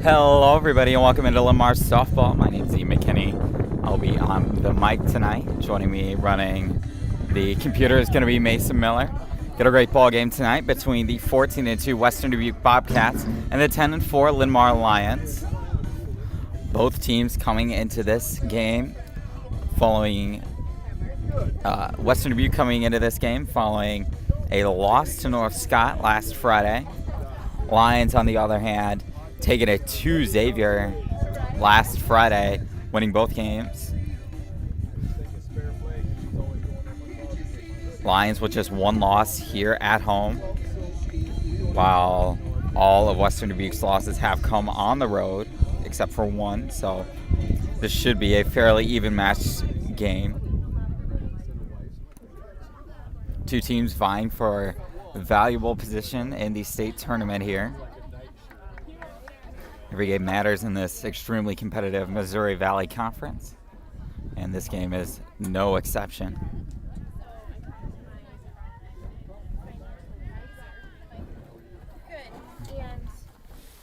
Hello, everybody, and welcome into Linn-Mar Softball. My name is Ian McKinney. I'll be on the mic tonight. Joining me running the computer is going to be Mason Miller. Got a great ball game tonight between the 14-2 Western Dubuque Bobcats and the 10-4 Linn-Mar Lions. Both teams coming into this game following Western Dubuque coming into this game following a loss to North Scott last Friday. Lions, on the other hand, taking it to Xavier last Friday, winning both games. Lions with just one loss here at home, while all of Western Dubuque's losses have come on the road, except for one. So this should be a fairly even match game. Two teams vying for valuable position in the state tournament here. Every game matters in this extremely competitive Missouri Valley Conference, and this game is no exception.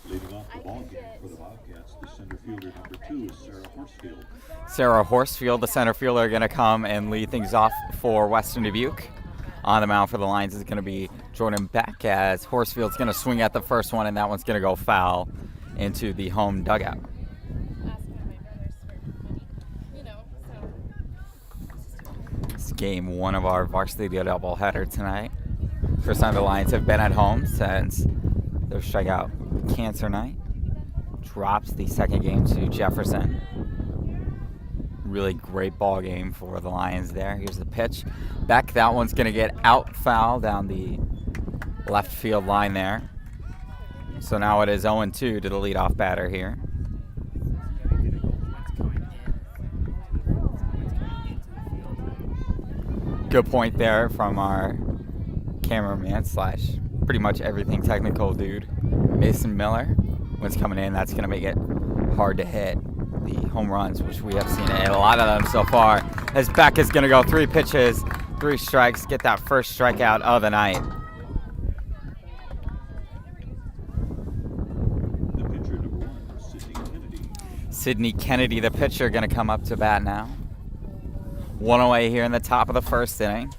Leading off the ball game for the Bobcats, the center fielder number 2 is Sarah Horsfield. Sarah Horsfield, the center fielder, going to come and lead things off for Western Dubuque. On the mound for the Lions is going to be Jordan Beck, as Horsfield's going to swing at the first one, and that one's going to go foul into the home dugout. It's game one of our Varsity doubleheader tonight. First time the Lions have been at home since their strikeout cancer night. Drops the second game to Jefferson. Really great ball game for the Lions there. Here's the pitch. Beck, that one's going to get out foul down the left field line there. So now it is 0-2 to the leadoff batter here. Good point there from our cameraman slash pretty much everything technical dude, Mason Miller. When's coming in, that's going to make it hard to hit the home runs, which we have seen a lot of them so far. As Beck is going to go 3 pitches, 3 strikes, get that first strikeout of the night. Sydney Kennedy, the pitcher, going to come up to bat now. 1 away here in the top of the first inning.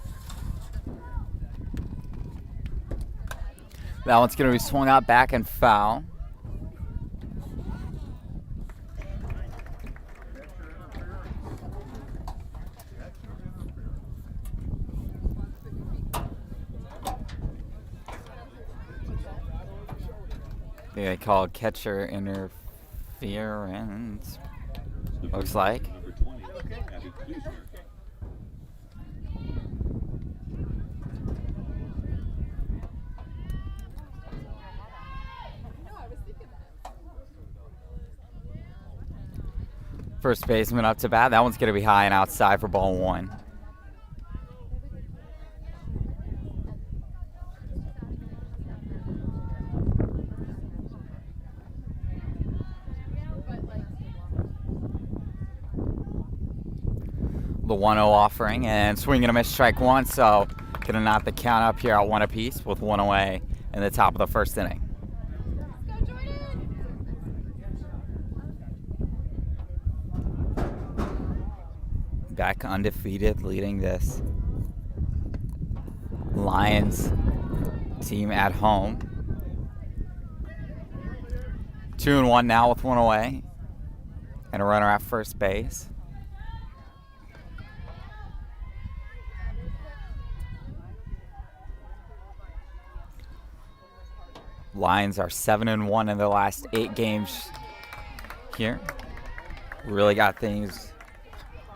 That one's going to be swung out back and foul. They call catcher interference. Looks like. First baseman up to bat. That one's going to be high and outside for ball 1. The 1-0 offering, and swinging a miss, strike 1, so gonna knock the count up here at 1 apiece with 1 away in the top of the first inning. Back undefeated, leading this Lions team at home. 2-1 now with 1 away and a runner at first base. Lions are 7-1 in their last 8 games here. Really got things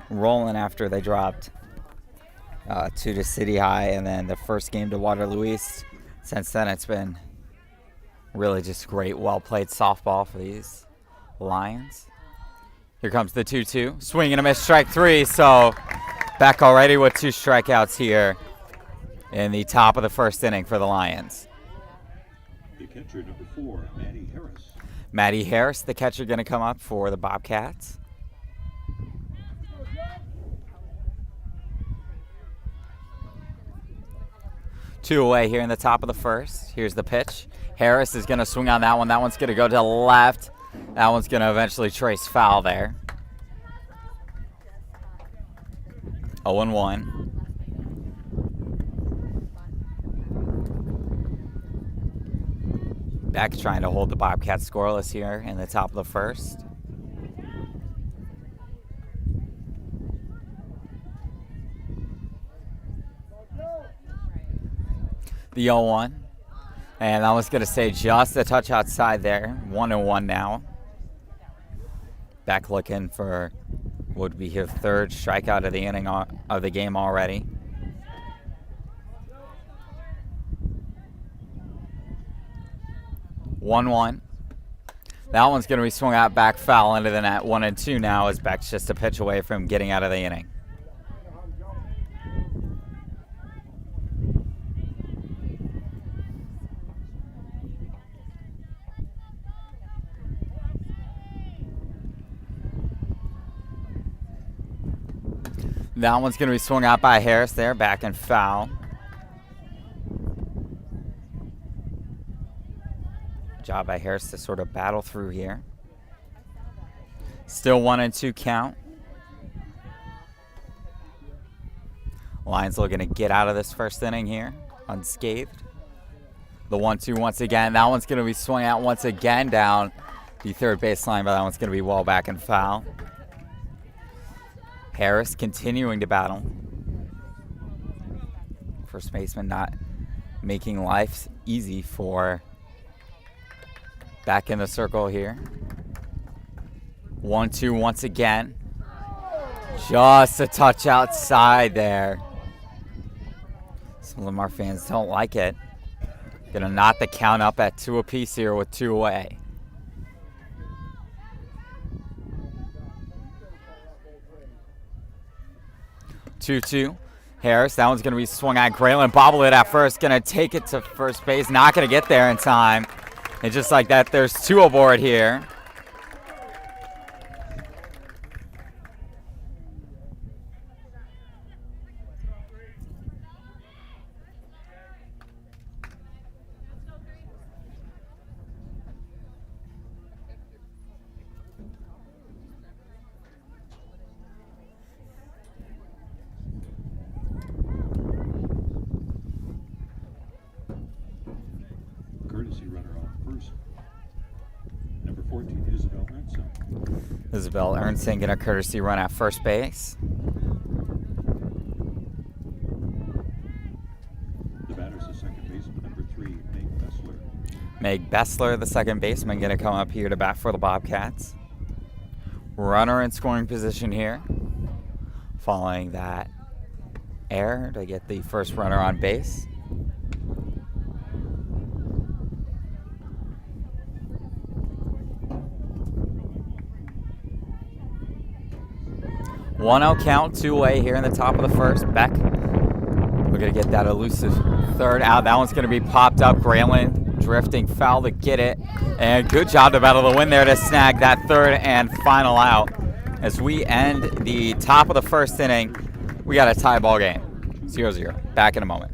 rolling after they dropped to City High and then the first game to Waterloo East. Since then, it's been really just great, well-played softball for these Lions. Here comes the 2-2. Swing and a miss, strike 3. So back already with 2 strikeouts here in the top of the first inning for the Lions. The catcher, number 4, Maddie Harris. Maddie Harris, the catcher, going to come up for the Bobcats. Two away here in the top of the first. Here's the pitch. Harris is going to swing on that one. That one's going to go to the left. That one's going to eventually trace foul there. 0-1. Beck trying to hold the Bobcats scoreless here in the top of the first. The 0-1. And I was going to say just a touch outside there. 1-1 now. Beck looking for would be his third strikeout of the inning of the game already. One. That one's going to be swung out back foul into the net. 1-2 now as Beck's just a pitch away from getting out of the inning. That one's going to be swung out by Harris there, back and foul. Job by Harris to sort of battle through here. Still 1-2 count. Lions looking to get out of this first inning here unscathed. The 1-2 once again. That one's going to be swung out once again down the third baseline, but that one's going to be well back and foul. Harris continuing to battle. First baseman not making life easy for back in the circle here. 1-2 once again. Just a touch outside there. Some Linn-Mar fans don't like it. Gonna knot the count up at 2 apiece here with 2 away. Two. Harris, that one's going to be swung at. Graylin bobble it at first. Going to take it to first base. Not going to get there in time. And just like that, there's 2 aboard here. Courtesy runner on first. Number 14, Isabel Ernson. Isabel Ernson getting a courtesy run at first base. The batter's the second baseman, number 3, Meg Bessler. Meg Bessler, the second baseman, going to come up here to bat for the Bobcats. Runner in scoring position here. Following that error to get the first runner on base. One out count, 2 away here in the top of the first. Beck, we're going to get that elusive third out. That one's going to be popped up. Graylin drifting foul to get it. And good job to battle the win there to snag that third and final out. As we end the top of the first inning, we got a tie ball game. 0-0. Back in a moment.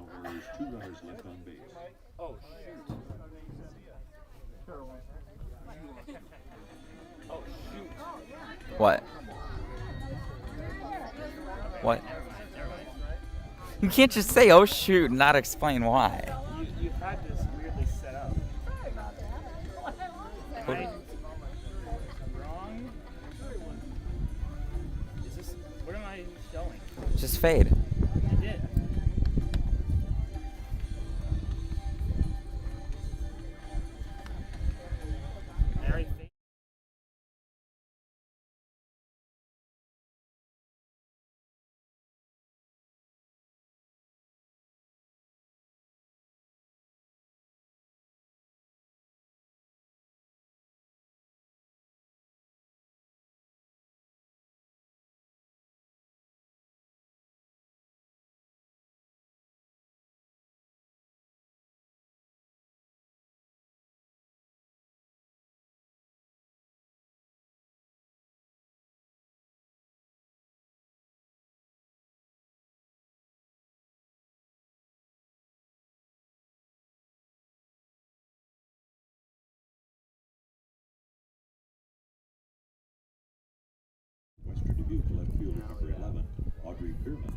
Now there is 2 runners left on base. Oh, shoot. Oh, shoot. What? What? You can't just say, oh shoot, and not explain why. You had this weirdly set up. Right? Wrong? Is this, what am I showing? Just fade. I did. Very fake. Western Dubuque left fielder number 11, Audrey Bierman.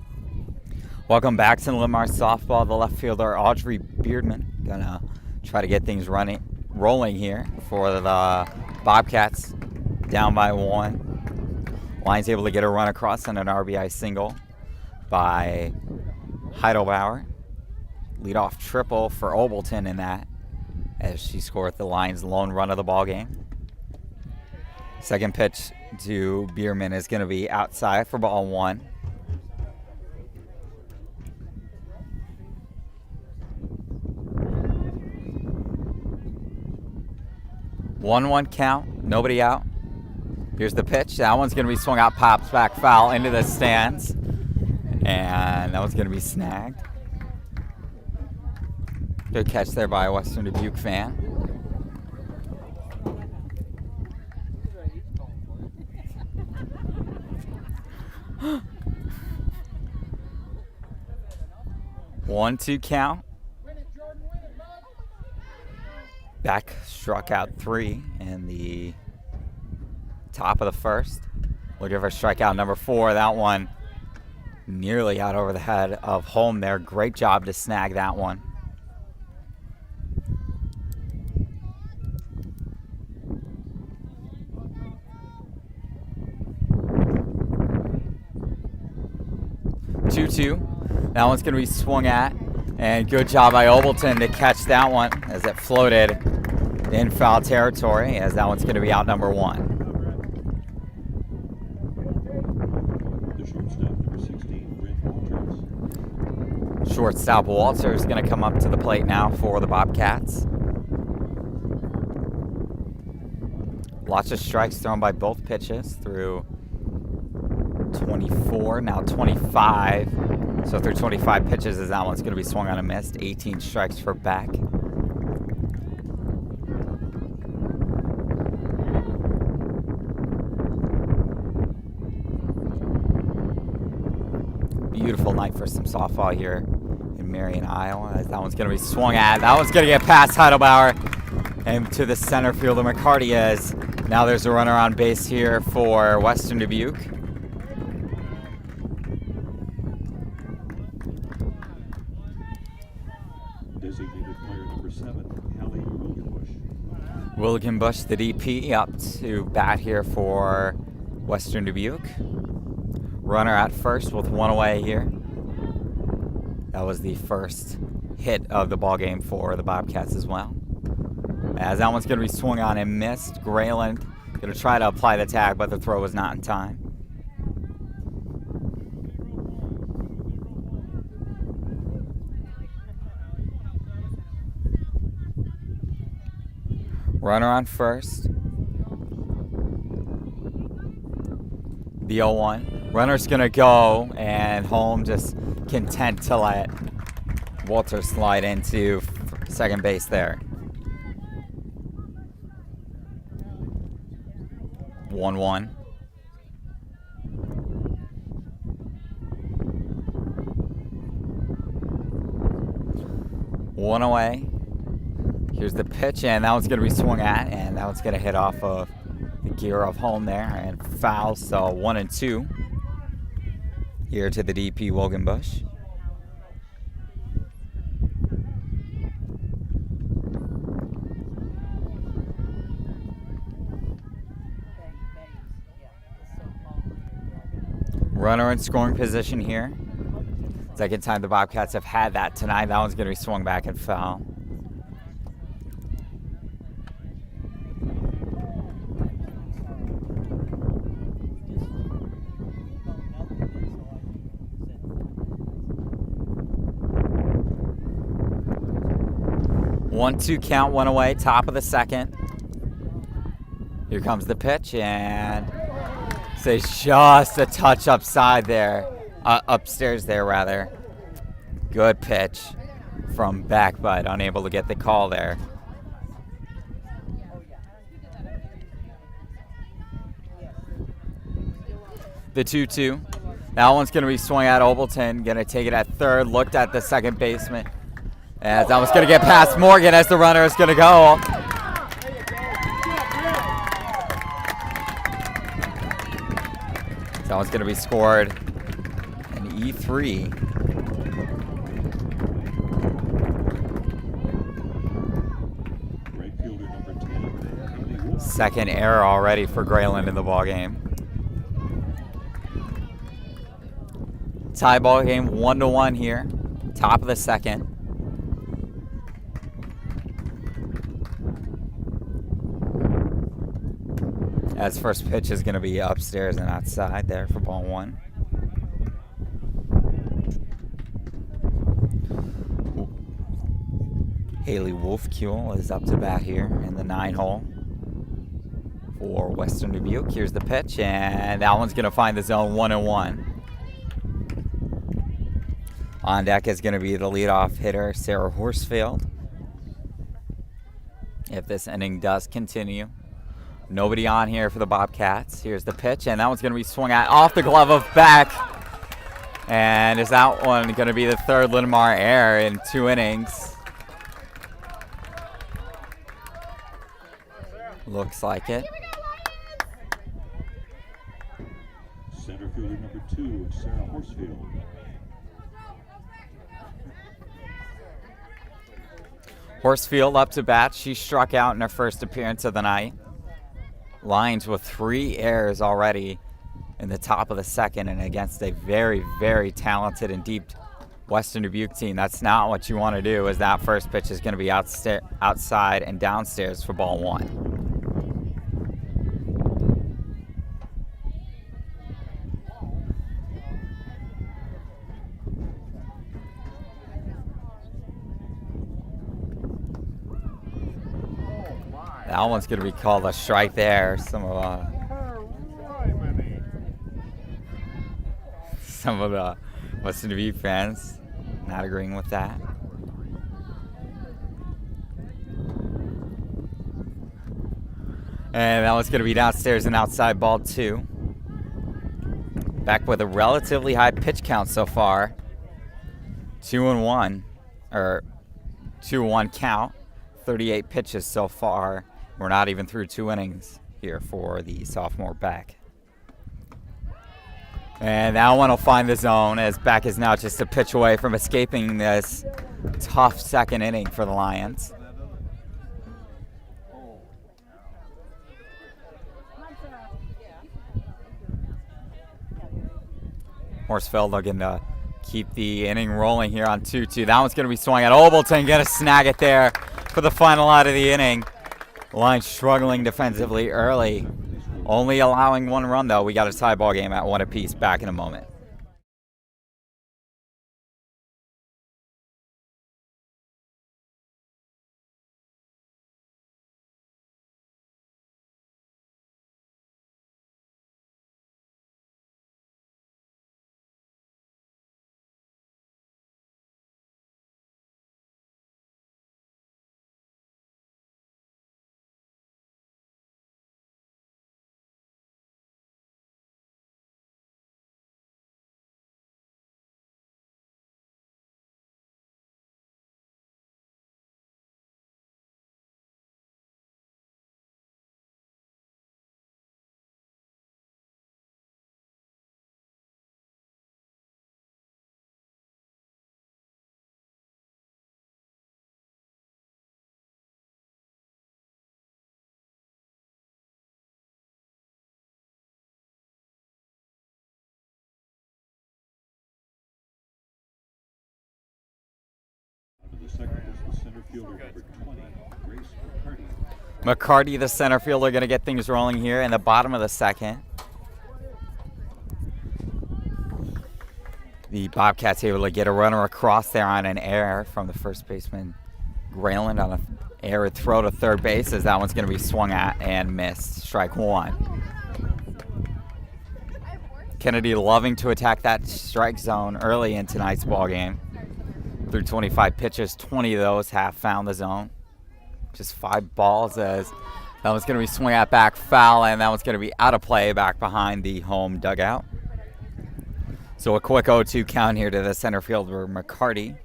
Welcome back to Linn-Mar softball. The left fielder Audrey Beardman gonna try to get things rolling here for the Bobcats, down by 1. Lions able to get a run across on an RBI single by Heidelbauer. Leadoff triple for Obleton in that, as she scored the Lions' lone run of the ball game. Second pitch to Bierman is going to be outside for ball 1. One count, nobody out. Here's the pitch. That one's going to be swung out, pops back foul into the stands. And that one's going to be snagged. Good catch there by a Western Dubuque fan. One, 2 count. Beck struck out 3 in the top of the first. Looking for strikeout number 4. That one nearly out over the head of home there. Great job to snag that one. Two. That one's going to be swung at. And good job by Obleton to catch that one as it floated in foul territory, as that one's going to be out number 1. The shortstop number 16, Brent Walters. Shortstop Walters going to come up to the plate now for the Bobcats. Lots of strikes thrown by both pitches through 24, now 25. So through 25 pitches, as that one's going to be swung on and missed. 18 strikes for Beck. Beautiful night for some softball here in Marion, Iowa. As that one's going to be swung at. That one's going to get past Heidelbauer and to the center fielder McCarty. As now there's a runner on base here for Western Dubuque. Designated player number 7, Hallie Wilgenbush. Wilgenbush, the DP, up to bat here for Western Dubuque. Runner at first with 1 away here. That was the first hit of the ball game for the Bobcats as well. As that one's going to be swung on and missed. Grayland going to try to apply the tag, but the throw was not in time. Runner on first. The 0-1. Runner's going to go, and home just content to let Walter slide into second base there. 1-1. One away. Here's the pitch, and that one's going to be swung at, and that one's going to hit off of the gear of home there and foul. So 1-2 here to the DP Wogenbush. Runner in scoring position here. Second time the Bobcats have had that tonight. That one's going to be swung back and foul. One-two count, one away, top of the second. Here comes the pitch, and it's just a touch upside there, upstairs there rather. Good pitch from back, but unable to get the call there. The 2-2. That one's going to be swung at Obleton. Going to take it at third. Looked at the second baseman. As that one's going to get past Morgan as the runner is going to go. That one's going to be scored an E3. Right fielder number 10. Second error already for Grayland in the ballgame. Tie ball game 1-1 here. Top of the second. As first pitch is going to be upstairs and outside there for ball one. Haley Wolfkuhl is up to bat here in the 9-hole for Western Dubuque. Here's the pitch, and that one's going to find the zone 1-1. On deck is going to be the leadoff hitter, Sarah Horsfield. If this inning does continue. Nobody on here for the Bobcats. Here's the pitch, and that one's going to be swung at off the glove of Beck. And is that one going to be the third Linn-Mar error in 2 innings? Looks like it. Center fielder number 2, Sarah Horsfield. Horsfield up to bat. She struck out in her first appearance of the night. Lions with 3 errors already in the top of the second, and against a very, very talented and deep Western Dubuque team. That's not what you want to do, as that first pitch is going to be outside and downstairs for ball one. That one's going to be called a strike there. Some of the Western Dubuque fans not agreeing with that. And that one's going to be downstairs and outside ball 2. Back with a relatively high pitch count so far. 2-1, or 2-1 count. 38 pitches so far. We're not even through 2 innings here for the sophomore Beck. And that one will find the zone, as Beck is now just a pitch away from escaping this tough second inning for the Lions. Horsfield looking to keep the inning rolling here on 2-2. That one's going to be swung at Obleton. Going to snag it there for the final out of the inning. Lions struggling defensively early. Only allowing 1 run, though. We got a tie ball game at 1 apiece. Back in a moment. center fielder number 20, Grace McCarty. McCarty, the center fielder, going to get things rolling here in the bottom of the second. The Bobcats able to get a runner across there on an error from the first baseman, Grayland, on an error throw to third base, as that one's going to be swung at and missed. Strike one. Kennedy loving to attack that strike zone early in tonight's ball game. Through 25 pitches, 20 of those have found the zone. Just 5 balls, as that one's going to be swung at back foul, and that one's going to be out of play back behind the home dugout. So a quick 0-2 count here to the center fielder, McCarty.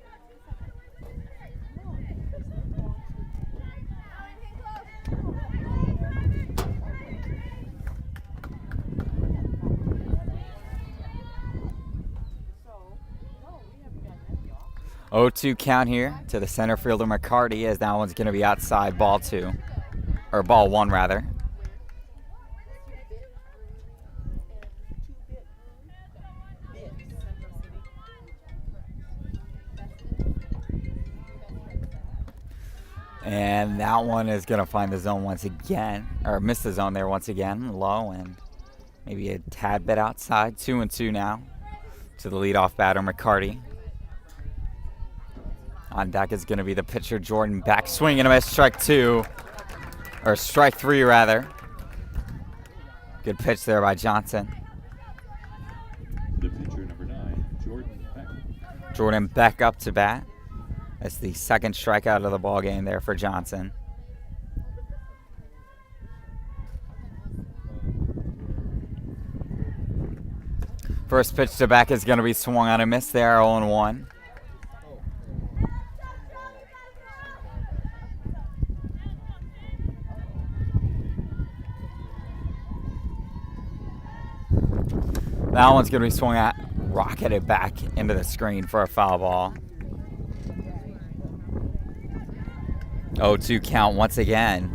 Oh, 2 count here to the center fielder McCarty, as that one's going to be outside ball 2, or ball 1 rather. And that one is going to find the zone once again, or miss the zone there once again, low and maybe a tad bit outside. 2-2 now to the leadoff batter, McCarty. On deck is going to be the pitcher, Jordan Beck. Swing and a miss, strike 2, or strike 3 rather. Good pitch there by Johnson. The pitcher number 9, Jordan Beck. Jordan Beck up to bat. That's the second strikeout of the ball game there for Johnson. First pitch to Beck is going to be swung on a miss there, 0-1. That one's going to be swung at, rocketed back into the screen for a foul ball. 0-2 count once again.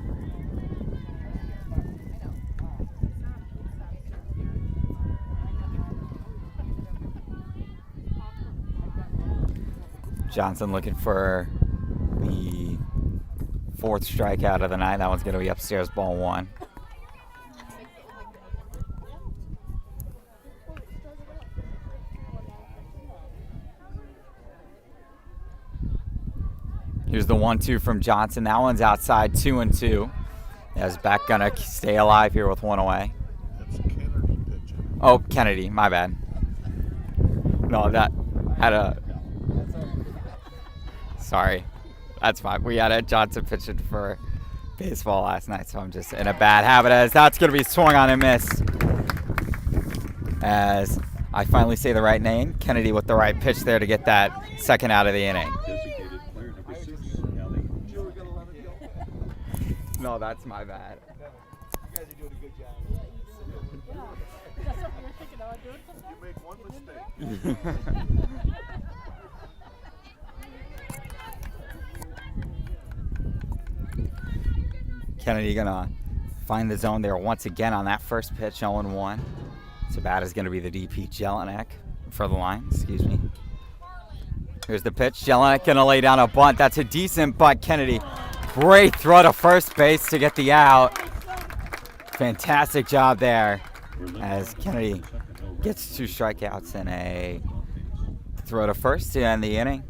Johnson looking for the 4th strikeout of the night. That one's going to be upstairs, ball 1. Here's the 1-2 from Johnson. That one's outside, 2-2. As Beck gonna stay alive here with 1 away. That's Kennedy pitching. Oh, Kennedy, my bad. No, that had a. Sorry, that's fine. We had a Johnson pitching for baseball last night, so I'm just in a bad habit. As that's gonna be swung on and missed. As I finally say the right name, Kennedy with the right pitch there to get that second out of the inning. Designated player number 6, Kelly. No, that's my bad. You guys are doing a good job. That's something you're thinking of doing sometimes? You make one mistake. Kennedy gonna find the zone there once again on that first pitch, 0-1. So bat is gonna be the DP Jelinek for the line, excuse me. Here's the pitch, Jelinek gonna lay down a bunt. That's a decent bunt, Kennedy. Great throw to first base to get the out. Fantastic job there as Kennedy gets 2 strikeouts and a throw to first to end the inning.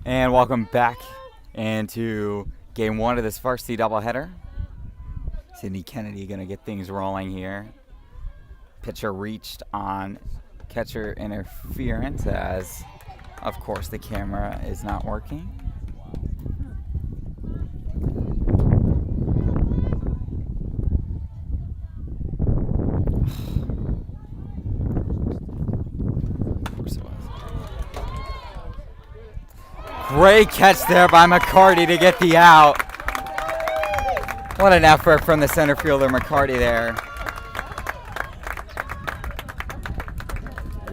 And welcome back into game one of this varsity doubleheader. Sydney Kennedy going to get things rolling here. Pitcher reached on catcher interference as, of course, the camera is not working. Great catch there by McCarty to get the out. What an effort from the center fielder McCarty there.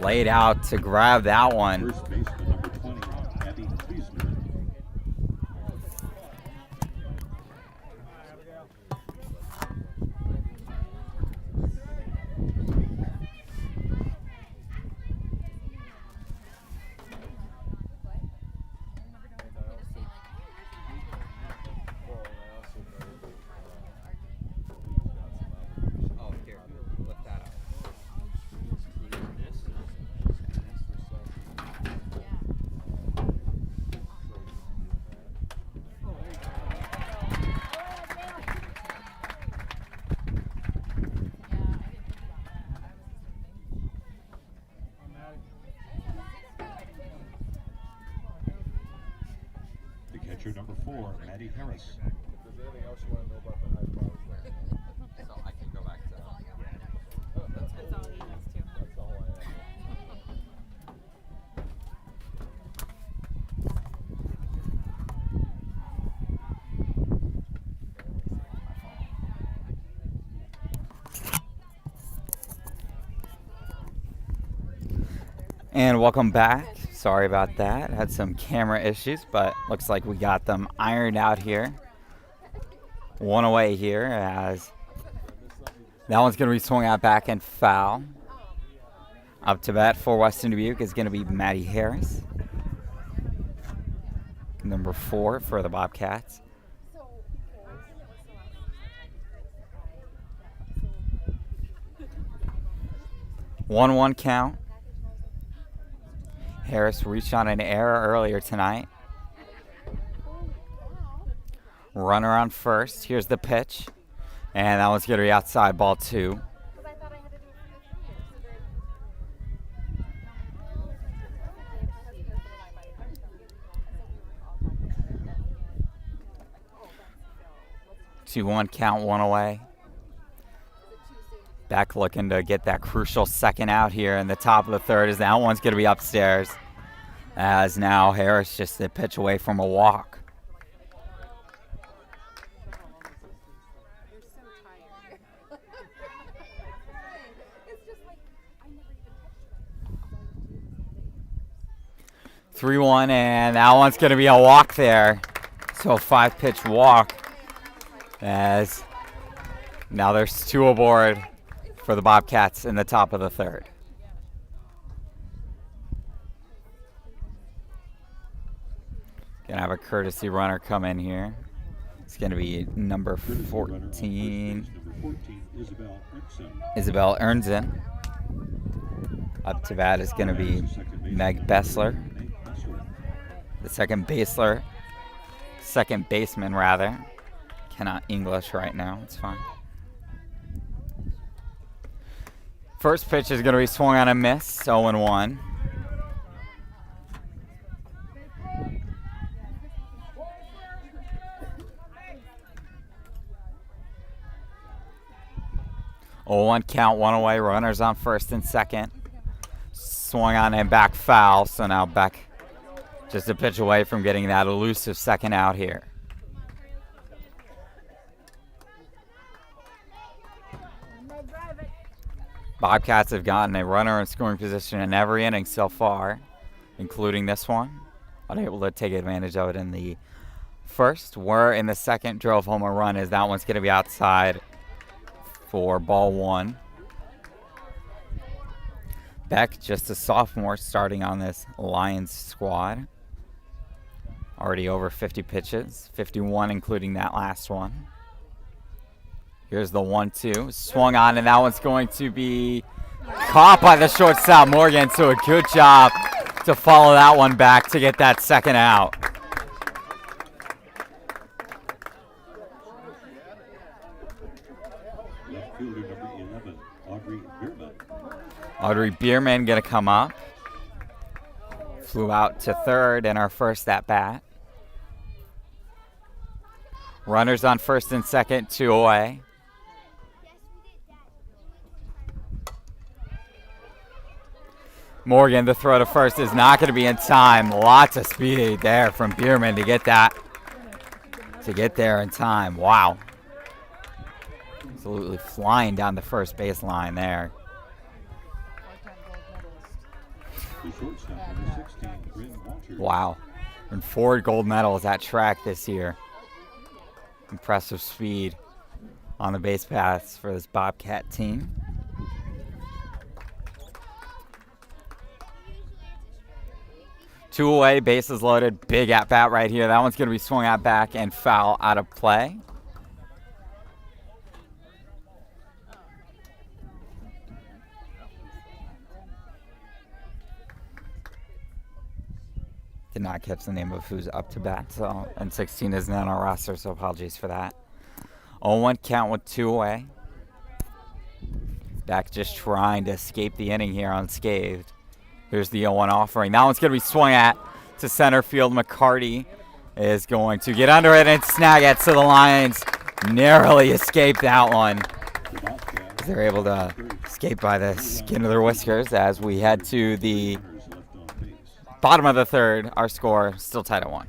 Laid out to grab that one. First baseman number 20, Abby Wiesner. The catcher number 4, Maddie Harris. If there's anything else you want to know about the high power thing, So I can go back to that's all he has too. That's all I have. 'em welcome back. Sorry about that. Had some camera issues, but looks like we got them ironed out here. One away here as that one's going to be swung out back and foul. Up to bat for Western Dubuque is going to be Maddie Harris. Number 4 for the Bobcats. 1-1 count. Harris reached on an error earlier tonight. Runner on first. Here's the pitch. And that one's going to be outside, ball 2. Two one count, one away. Beck looking to get that crucial second out here in the top of the third as that one's going to be upstairs. As now Harris just a pitch away from a walk. Three one, and that one's going to be a walk there. So a 5-pitch walk. As now there's 2 aboard for the Bobcats in the top of the third. Gonna have a courtesy runner come in here. It's gonna be number 14, Isabel Ernzen. Up to bat is gonna be Meg Bessler. The second baseman rather. Cannot English right now, it's fine. First pitch is going to be swung on a miss, 0-1. One count, one away. Runners on first and second. Swung on and back foul, so now Beck just a pitch away from getting that elusive second out here. Bobcats have gotten a runner in scoring position in every inning so far, including this one. Unable to take advantage of it in the first. Were in the second, drove home a run as that one's going to be outside for ball 1. Beck, just a sophomore, starting on this Lions squad. Already over 50 pitches, 51 including that last one. Here's the 1-2. Swung on, and that one's going to be caught by the shortstop, Morgan. So a good job to follow that one back to get that second out. Left fielder number 11, Audrey Bierman. Audrey Bierman going to come up. Flew out to third in our first at bat. Runners on first and second, 2 away. Morgan, the throw to first is not going to be in time. Lots of speed there from Bierman to get that, to get there in time. Wow. Absolutely flying down the first baseline there. The shortstop number 16, Bryn Walters. Wow. And 4 gold medals at track this year. Impressive speed on the base paths for this Bobcat team. Two away, bases loaded, big at bat right here. That one's going to be swung out back and foul out of play. Did not catch the name of who's up to bat, so, and 16 isn't on our roster, so apologies for that. 0-1 count with 2 away. Dak just trying to escape the inning here unscathed. Here's the 0-1 offering. That one's going to be swung at to center field. McCarty is going to get under it and snag it, so the Lions narrowly escape that one. They're able to escape by the skin of their whiskers as we head to the bottom of the third. Our score still tied at 1.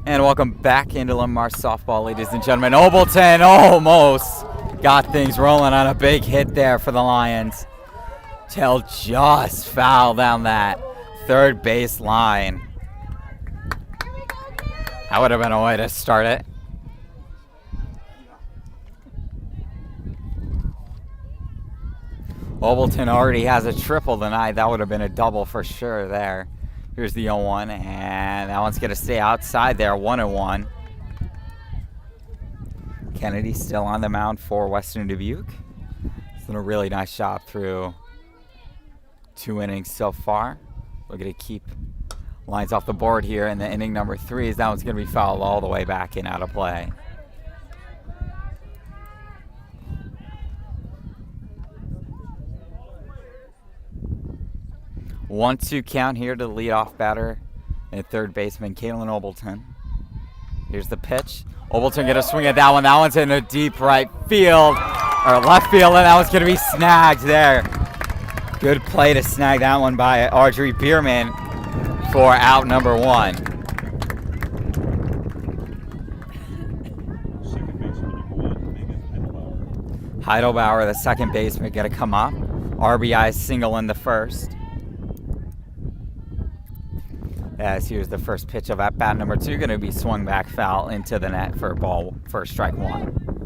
And welcome back into Linn-Mar softball, ladies and gentlemen. Obleton almost got things rolling on a big hit there for the Lions. Till just foul down that third base line. That would have been a way to start it. Obleton already has a triple tonight. That would have been a double for sure there. Here's the 0-1, and that one's going to stay outside there, 1-1. Kennedy still on the mound for Western Dubuque. He's done a really nice job through 2 innings so far. Looking to keep lines off the board here in the inning number 3 as that one's going to be fouled all the way back and out of play. One-two count here to the leadoff batter and third baseman Kalen Obleton. Here's the pitch. Obleton going to swing at that one. That one's in a deep right field or left field, and that one's going to be snagged there. Good play to snag that one by Audrey Bierman for out number 1. Second baseman number 1, Megan Heidelbauer. Heidelbauer, the second baseman, going to come up. RBI single in the first. As here's the first pitch of at bat number 2, going to be swung back foul into the net for ball for strike 1.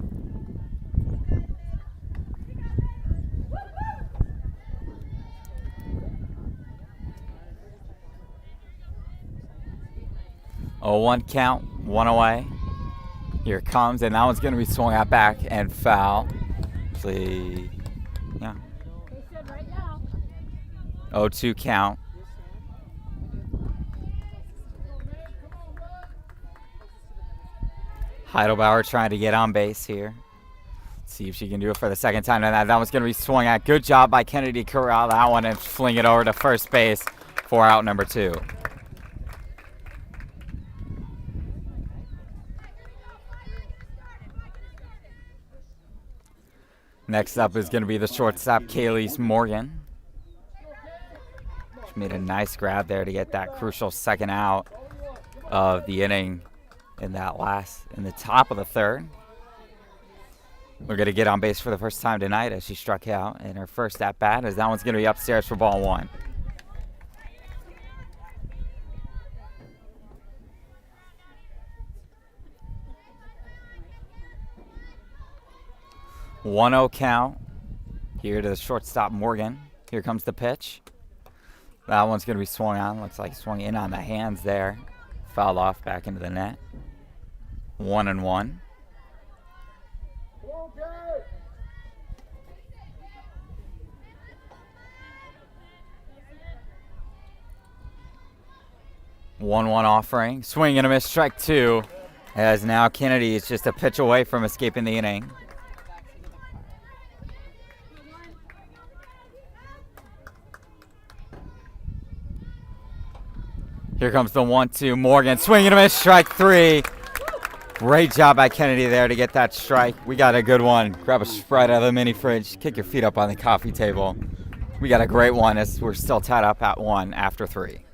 Oh, 1 count, 1 away. Here it comes, and that one's going to be swung out back and foul. Actually, yeah. 0-2 count. Heidelbauer trying to get on base here. See if she can do it for the second time tonight. That one's going to be swung at. Good job by Kennedy to corral that one and fling it over to first base for out number 2. Next up is going to be the shortstop, Kaylee Morgan. She made a nice grab there to get that crucial second out of the inning in the top of the third. We're going to get on base for the first time tonight as she struck out in her first at bat, as that one's going to be upstairs for ball 1. One-zero count here to the shortstop Morgan. Here comes the pitch. That one's going to be swung on. Looks like swung in on the hands there. Fouled off back into the net. 1-1. One offering. Swing and a miss, strike 2. As now Kennedy is just a pitch away from escaping the inning. Here comes the 1-2. Morgan, swing and a miss, strike 3. Great job by Kennedy there to get that strike. We got a good one. Grab a Sprite out of the mini fridge. Kick your feet up on the coffee table. We got a great one as we're still tied up at 1 after 3.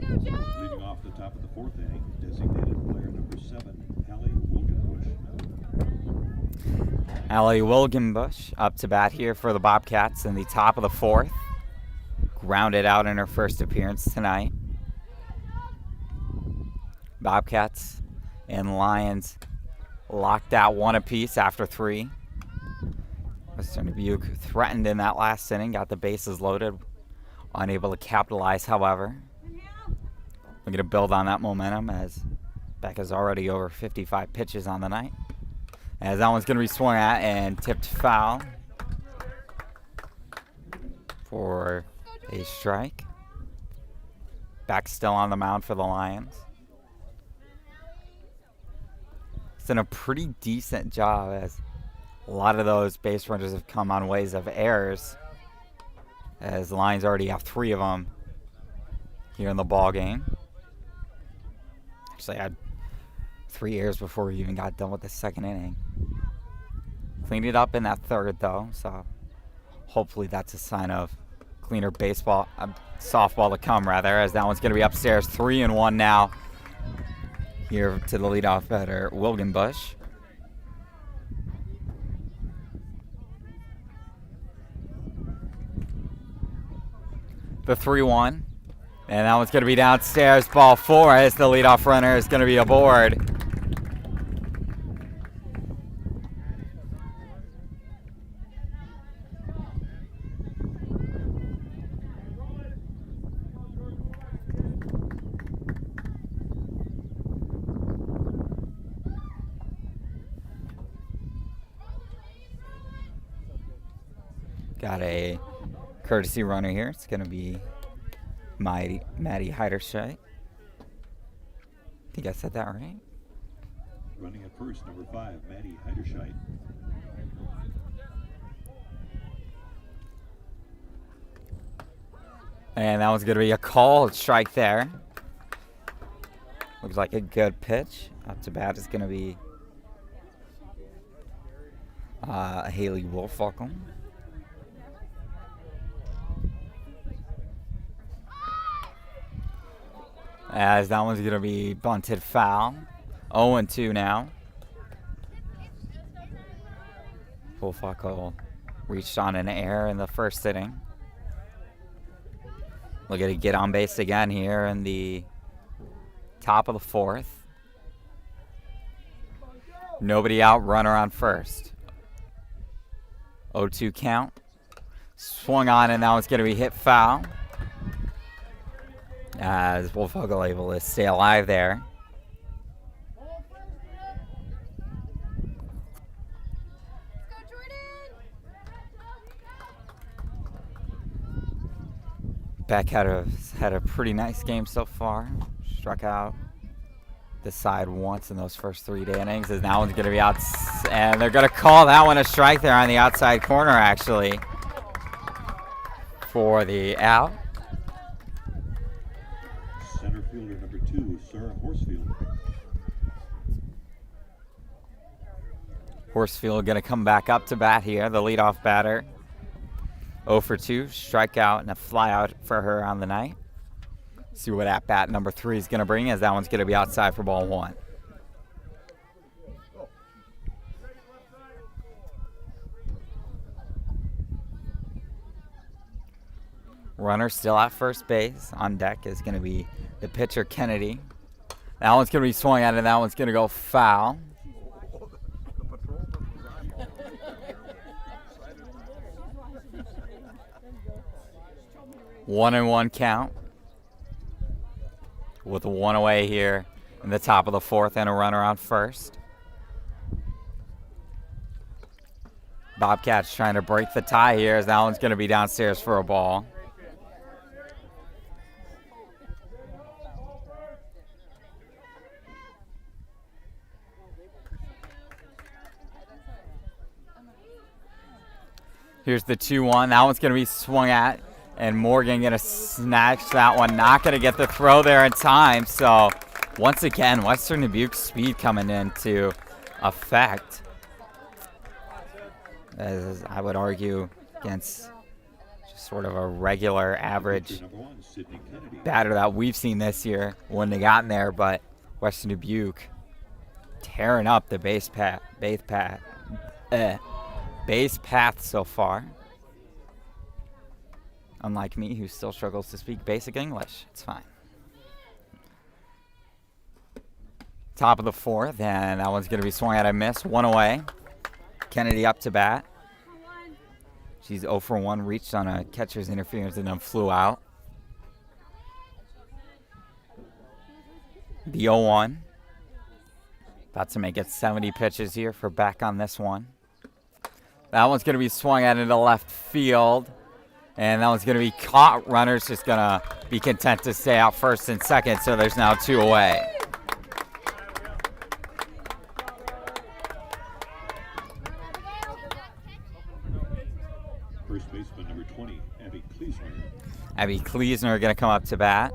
Leading off the top of the 4th inning, designated player number 7, Allie Wilgenbush. Allie Wilgenbush up to bat here for the Bobcats in the top of the 4th. Grounded out in her first appearance tonight. Bobcats and Lions locked out 1 apiece after 3. Western Dubuque threatened in that last inning, got the bases loaded. Unable to capitalize, however. We're going to build on that momentum as Becca's already over 55 pitches on the night. As that one's going to be swung at and tipped foul for a strike. Beck still on the mound for the Lions. It's done a pretty decent job as a lot of those base runners have come on ways of errors, as the Lions already have 3 of them here in the ball game. Actually, I had 3 errors before we even got done with the second inning. Cleaned it up in that third, though, so hopefully that's a sign of cleaner softball to come, rather, as that one's going to be upstairs. 3-1 now here to the leadoff batter, Wilgenbush. The 3-1. And that one's going to be downstairs. Ball 4 as the leadoff runner is going to be aboard. Got a courtesy runner here. It's going to be Maddie Heiderscheid. think I said that right. Running at first, number 5, Maddie Heiderscheid. And that was going to be a called strike there. Looks like a good pitch. Up to bat is going to be Haley Wolfbuckle. As that one's going to be bunted foul. 0-2 now. Wolfbuckle reached on an error in the first inning. Look at it get on base again here in the top of the fourth. Nobody out, runner on first. 0-2 count. Swung on and that one's going to be hit foul. As Wolfbuckle able to stay alive there. Beck had a pretty nice game so far. Struck out the side once in those first 3 innings. As that one's going to be out, and they're going to call that one a strike there on the outside corner, actually, for the out. Center fielder number 2, Sarah Horsfield. Horsfield going to come back up to bat here, the leadoff batter. 0-2, strikeout and a flyout for her on the night. See what at bat number 3 is going to bring, as that one's going to be outside for ball 1. Runner still at first base. On deck is going to be the pitcher, Kennedy. That one's going to be swung at, and that one's going to go foul. One and one count. With 1 away here in the top of the fourth and a runner on first. Bobcats trying to break the tie here, as that one's going to be downstairs for a ball. Here's the 2-1. That one's going to be swung at. And Morgan going to snatch that one. Not going to get the throw there in time. So, once again, Western Dubuque speed coming into effect. As I would argue against just sort of a regular average batter that we've seen this year. Wouldn't have gotten there, but Western Dubuque tearing up the base path so far. Unlike me, who still struggles to speak basic English. It's fine. Top of the fourth, and that one's going to be swung at a miss. 1 away. Kennedy up to bat. She's 0 for 1, reached on a catcher's interference and then flew out. The 0-1. About to make it 70 pitches here for Beck on this one. That one's going to be swung at into left field. And that one's going to be caught. Runner's just going to be content to stay out first and second, so there's now 2 away. First baseman number 20, Abby Kleesner. Abby Kleesner going to come up to bat.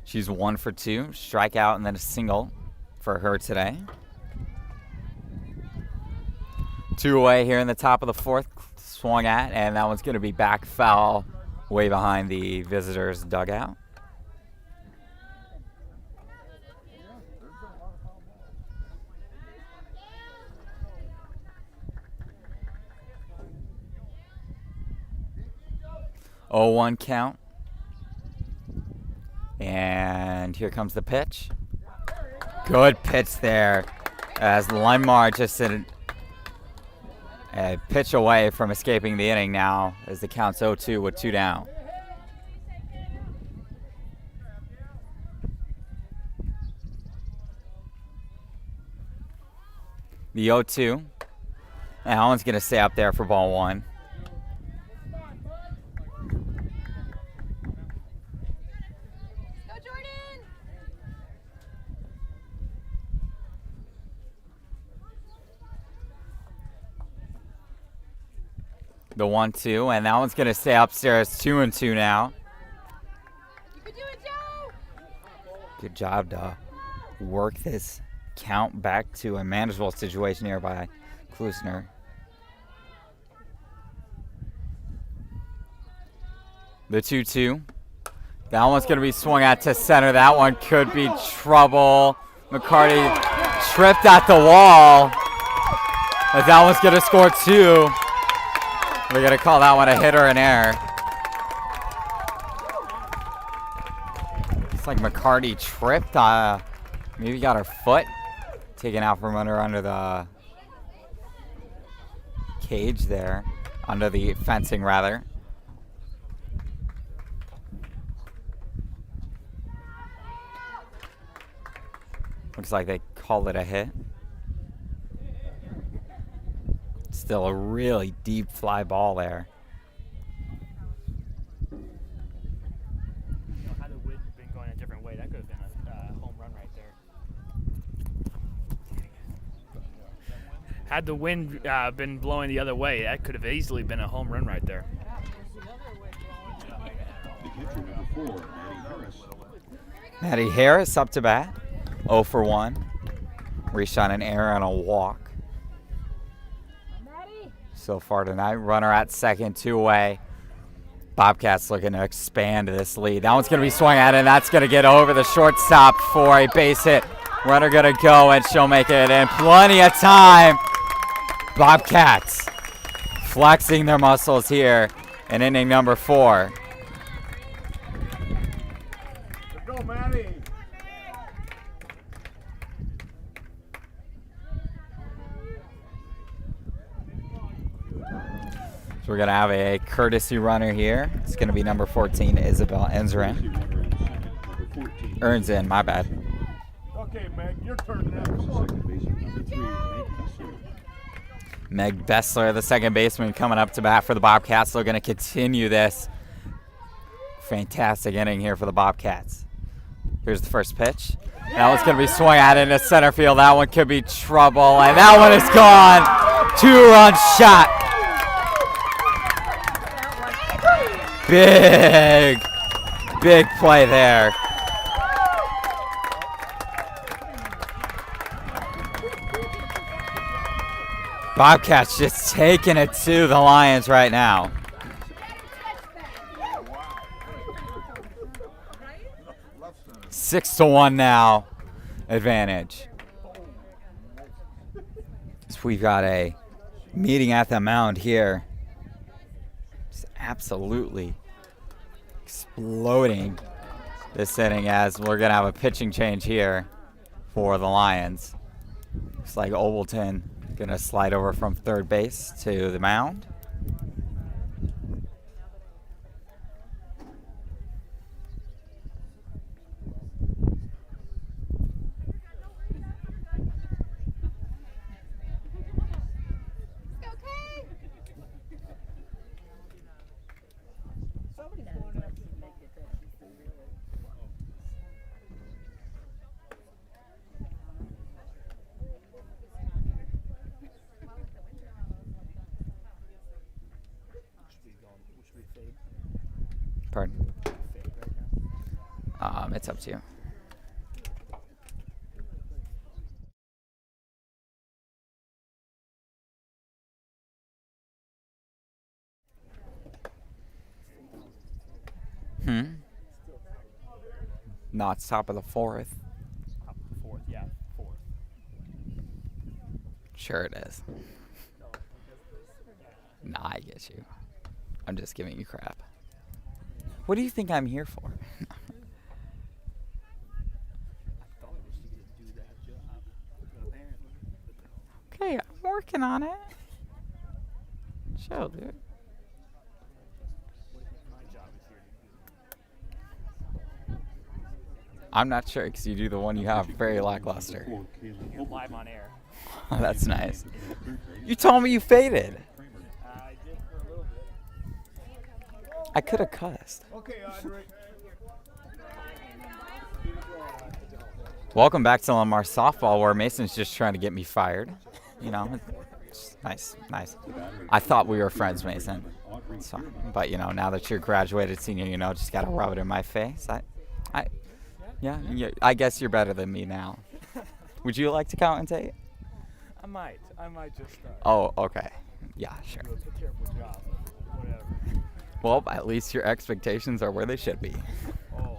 She's 1 for 2, strikeout and then a single for her today. 2 away here in the top of the fourth, swung at, and that one's going to be back foul way behind the visitors' dugout. Oh, 1 count. And here comes the pitch. Good pitch there, as Linn-Mar just did a pitch away from escaping the inning now, as the count's 0-2 with 2 down. The 0-2. And Allen's going to stay up there for ball 1. Go, Jordan! The 1-2, and that one's going to stay upstairs. 2-2 now. You can do it, Joe! Good job to work this count back to a manageable situation here by Klusner. The 2-2. That one's going to be swung out to center. That one could be trouble. McCarty tripped at the wall. But that one's going to score 2. We're going to call that one a hit or an error. It's like McCarty tripped. Maybe got her foot taken out from under the cage there. Under the fencing, rather. Looks like they called it a hit. Still a really deep fly ball there. Had the wind been going a different way, that could have been a home run right there. Had the wind been blowing the other way, that could have easily been a home run right there. The catcher, number 4, Maddie Harris. Maddie Harris up to bat. 0 for 1. Reached on an error and a walk. So far tonight, runner at second, 2 away. Bobcats looking to expand this lead. That one's going to be swung at, and that's going to get over the shortstop for a base hit. Runner going to go, and she'll make it in plenty of time. Bobcats flexing their muscles here in inning number 4. Let's go, Maddie. So we're going to have a courtesy runner here. It's going to be number 14, Isabel Enzerin. Courtesy runner in second, number 14. Earns in, my bad. Okay, Meg, your turn now. Second baseman, number 3, Meg Kessler. Meg Bessler, the second baseman, coming up to bat for the Bobcats. They're going to continue this fantastic inning here for the Bobcats. Here's the first pitch. That one's going to be swung at into center field. That one could be trouble, and that one is gone. 2-run shot. Big play there. Bobcats just taking it to the Lions right now. Left center. 6-1 now, advantage. So we've got a meeting at the mound here. Just absolutely exploding this inning as we're going to have a pitching change here for the Lions. Looks like Obleton going to slide over from third base to the mound. Pardon? It's up to you. No, it's top of the 4th. Top of the 4th, yeah, 4th. Sure it is. Nah, I get you. I'm just giving you crap. What do you think I'm here for? Okay, I'm working on it. Chill, dude. I'm not sure because you do the one you have very lackluster. Number 4, Kayla Obleton. Live on air. That's nice. You told me you faded. I did for a little bit. I could have cussed. Okay, Andre. Welcome back to Linn-Mar softball, where Mason's just trying to get me fired. You know, it's nice, nice. I thought we were friends, Mason. So, but you know, now that you're graduated senior, you know, just gotta rub it in my face. Yeah, I guess you're better than me now. Would you like to commentate? I might just. Oh, okay. Yeah, sure. Do a terrible job. Whatever. Well, at least your expectations are where they should be. Oh.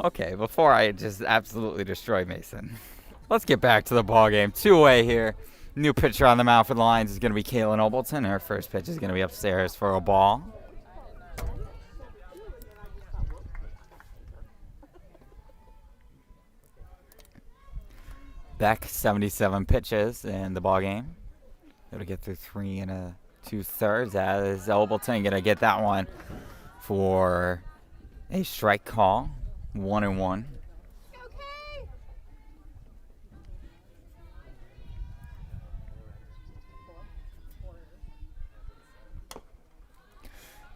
Okay, before I just absolutely destroy Mason, let's get back to the ball game. 2-way here. New pitcher on the mound for the Lions is going to be Kaylin Obleton. Her first pitch is going to be upstairs for a ball. Beck, 77 pitches in the ball game. Able to get through 3 2/3 as Obleton going to get that one for a strike call. 1-1. Okay.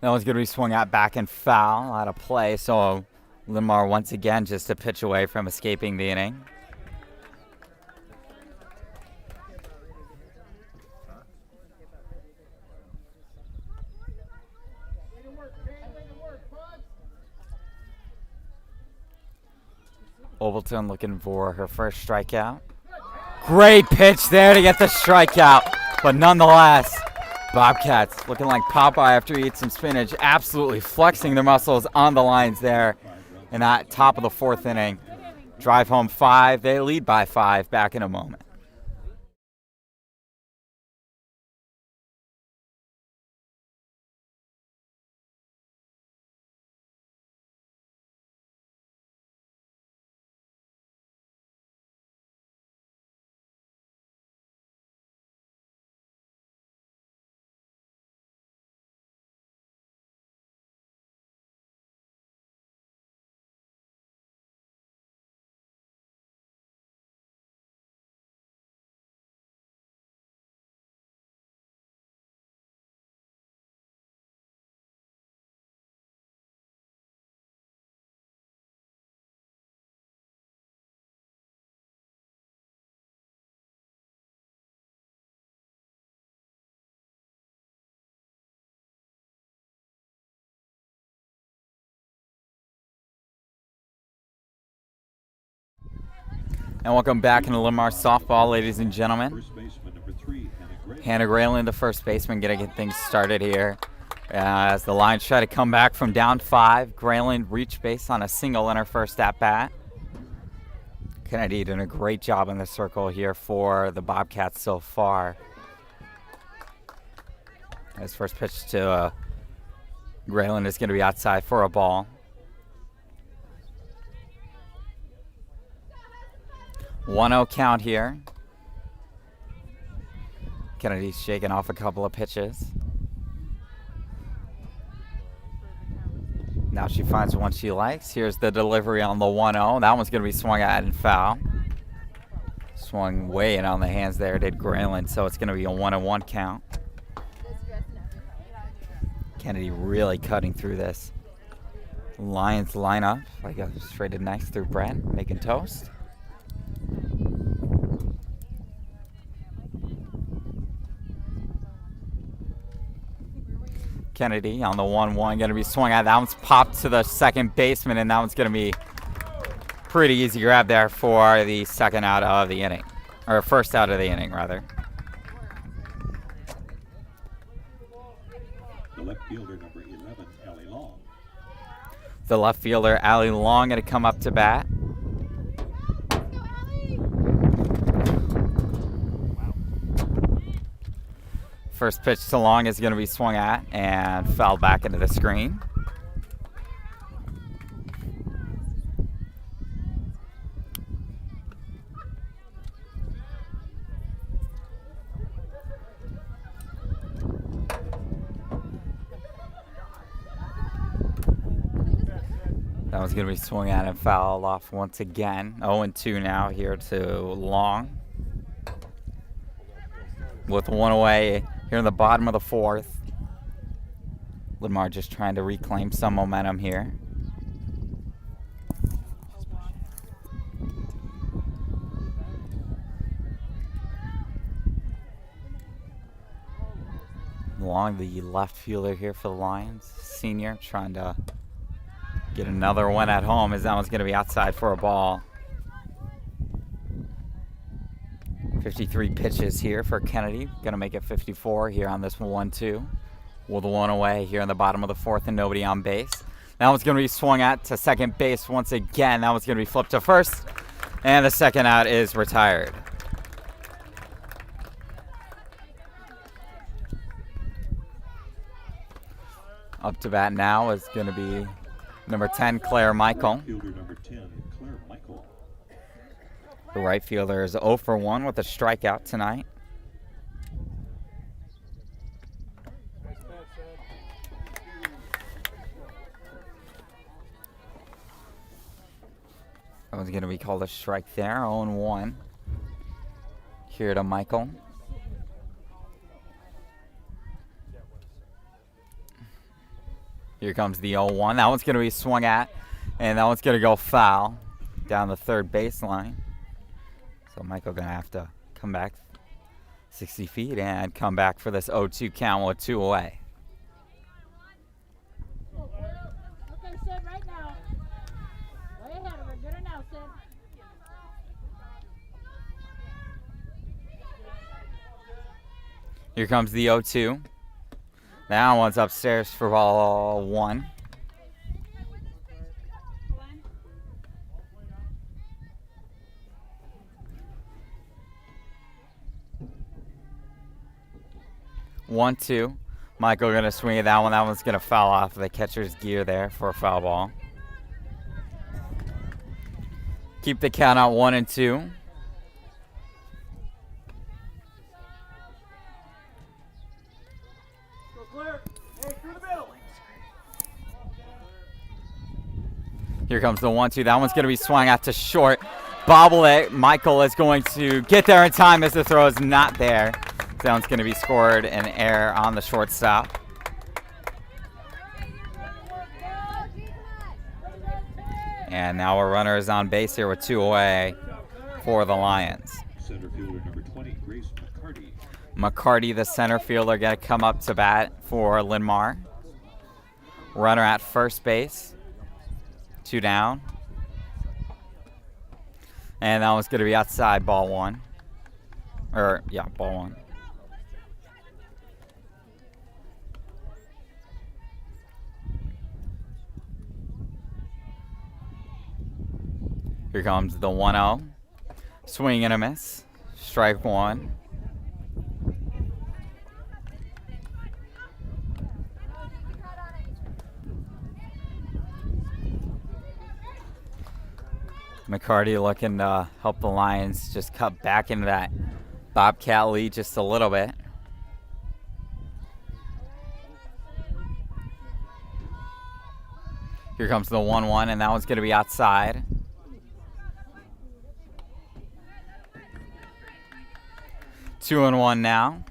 That one's going to be swung out back and foul, out of play. So Linn-Mar once again just a pitch away from escaping the inning. Obleton looking for her first strikeout. Great pitch there to get the strikeout. But nonetheless, Bobcats looking like Popeye after he eats some spinach. Absolutely flexing their muscles on the lines there in that top of the 4th inning. Drive home 5. They lead by 5. Back in a moment. And welcome back into Linn-Mar softball, ladies and gentlemen. First baseman number 3, Hannah Grayland, the first baseman, going to get things started here. As the Lions try to come back from down 5. Grayland reached base on a single in her first at-bat. Kennedy doing a great job in the circle here for the Bobcats so far. His first pitch to Grayland is going to be outside for a ball. 1-0 count here. Kennedy's shaking off a couple of pitches. Now she finds one she likes. Here's the delivery on the 1-0. That one's going to be swung at and foul. Swung way in on the hands there, did Grayland, so it's going to be a 1-1 count. Kennedy really cutting through this Lions lineup. I got straight to nice through Brent, making toast. Kennedy on the 1-1, going to be swung at. That one's popped to the second baseman, and that one's going to be pretty easy grab there for the second out of the inning, or first out of the inning, rather. The left fielder number 11, Allie Long. The left fielder, Allie Long, going to come up to bat. First pitch to Long is going to be swung at and fouled back into the screen. That was going to be swung at and fouled off once again. 0-2 now here to Long. With one away here in the bottom of the fourth. Linn-Mar just trying to reclaim some momentum here. Long, the left fielder here for the Lions, senior, trying to get another one at home as that one's going to be outside for a ball. 53 pitches here for Kennedy. Going to make it 54 here on this 1-2. With one away here in the bottom of the fourth and nobody on base. That one's going to be swung at to second base once again. That one's going to be flipped to first. And the second out is retired. Up to bat now is going to be number 10, Claire Michael. Fielder number 10, Claire Michael. The right fielder is 0 for 1 with a strikeout tonight. That one's going to be called a strike there, 0-1. Here to Michael. Here comes the 0-1. That one's going to be swung at, and that one's going to go foul down the third baseline. So Michael going to have to come back 60 feet and come back for this 0-2 count with 2 away. Okay, Sid, right now. Way ahead of her. Get her now, Sid. Here comes the 0-2. That one's upstairs for ball 1. One, two. Michael gonna swing at that one. That one's gonna foul off the catcher's gear there for a foul ball. Keep the count out 1-2. Go clear. Hey, through the middle. Here comes the 1-2. That one's gonna be swung out to short. Bobble it. Michael is going to get there in time as the throw is not there. That one's going to be scored an error on the shortstop. And now a runner is on base here with 2 away for the Lions. Center fielder number 20, Grace McCarty. McCarty, the center fielder, going to come up to bat for Linn-Mar. Runner at first base. 2 down. And that one's going to be outside, ball 1. Ball 1. Here comes the 1-0. Swing and a miss. Strike 1. McCarty looking to help the Lions just cut back into that Bobcat lead just a little bit. Here comes the 1-1, and that one's going to be outside. 2-1 now.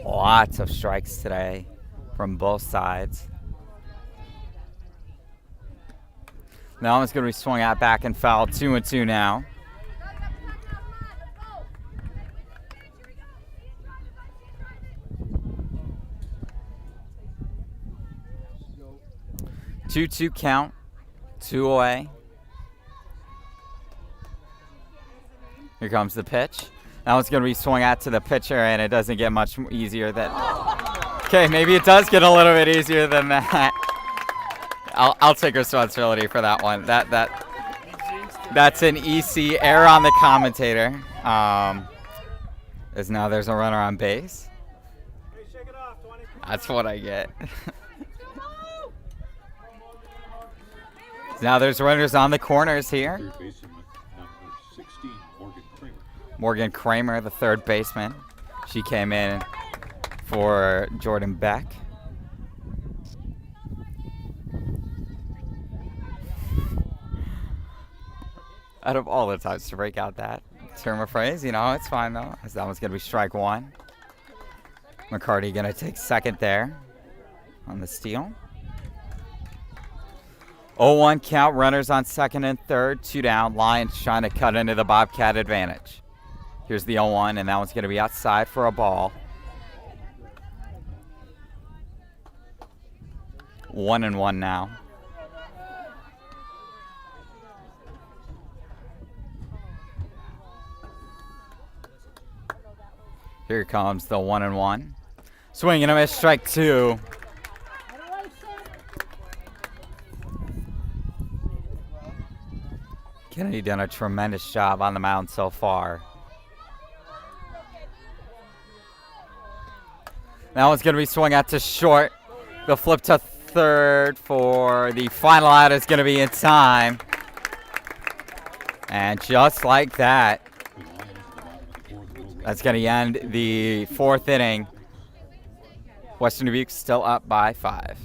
Lots of strikes today from both sides. Now it's going to be swung out back and fouled. 2-2 now. Two count. 2 away. Here comes the pitch. That one's going to be swung out to the pitcher, and it doesn't get much easier than. Okay, maybe it does get a little bit easier than that. I'll take responsibility for that one. That's an EC error on the commentator. As now there's a runner on base. That's what I get. Now there's runners on the corners here. Third baseman number 16, Morgan Kramer. Morgan Kramer, the third baseman. She came in for Jordan Beck. Out of all the times to break out that term of phrase, you know, it's fine though, as that one's going to be strike one. McCarty going to take second there on the steal. 0-1 count, runners on second and third, 2 down. Lions trying to cut into the Bobcat advantage. Here's the 0-1, and that one's going to be outside for a ball. 1-1 now. Here comes the 1-1. Swing and a miss, strike two. Kennedy done a tremendous job on the mound so far. That one's going to be swung out to short. The flip to third for the final out is going to be in time. And just like that, that's going to end the fourth inning. Western Dubuque still up by 5.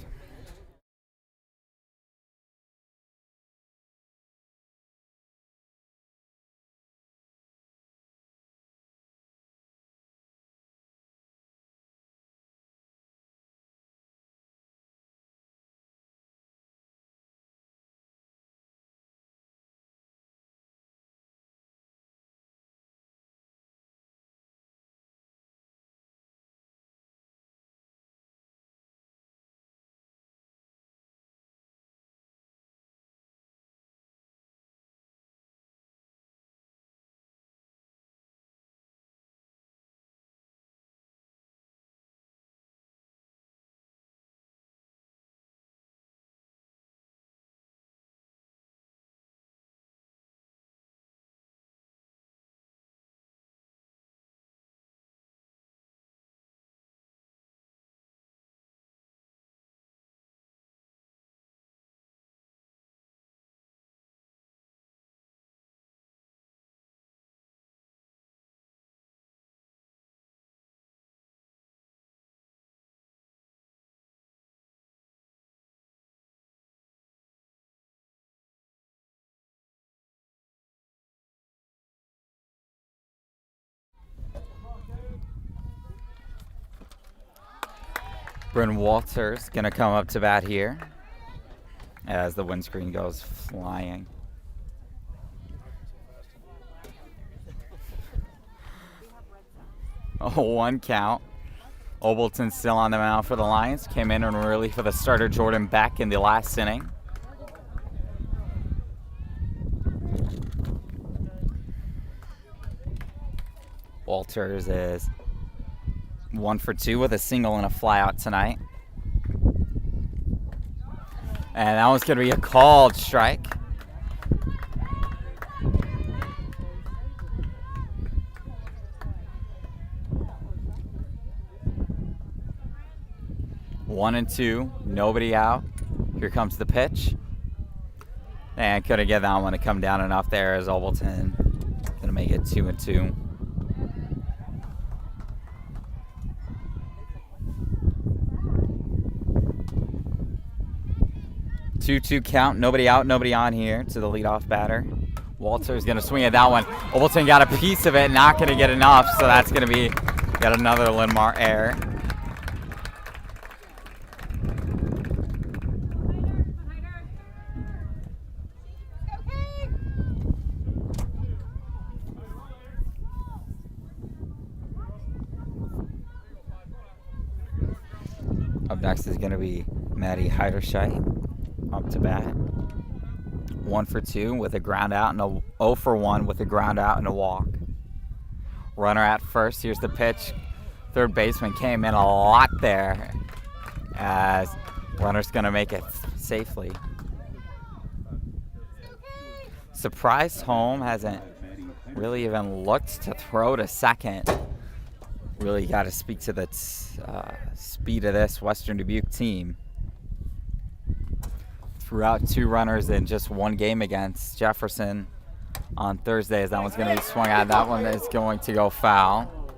Bryn Walters going to come up to bat here as the windscreen goes flying. Oh, 1 count. Obleton still on the mound for the Lions. Came in relief for the starter Jordan Beck in the last inning. Walters is 1 for 2 with a single and a flyout tonight. And that one's going to be a called strike. One and 2, nobody out. Here comes the pitch. And couldn't get that one to come down enough there as Obleton going to make it 2 and 2. 2-2 count, nobody out, nobody on here to the leadoff batter. Walter's going to swing at that one. Obleton got a piece of it, not going to get enough, so that's going to be yet another Linn-Mar error. Up next is going to be Maddie Heiderscheit. Up to bat. 1 for 2 with a ground out and a 0 for 1 with a ground out and a walk. Runner at first. Here's the pitch. Third baseman came in a lot there as runner's going to make it safely. Surprised home hasn't really even looked to throw to second. Really got to speak to the speed of this Western Dubuque team. Threw out 2 runners in just 1 game against Jefferson on Thursday as that one's going to be swung at. That one is going to go foul.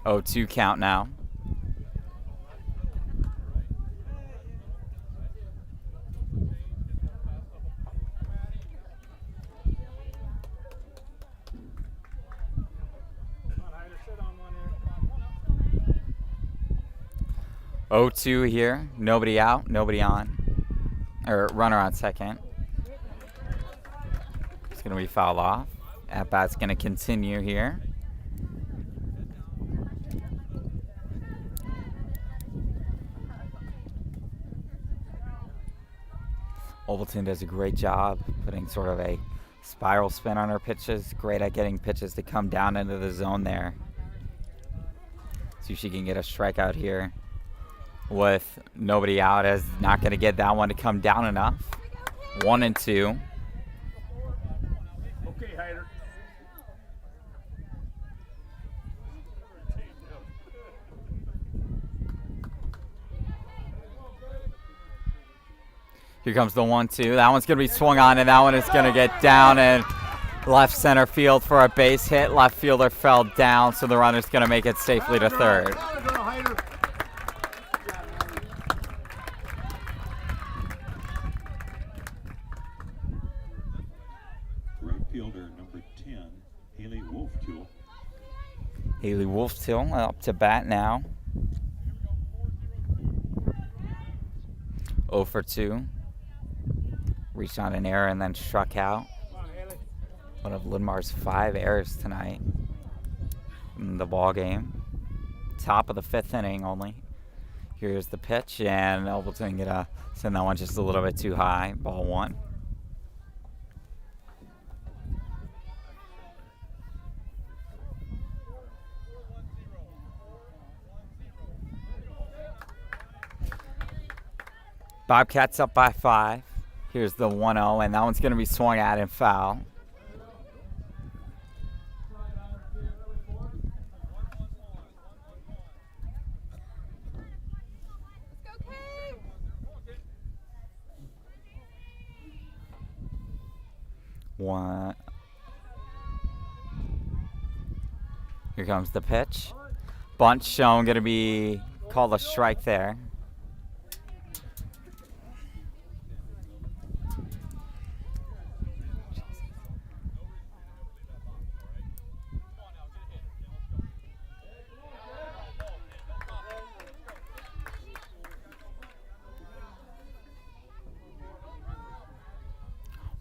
Oh, 2 count now. 0-2 here. Nobody out, nobody on. Or runner on second. It's going to be fouled off. At-bat's going to continue here. Overton does a great job putting sort of a spiral spin on her pitches. Great at getting pitches to come down into the zone there. See if she can get a strikeout here with nobody out, as not going to get that one to come down enough. 1-2. Okay, Hyder. Here comes the 1-2. That one's going to be swung on, and that one is going to get down in left center field for a base hit. Left fielder fell down, so the runner's going to make it safely to third. Right fielder number 10, Haley Wolftill. Haley Wolftill up to bat now. 0 for 2. Reached on an error and then struck out. One of Linn-Mar's 5 errors tonight in the ball game. Top of the 5th inning only. Here's the pitch, and Elberton gonna send that one just a little bit too high. Ball 1. Bobcats up by 5. Here's the 1-0, and that one's going to be swung at and foul. One. Here comes the pitch. Bunt shown, going to be called a strike there.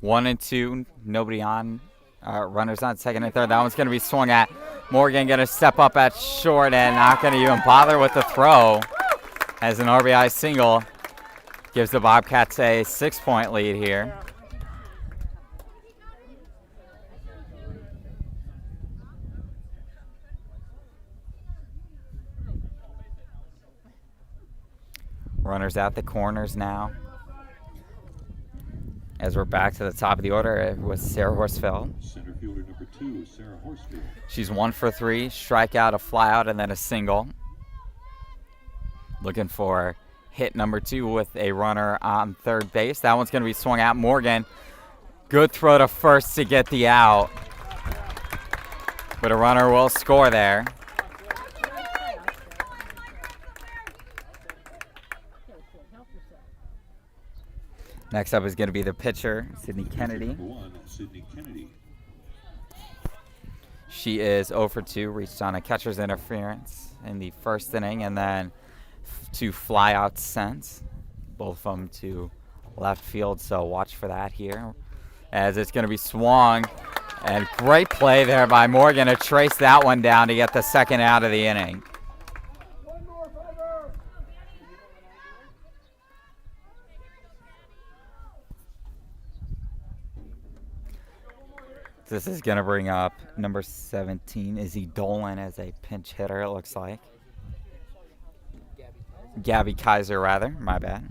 One and 2, nobody on. Runners on second and third. That one's going to be swung at. Morgan going to step up at short and not going to even bother with the throw, as an RBI single gives the Bobcats a 6-point lead here. Runners at the corners now, as we're back to the top of the order with Sarah Horsfeld. Center fielder number 2, Sarah Horsfield. She's 1 for 3, strikeout, a flyout, and then a single. Looking for hit number 2 with a runner on third base. That one's going to be swung at. Morgan, good throw to first to get the out, but a runner will score there. Next up is going to be the pitcher, Sydney Kennedy. Number 1, Sydney Kennedy. She is 0 for 2, reached on a catcher's interference in the first inning, and then 2 flyouts since, both of them to left field, so watch for that here, as it's going to be swung, and great play there by Morgan to trace that one down to get the second out of the inning. This is going to bring up number 17, Izzy Dolan, as a pinch hitter, it looks like. Gabby Kaiser, rather. My bad.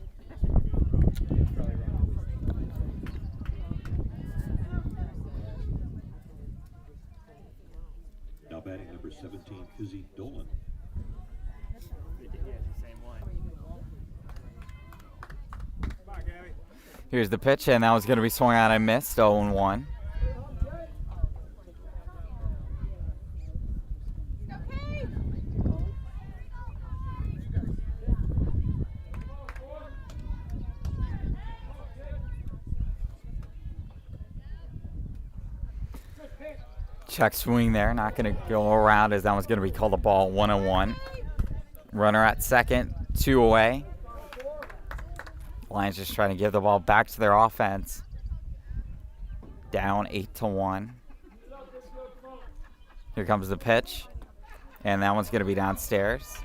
Now batting number 17, Izzy Dolan. Here's the pitch, and that was going to be swung out and missed, 0-1. Check swing there, not going to go around, as that one's going to be called a ball. 1-1. Runner at second. 2 away. Lions just trying to give the ball back to their offense. Down 8-1. Here comes the pitch. And that one's going to be downstairs.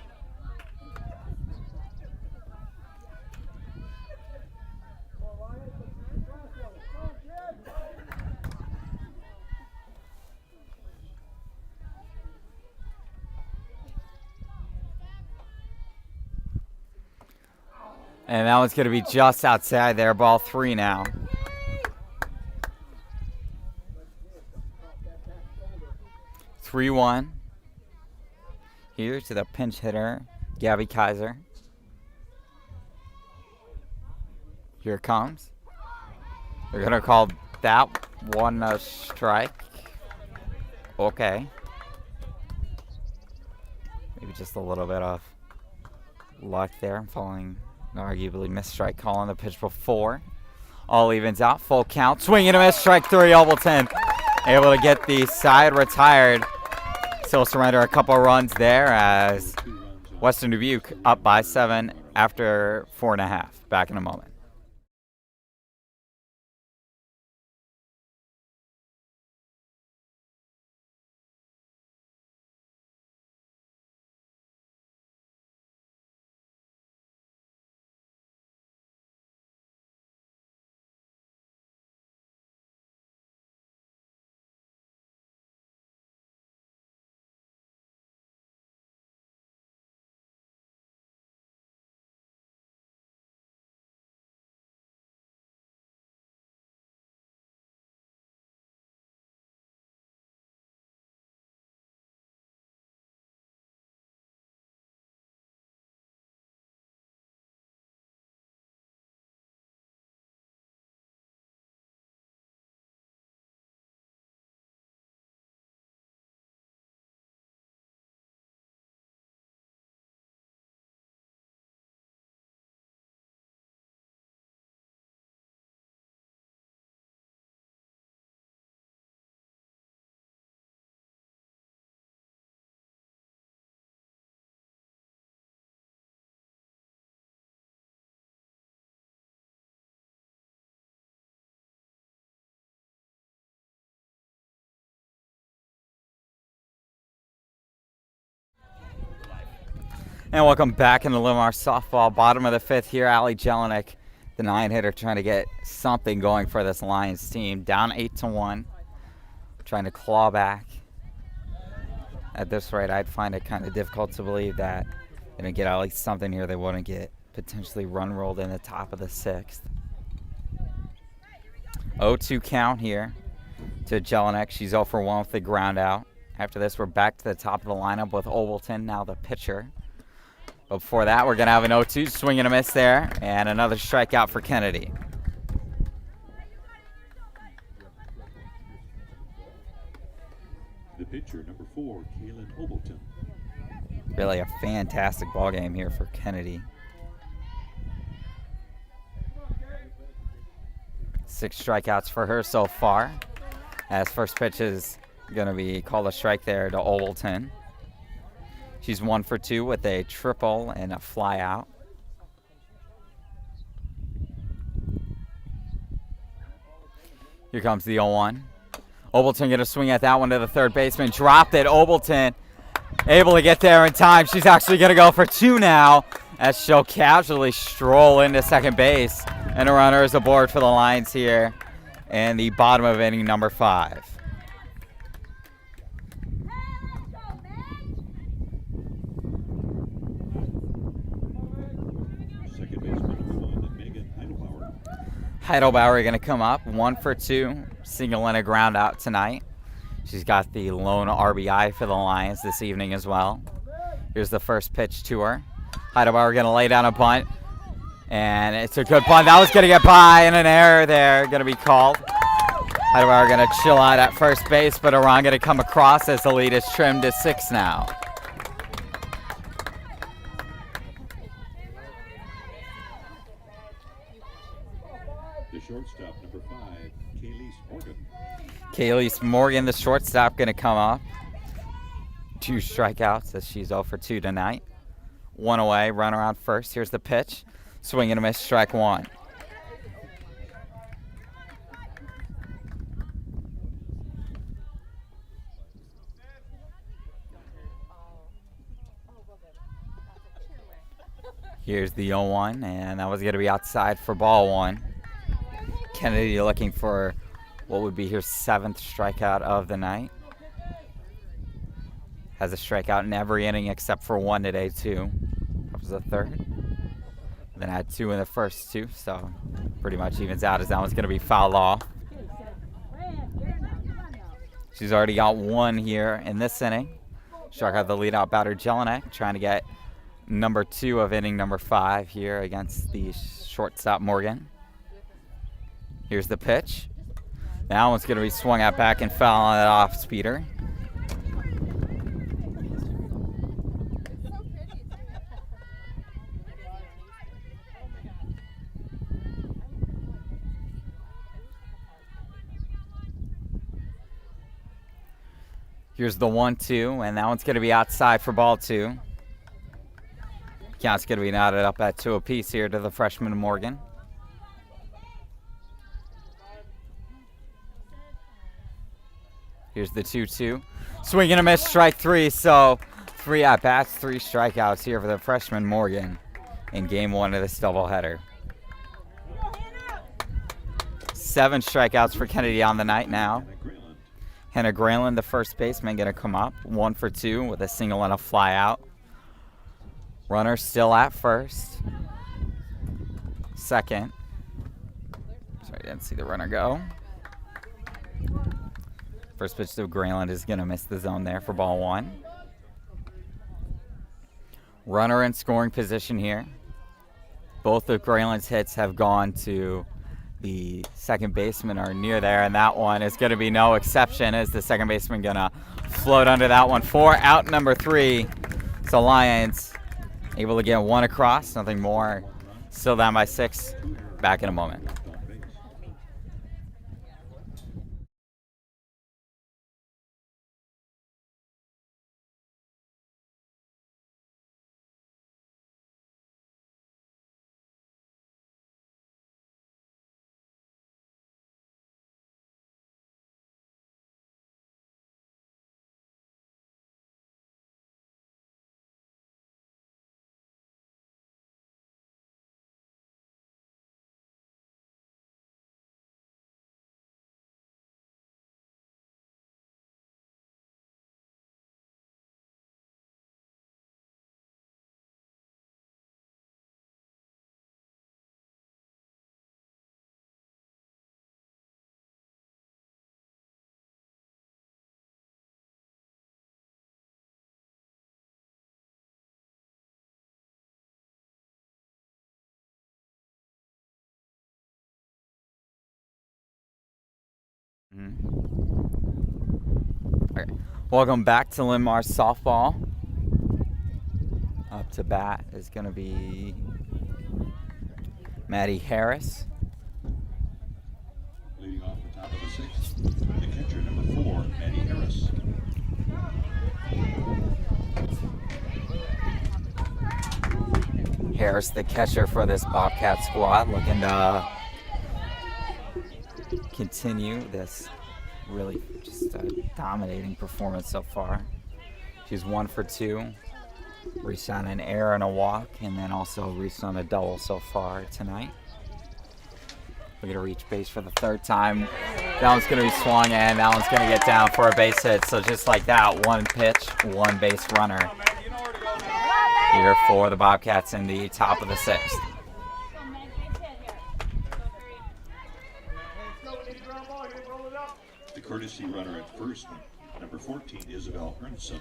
And that one's going to be just outside there. Ball 3 now. Three 3-1. Here to the pinch hitter, Gabby Kaiser. Here it comes. They're going to call that one a strike. Okay. Maybe just a little bit of luck there. Following an arguably missed strike call on the pitch before. All evens out. Full count. Swing and a miss. Strike 3. Obleton able to get the side retired. Still surrender a couple runs there as Western Dubuque up by 7 after 4.5. Back in a moment. And welcome back into Linn-Mar softball. Bottom of the 5th here. Allie Jelinek, the 9-hitter, trying to get something going for this Lions team. Down 8-1. Trying to claw back. At this rate, I'd find it kind of difficult to believe that they didn't get at least something here. They wouldn't get potentially run rolled in the top of the 6th. 0-2 count here to Jelinek. She's 0 for 1 with the ground out. After this, we're back to the top of the lineup with Obleton, now the pitcher. But before that, we're going to have an 0-2 swing and a miss there, and another strikeout for Kennedy. The pitcher, number 4, Kaylin Obleton. Really a fantastic ball game here for Kennedy. 6 strikeouts for her so far, as first pitch is going to be called a strike there to Obleton. She's 1 for 2 with a triple and a fly out. Here comes the 0-1. Obleton going to swing at that one to the third baseman. Dropped it. Obleton able to get there in time. She's actually going to go for 2 now as she'll casually stroll into second base. And a runner is aboard for the Lions here in the bottom of inning number 5. Heidelbauer going to come up, 1 for 2, single and a ground out tonight. She's got the lone RBI for the Lions this evening as well. Here's the first pitch to her. Heidelbauer going to lay down a bunt, and it's a good bunt. That was going to get by, and an error there going to be called. Heidelbauer going to chill out at first base, but a run going to come across as the lead is trimmed to 6 now. The shortstop, number 5, Kayleese Morgan. Kayleese Morgan, the shortstop, going to come up. 2 strikeouts as she's 0 for 2 tonight. one away, runner on first. Here's the pitch. Swing and a miss, strike one. Here's the 0-1, and that was going to be outside for ball one. Kennedy looking for what would be his 7th strikeout of the night. Has a strikeout in every inning except for one today, too. That was the 3rd. Then had 2 in the first 2, so pretty much evens out as that one's going to be fouled off. She's already got 1 here in this inning. Struck out the leadout batter, Jelinek, trying to get number 2 of inning number 5 here against the shortstop, Morgan. Here's the pitch. That one's going to be swung out back and foul on that off speeder. Here's the 1-2, and that one's going to be outside for ball 2. Count's going to be knotted up at 2 apiece here to the freshman Morgan. Here's the 2-2. Swing and a miss, strike 3. So 3 at-bats, 3 strikeouts here for the freshman Morgan in game 1 of this doubleheader. 7 strikeouts for Kennedy on the night now. Hannah Grayland, the first baseman, going to come up. 1 for 2 with a single and a fly out. Runner still at first. Second. Sorry, didn't see the runner go. First pitch to Grayland is going to miss the zone there for ball 1. Runner in scoring position here. Both of Grayland's hits have gone to the second baseman or near there, and that one is going to be no exception as the second baseman going to float under that one for out number 3. So Lions able to get 1 across, nothing more. Still down by 6. Back in a moment. Okay. Welcome back to Linn-Mar softball. Up to bat is going to be Maddie Harris. Leading off the top of the 6th, the catcher, number 4, Maddie Harris. Harris, the catcher for this Bobcat squad, looking to continue this really just dominating performance so far. She's 1 for 2, reached on an error and a walk, and then also reached on a double so far tonight. We're going to reach base for the 3rd time. That one's going to be swung, and that one's going to get down for a base hit. So just like that, 1 pitch, 1 base runner here for the Bobcats in the top of the 6th. The courtesy runner at first, number 14, Isabel Ernson.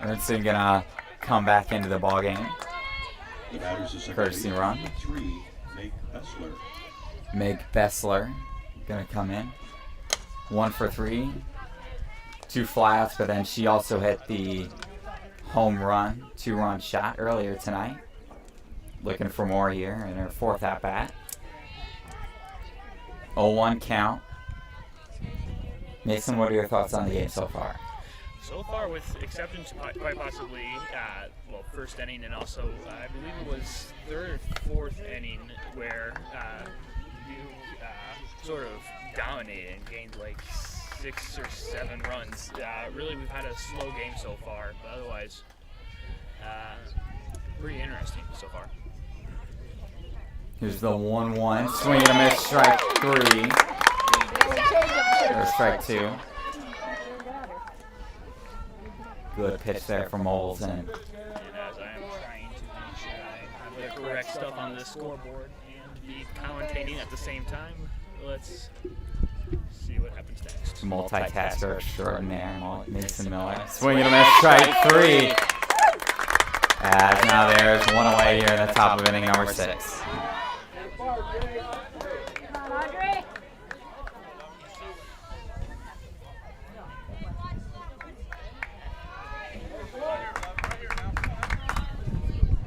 Ernson going to come back into the ballgame. The batter's the second Courtesy baseman, run. 3, Meg Bessler. Meg Bessler going to come in. 1 for 3. 2 flyouts, but then she also hit the home run, 2-run shot earlier tonight. Looking for more here in her 4th at-bat. 0-1 count. Mason, what are your thoughts on the game so far? So far, with exception to quite possibly, first inning, and also I believe it was third or fourth inning where Dubuque sort of dominated and gained like 6 or 7 runs. Really, we've had a slow game so far, but otherwise, pretty interesting so far. Here's the 1-1. Swing and a miss, strike 3. Or strike 2. Good pitch there from Olsen. And as I am trying to make sure I have the correct stuff on the scoreboard and be commentating at the same time, let's see what happens next. Multitasker extraordinaire, Mason Miller. Swing and a miss, strike 3. As now there's one away here in the top of inning number 6. Come on, Audrey.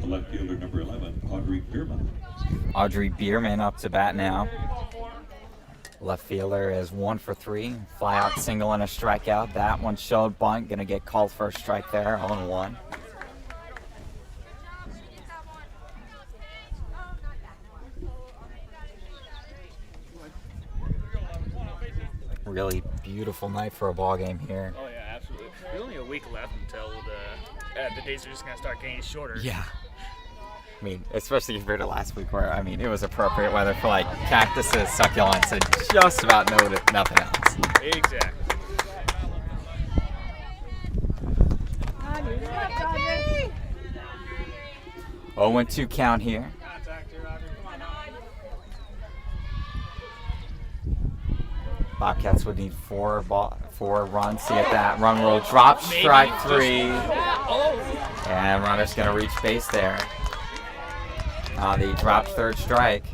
The left fielder number 11, Audrey Bierman. Audrey Bierman up to bat now. Left fielder is 1 for 3. Fly out single and a strikeout. That one showed bunt. Gonna get called for a strike there. 0-1. Really beautiful night for a ball game here. Oh yeah, absolutely. There's only a week left until the days are just gonna start getting shorter. Yeah. I mean, especially compared to last week where, I mean, it was appropriate weather for like cactuses, succulents, and just about nothing else. Exactly. 0-2 count here. Bobcats would need 4 runs to get that run rule drop. Strike 3. And runner's going to reach base there. The dropped third strike.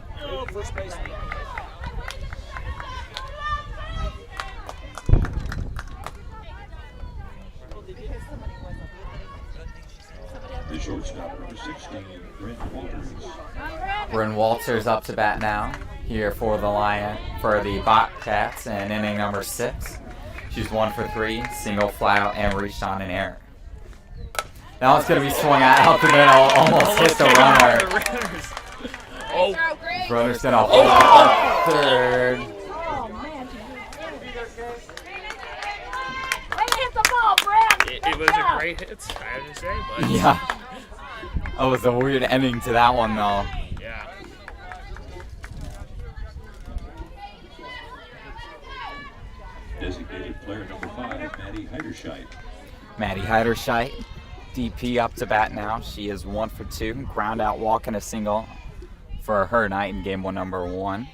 The shortstop number 16, Brent Walters. Bryn Walters up to bat now here for the Bobcats in inning number 6. She's 1 for 3, single, fly out, and reached on an error. Now it's going to be swung out the middle, almost hit the runner. Oh, great. Runner's going to hold up third. Oh, man. Way to hit the ball, Brad. It was a great hit, I have to say, but Yeah. That was a weird ending to that one, though. yeah. Designated player number 5, Maddie Heiderscheit. Maddie Heiderscheit, DP up to bat now. She is 1 for 2. Ground out walk and a single for her night in game 1, number 1.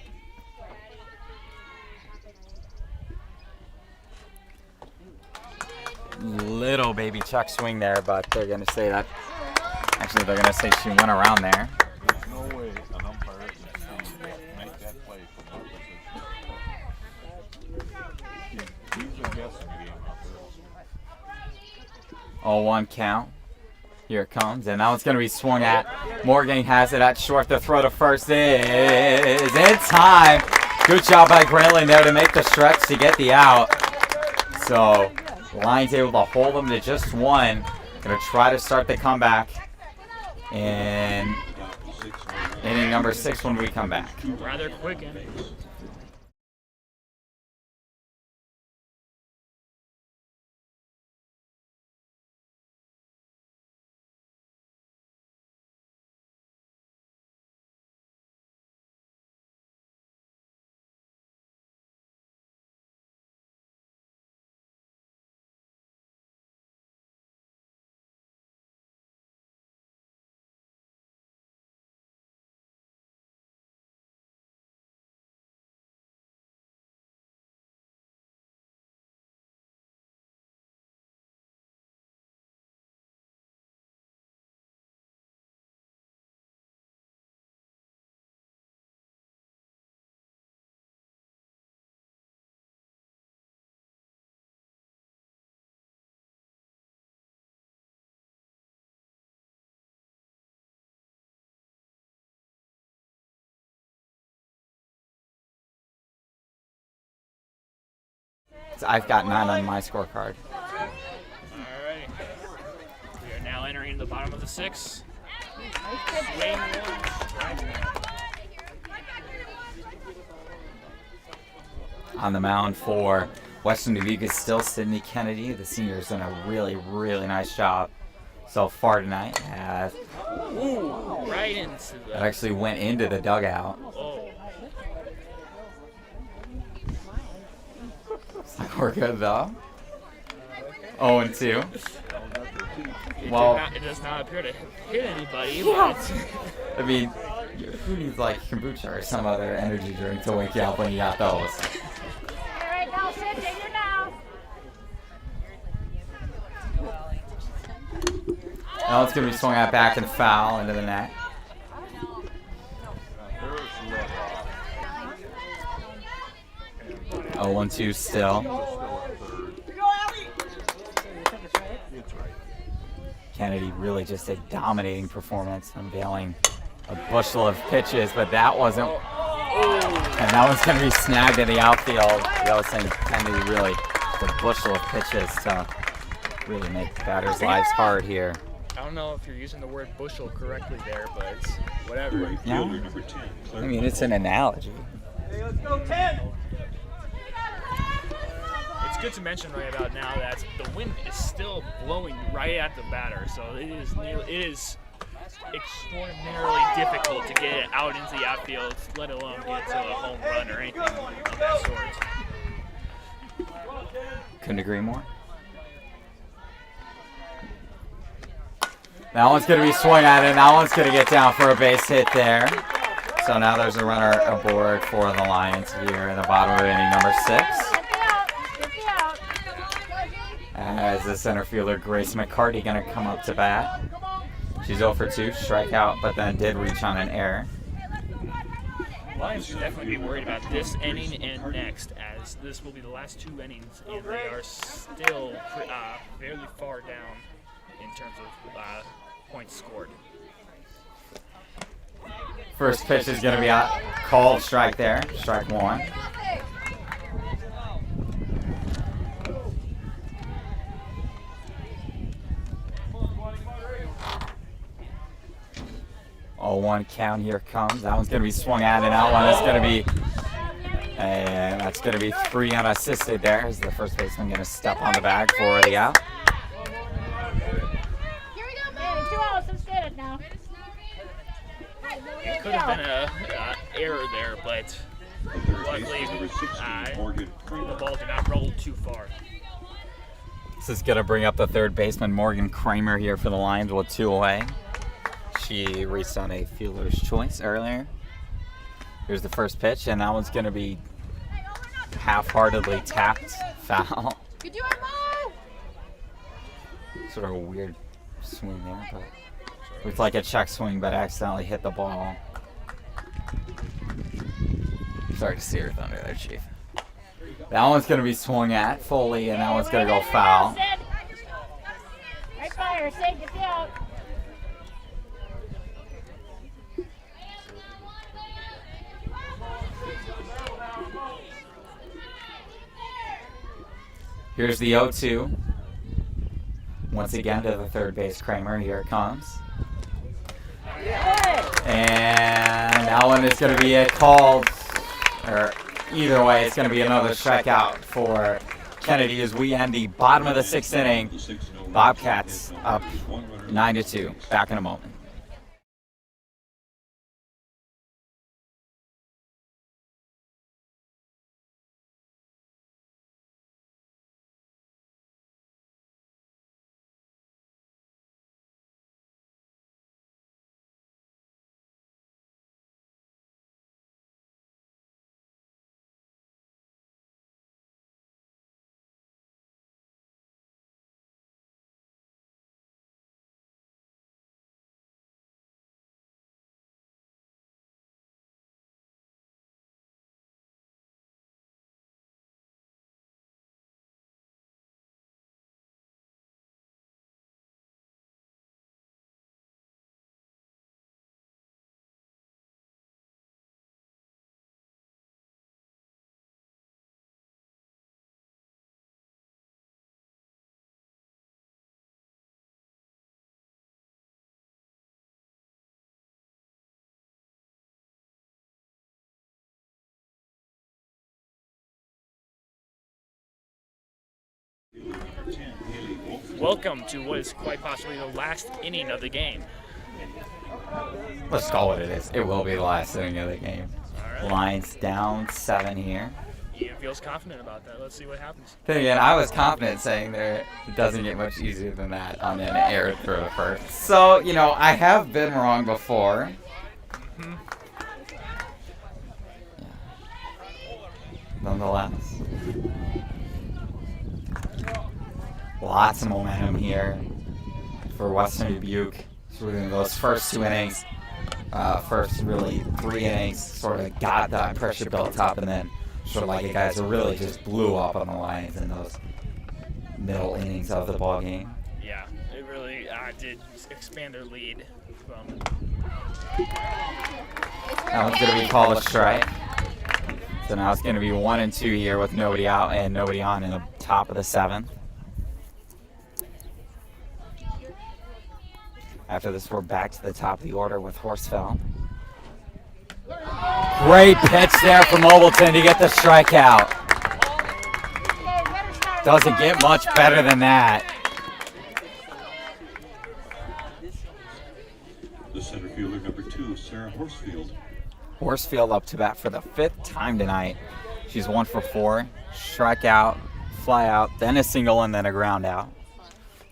Little baby Chuck swing there, but they're going to say that. Actually, they're going to say she went around there. There's no way an umpire can make that play from that position. He's a guessing game out there. 0-1 count. Here it comes, and now it's going to be swung at. Morgan has it at short. The throw to first is in time. Good job by Grayling there to make the stretch to get the out. So, Lions able to hold them to just 1. Going to try to start the comeback in inning number 6 when we come back. Rather quick inning. I've got 9 on my scorecard. the bottom of the 6. Swing 1, strike 1. On the mound for Western Dubuque is still Sydney Kennedy. The senior's done a really, really nice job so far tonight. Ooh, right into That the. actually went into the dugout. Oh, We're good though. 0-2. it, Well- it does not appear to hit anybody, Yeah. but I mean, who needs like kombucha or some other energy drink to wake you up when you got those? All right, now sit, take your now. Now it's going to be swung out back and foul into the net. Oh, 1-2 still. Kennedy really just a dominating performance, unveiling a bushel of pitches, but that wasn't. And that one's going to be snagged in the outfield. I was saying Kennedy really the bushel of pitches to really make batters' lives hard here. I don't know if you're using the word bushel correctly there, but whatever. Right Yeah. fielder number 10. I mean, it's an analogy. It's good to mention right about now that the wind is still blowing right at the batter, so it is extraordinarily difficult to get it out into the outfield, let alone get to a home run or anything of that sort. Couldn't agree more. That one's going to be swung at, and that one's going to get down for a base hit there. So now there's a runner aboard for the Lions here in the bottom of inning number 6. As the center fielder Grace McCarty going to come up to bat. She's 0 for 2, strikeout, but then did reach on an error. Lions should definitely be worried about this inning and next, as this will be the last 2 innings, and they are still fairly far down in terms of points scored. First pitch is going to be a called strike there, strike 1. Oh, 1 count here comes. That one's going to be swung at, and that one is going to be, and that's going to be 3 unassisted there. As the first baseman going to step on the bag for the out. Here we go, man. 2 outs. Let's get it now. It could have been a error there, but luckily Number 16, Morgan. the ball did not roll too far. This is going to bring up the third baseman, Morgan Kramer, here for the Lions with 2 away. She reached on a fielder's choice earlier. Here's the first pitch, and that one's going to be half-heartedly tapped foul. Good job, Mo. Sort of a weird swing there, but looked like a check swing, but accidentally hit the ball. Sorry to see your thunder there, Chief. That one's going to be swung at fully, and that one's going to go foul. Right fire, Sid. Get the out. Here's the 0-2. Once again to the third base Kramer. Here it comes. And that one is going to be a called, or either way, it's going to be another strikeout for Kennedy as we end the bottom of the 6th inning. Bobcats up 9-2. Back in a moment. Welcome to what is quite possibly the last inning of the game. Let's call it what it is. It will be the last inning of the game. All right. Lions down 7 here. Ian feels confident about that. Let's see what happens. Then again, I was confident saying there it doesn't get much easier than that on an air throw first. So, you know, I have been wrong before. Mm-hmm. Nonetheless. Lots of momentum here for Western Dubuque through those first 2 innings. First really 3 innings sort of got that pressure built up, and then sort of like you guys really just blew up on the Lions in those middle innings of the ball game. Yeah, it really did expand their lead. That one's going to be called a strike. So now it's going to be 1 and 2 here with nobody out and nobody on in the top of the 7th. After this, we're back to the top of the order with Horsfeld. Great pitch there from Obleton to get the strikeout. Doesn't get much better than that. The center fielder, number 2, Sarah Horsfield. Horsfield up to bat for the 5th time tonight. She's 1 for 4. Strikeout, fly out, then a single, and then a ground out.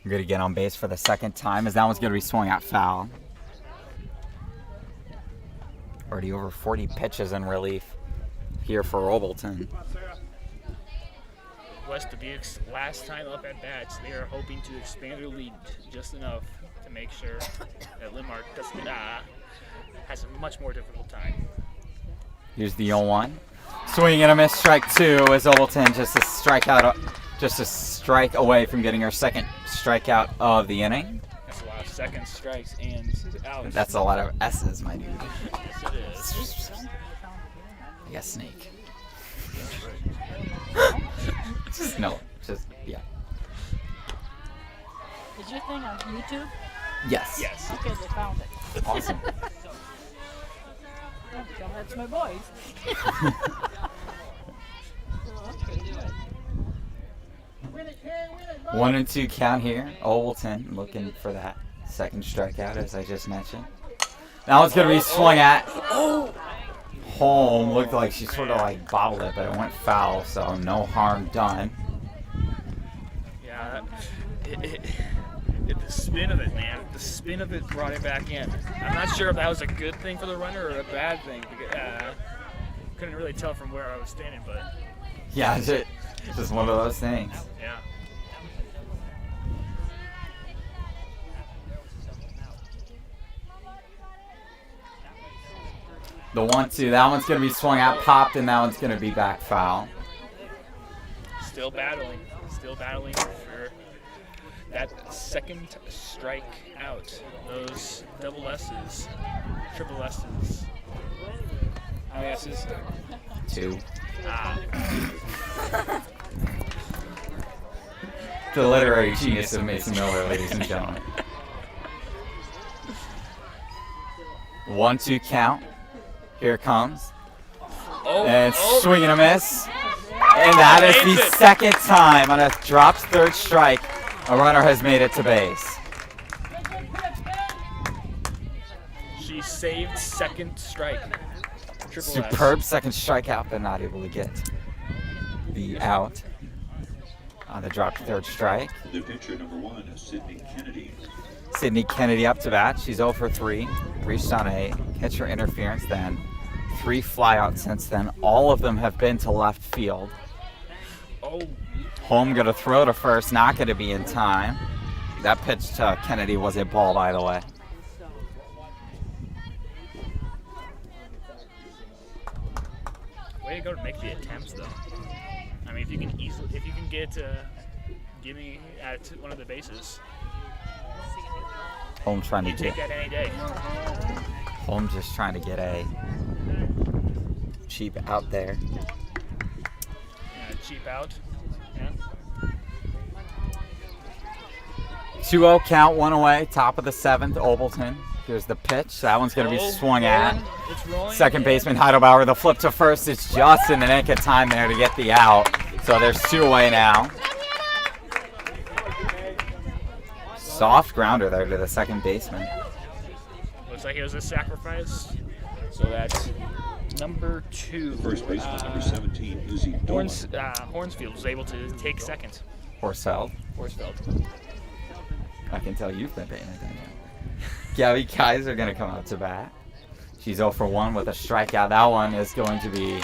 We're going to get on base for the 2nd time as that one's going to be swung out foul. Already over 40 pitches in relief here for Obleton. West Dubuque's last time up at bats, they are hoping to expand their lead just enough to make sure that Linn-Mar doesn't has a much more difficult time. Here's the 0-1. Swing and a miss, strike 2 as Obleton just a strike away from getting her 2nd strikeout of the inning. That's a lot of second strikes and outs. That's a lot of S's, my dude. Yes, it is. Yeah, snake. Yeah. Is your thing on YouTube? Yes. Yes. Okay, they found it. Awesome. Tell that's my voice. Okay, good. 1 and 2 count here. Obleton looking for that 2nd strikeout, as I just mentioned. Now it's going to be swung at. Home looked like she sort of like bobbled it, but it went foul, so no harm done. Yeah, the spin of it, man. The spin of it brought it back in. I'm not sure if that was a good thing for the runner or a bad thing. Couldn't really tell from where I was standing, but Yeah, it's just one of those things. yeah. The 1-2, that one's going to be swung out, popped, and that one's going to be back foul. Still battling for that 2nd strike out. Those double S's, triple S's. How many S's? 2. Ah, The literary genius of Mason Miller, ladies and gentlemen. 1-2 count. Here it comes. And swing and a miss. And that is the 2nd time on a dropped 3rd strike a runner has made it to base. she saved 2nd strike. Triple S. Superb 2nd strikeout, but not able to get the out on the dropped 3rd strike. The pitcher, number 1, is Sydney Kennedy. Sydney Kennedy up to bat. She's 0 for 3. Reached on a catcher interference then. 3 flyouts since then. All of them have been to left field. Oh, Home going to throw to first. Not going to be in time. That pitch to Kennedy was a ball, by the way. way to go to make the attempts, though. I mean, if you can get Gimme at one of the bases, Home trying to you take get. that any day. Home just trying to get a cheap out there. Yeah, cheap out. Yeah. 2-0 count, 1 away. Top of the 7th, Obleton. Here's the pitch. That one's going to be swung at. It's rolling. Second baseman Heidelbauer, the flip to first. It's just in the nick of time there to get the out. So there's 2 away now. soft grounder there to the second baseman. Looks like it was a sacrifice. So that's number 2. First baseman number 17, Izzy Dolan. Hornsfield was able to take second. Horsfeld. Horsfeld. I can tell you've been paying attention. Gabby Kaiser going to come out to bat. She's 0 for 1 with a strikeout. That one is going to be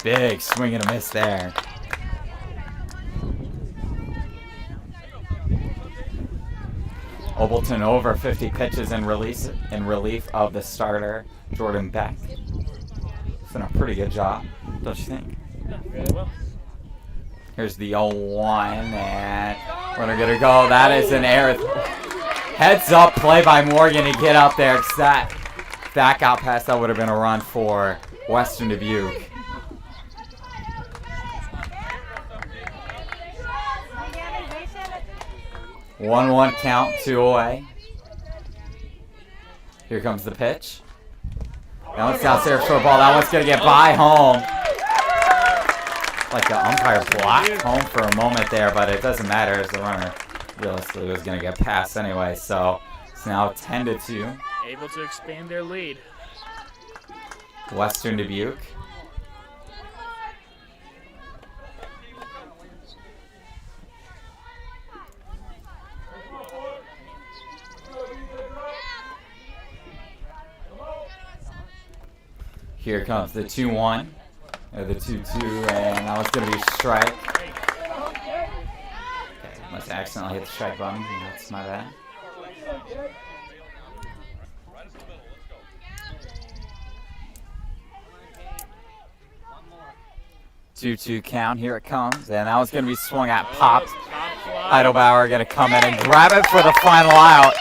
big swing and a miss there. Obleton over 50 pitches in relief of the starter, Jordan Beck. It's done a pretty good job, don't you think? Yeah, really well. Here's the 0-1, and we're going to go. That is an error. Heads up play by Morgan to get up there. That got past, that would have been a run for Western Dubuque. One count, 2 away. Here comes the pitch. That one's downstairs for a ball. That one's going to get by home. Like the umpire blocked home for a moment there, but it doesn't matter as the runner realistically was going to get past anyway. So it's now 10-2. Able to expand their lead. Western Dubuque. Here comes the 2-1, or the 2-2, and that was going to be a strike. Okay, must have accidentally hit the strike button. That's my bad. Two count. Here it comes, and that was going to be swung at, popped. Eidelbauer going to come in and grab it for the final out.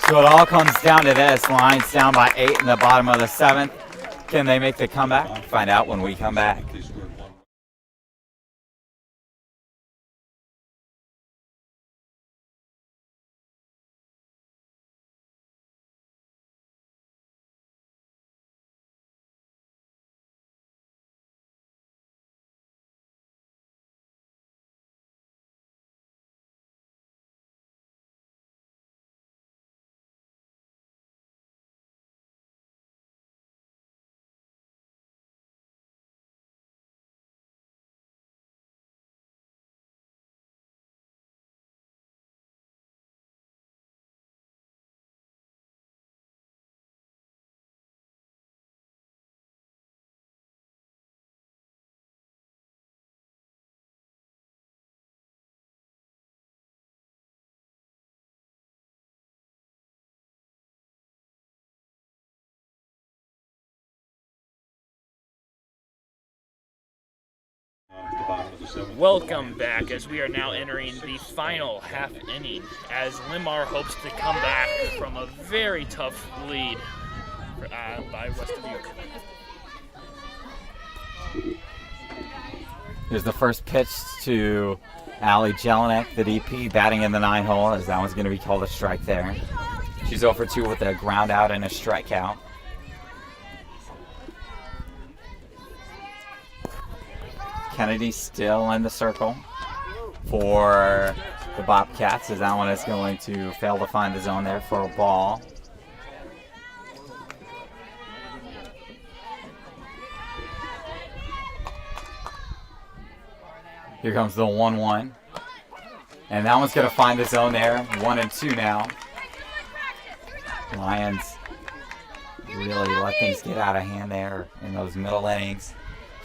So it all comes down to this. Lions down by 8 in the bottom of the 7th. Can they make the comeback? Find out when we come back. Welcome back as we are now entering the final half inning as Linn-Mar hopes to come back from a very tough lead by West Dubuque. Here's the first pitch to Allie Jelinek, the DP, batting in the 9-hole, as that one's going to be called a strike there. She's 0 for 2 with a ground out and a strikeout. Kennedy still in the circle for the Bobcats, as that one is going to fail to find the zone there for a ball. Here comes the 1-1. And that one's going to find the zone there. 1-2 now. Lions really let things get out of hand there in those middle innings.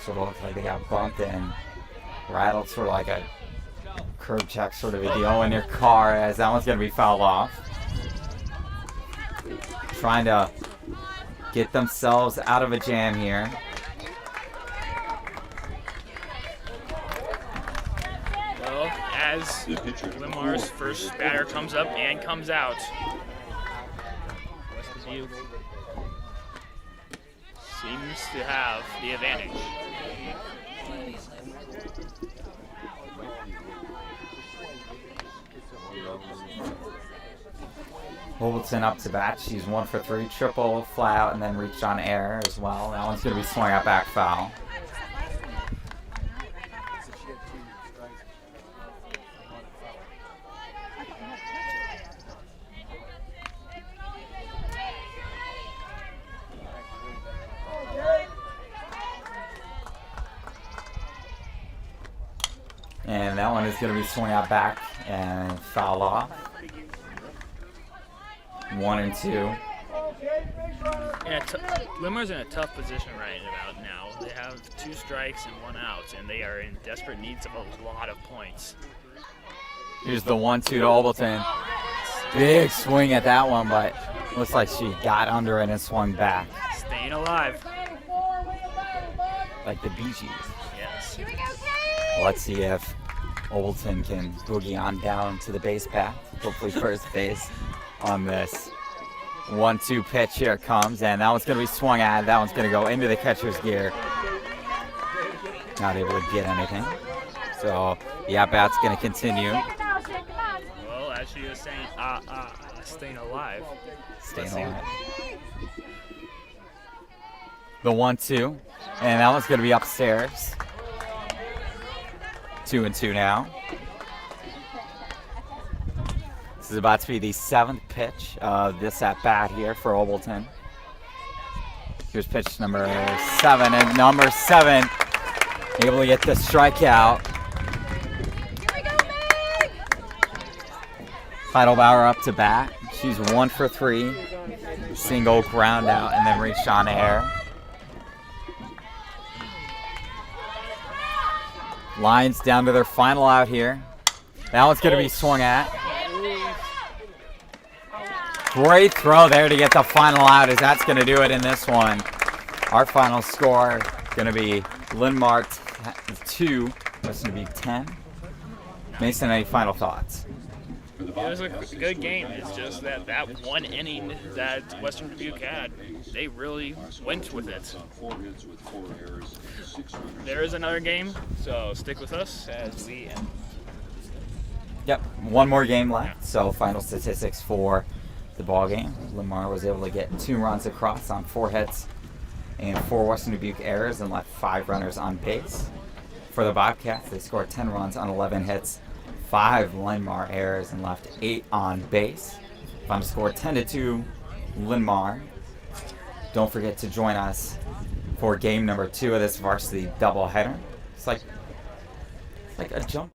Sort of looks like they got bumped and rattled, sort of like a curb check sort of a deal in your car, as that one's going to be fouled off. Trying to get themselves out of a jam here. Well, as Linn-Mar's first batter comes up and comes out. West Dubuque seems to have the advantage. Holton up to bat. She's 1 for 3, triple, fly out, and then reached on air as well. That one's going to be swung out back foul. And that one is going to be swung out back and foul off. 1 and 2. Yeah, Linn-Mar's in a tough position right about now. They have 2 strikes and 1 out, and they are in desperate needs of a lot of points. Here's the 1-2 to Obleton. Big swing at that one, but looks like she got under it and swung back. Staying alive. Like the Bee Gees. Yes. Let's see if Obleton can boogie on down to the base path. Hopefully first base on this 1-2 pitch. Here it comes, and that one's going to be swung at. That one's going to go into the catcher's gear. Not able to get anything. So the at-bat's going to continue. Well, as she was saying, staying alive. Staying alive. The 1-2, and that one's going to be upstairs. 2 and 2 now. This is about to be the 7th pitch of this at bat here for Obleton. Here's pitch number 7, and number 7 able to get the strikeout. Heidelbauer up to bat. She's 1 for 3. Single, ground out, and then reached on air. Lions down to their final out here. That one's going to be swung at. Great throw there to get the final out, as that's going to do it in this one. Our final score is going to be Linn-Mar 2, Western Dubuque 10. Mason, any final thoughts? It was a good game. It's just that one inning that Western Dubuque had, they really went with it. There is another game, so stick with us as we end. Yep, one more game left. So final statistics for the ball game. Linn-Mar was able to get 2 runs across on 4 hits and 4 Western Dubuque errors and left 5 runners on base. For the Bobcats, they scored 10 runs on 11 hits, 5 Linn-Mar errors, and left 8 on base. Final score 10-2 Linn-Mar. Don't forget to join us for game number 2 of this varsity doubleheader. It's like a jump.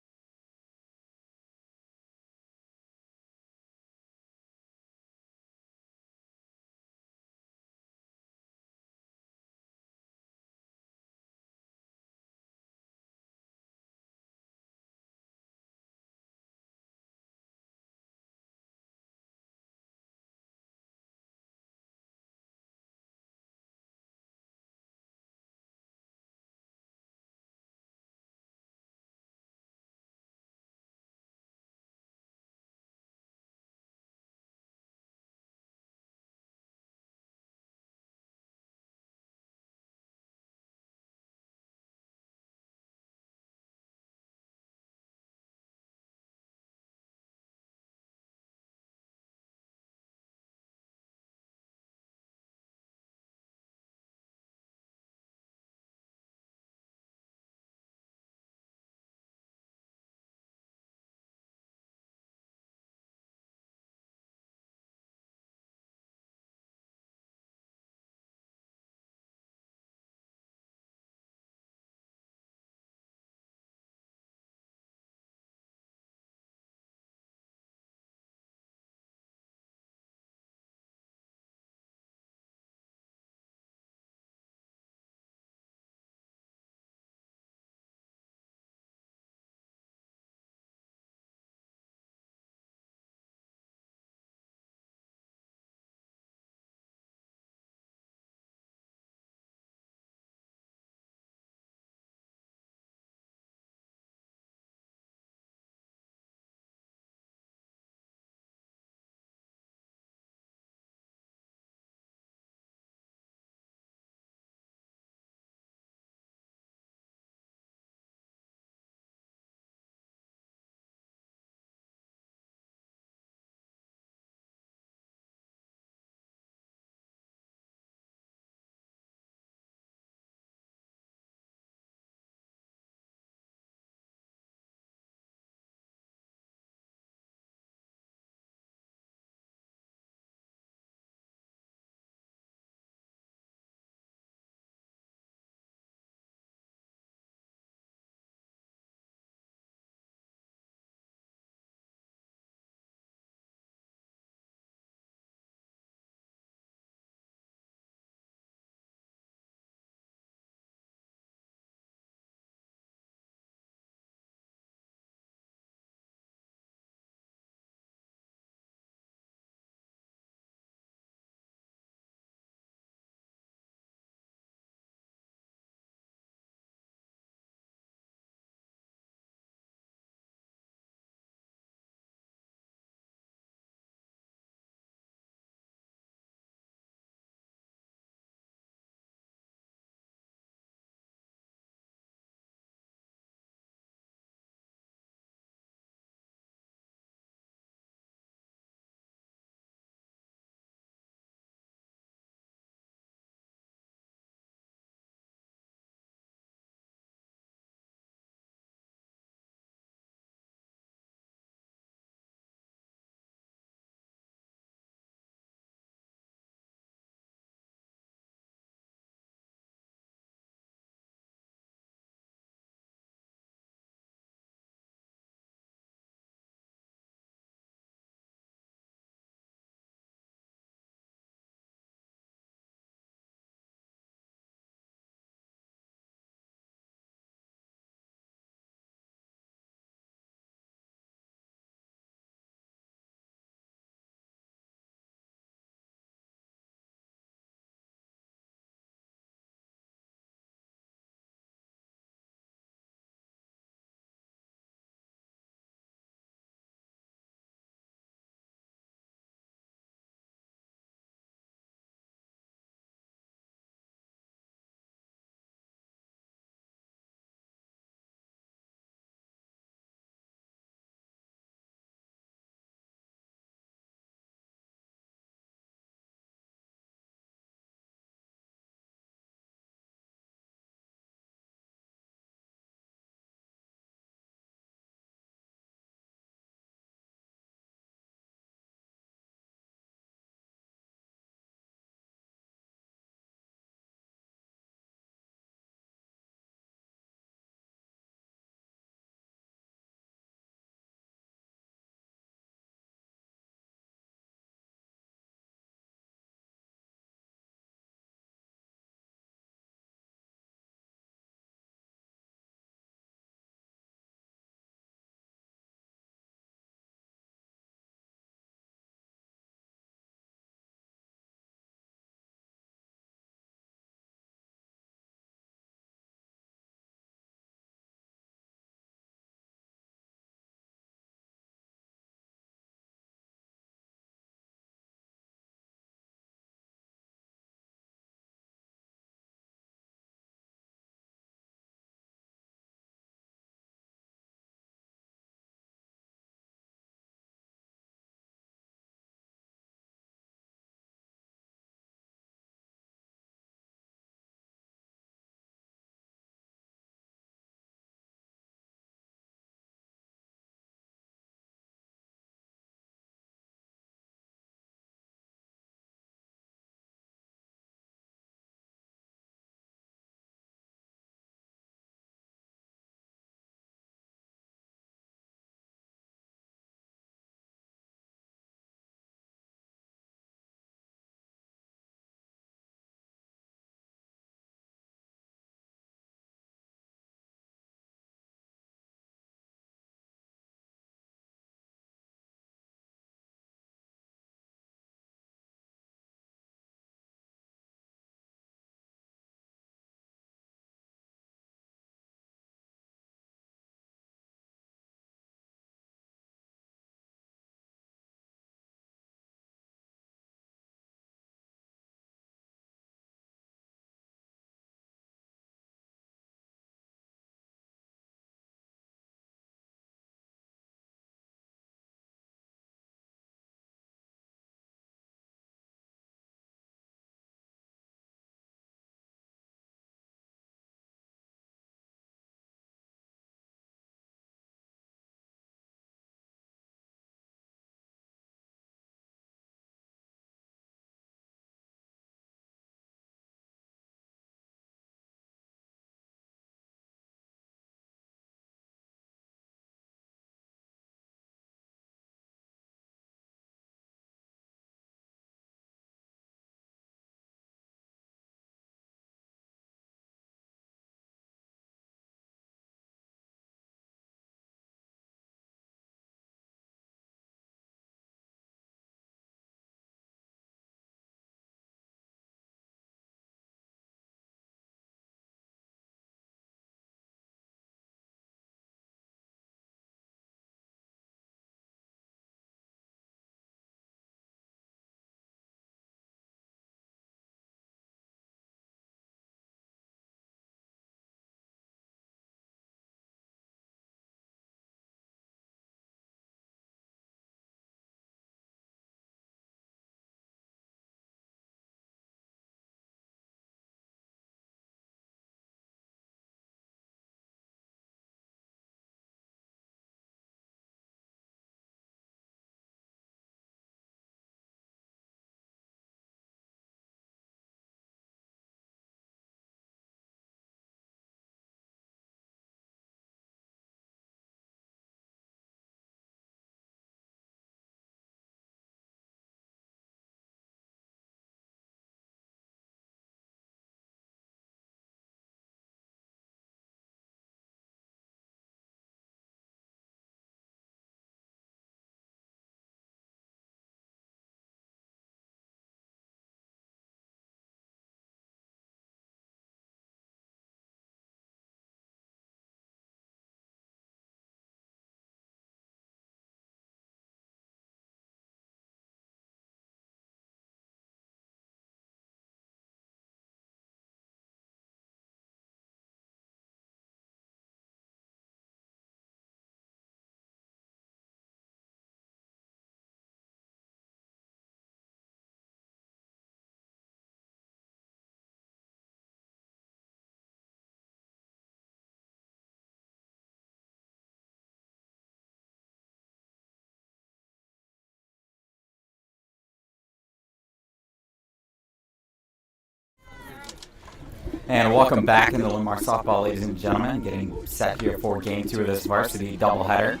And welcome back into Linn-Mar softball, ladies and gentlemen. Getting set here for game 2 of this varsity doubleheader.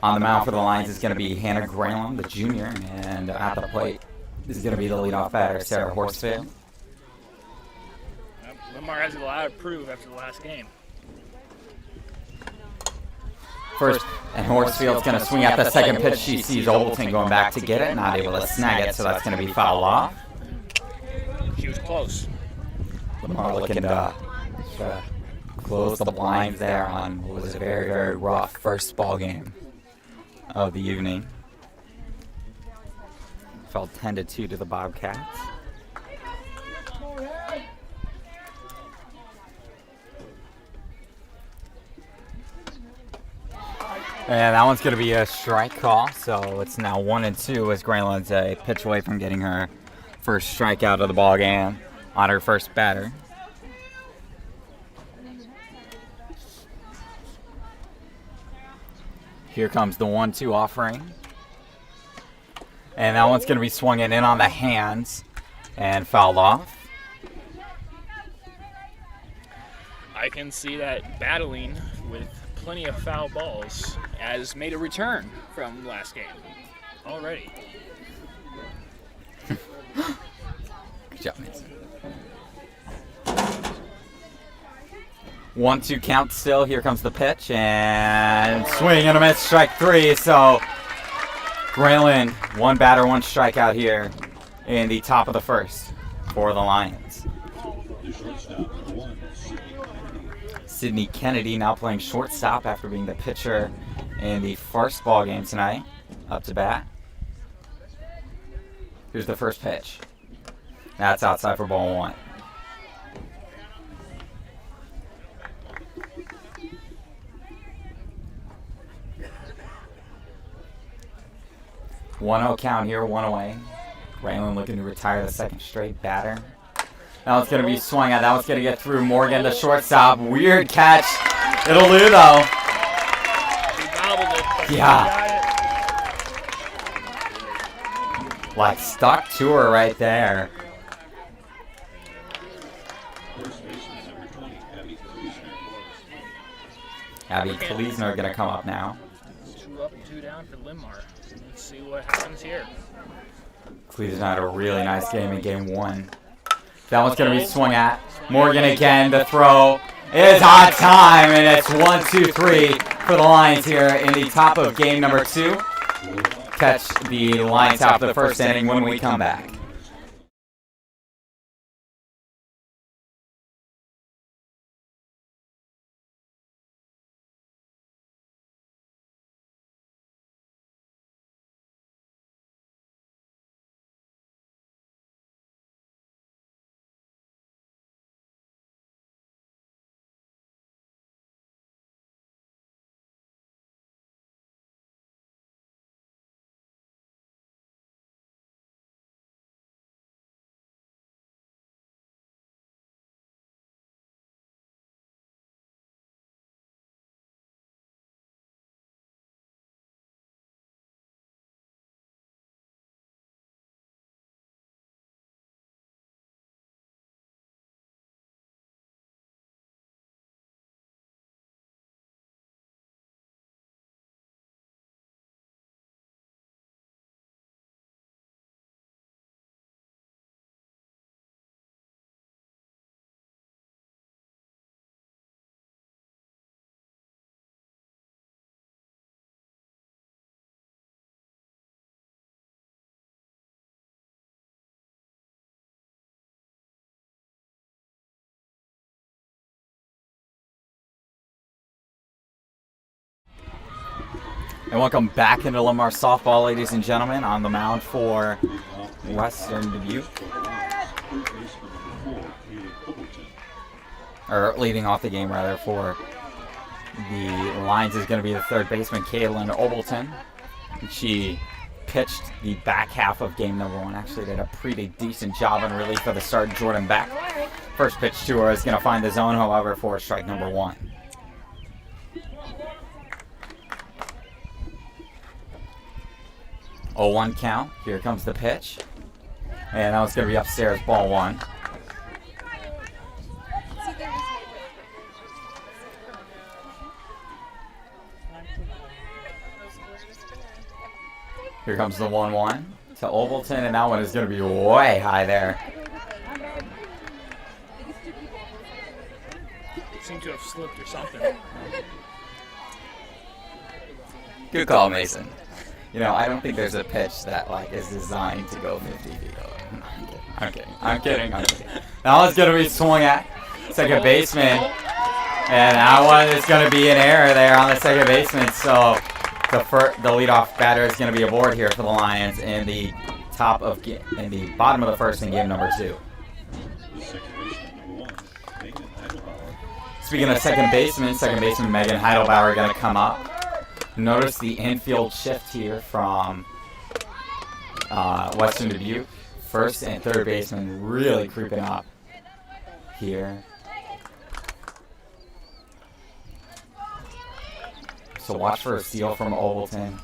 On the mound for the Lions is going to be Hannah Graham, the junior, and at the plate is going to be the leadoff batter, Sarah Horsfield. Linn-Mar has a lot to prove after the last game. First, and Horsfield's going to swing at the second pitch. She sees Obleton going back to get it, not able to snag it, so that's going to be fouled off. She was close. Linn-Mar looking to close the blinds there on what was a very, very rough first ball game of the evening. Fell 10-2 to the Bobcats. And that one's going to be a strike call, so it's now 1-2 as Grayland's a pitch away from getting her first strikeout of the ball game on her first batter. Here comes the 1-2 offering. And that one's going to be swung in on the hands and fouled off. I can see that battling with plenty of foul balls has made a return from last game already. Good job, Mason. 1-2 count still. Here comes the pitch and swing and a miss, strike 3. So Grayland, one batter, one strikeout here in the top of the first for the Lions. The shortstop, Sydney Kennedy now playing shortstop after being the pitcher in the first ball game tonight. Up to bat. Here's the first pitch. That's outside for ball 1. One-0 count here, one away. Grayland looking to retire the second straight batter. That one's going to be swung at. That one's going to get through. Morgan, the shortstop. Weird catch. It'll do, though. He gobbled it, but Yeah. he got it. Like, stuck to her right there. first baseman number 20, Abby Kleesner. Abby Kleesner going to come up now. 2 up, 2 down for Linn-Mar. Let's see what happens here. Kleesner had a really nice game in game 1. That one's going to be swung at. Morgan again. The throw is on time, and it's 1-2-3 for the Lions here in the top of game number 2. Catch the Lions out of the first inning when we come back. And welcome back into Linn-Mar softball, ladies and gentlemen, on the mound for Western Dubuque. Third baseman number 4, Haley Obleton. Or leading off the game, rather, for the Lions is going to be the third baseman, Kaylin Obleton. She pitched the back half of game number 1. Actually did a pretty decent job in relief of the start, Jordan Beck. First pitch to her is going to find the zone, however, for strike number 1. 0-1 count. Here comes the pitch. And that was going to be upstairs, ball 1. Here comes the 1-1 to Ovalton, and that one is going to be way high there. Seem to have slipped or something. Good call, Mason. You know, I don't think there's a pitch that like is designed to go 50 feet over. I'm kidding. That one's going to be swung at second baseman. And that one is going to be an error there on the second baseman. So the leadoff batter is going to be aboard here for the Lions in the bottom of the first in game number 2. Speaking of second baseman Megan Heidelbauer going to come up. Notice the infield shift here from Western Dubuque. First and third baseman really creeping up here. So watch for a steal from Ovalton.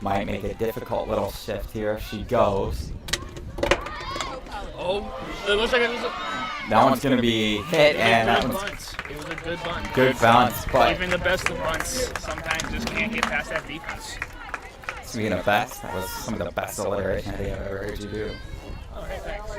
Might make a difficult little shift here. She goes. Oh, it looks like it was that one's going to be hit, and that one's it was a good bunt. Good bounce, but even the best of bunts sometimes just can't get past that defense. speaking of best, that was some of the best alliteration I think I've ever heard you do. All right, thanks.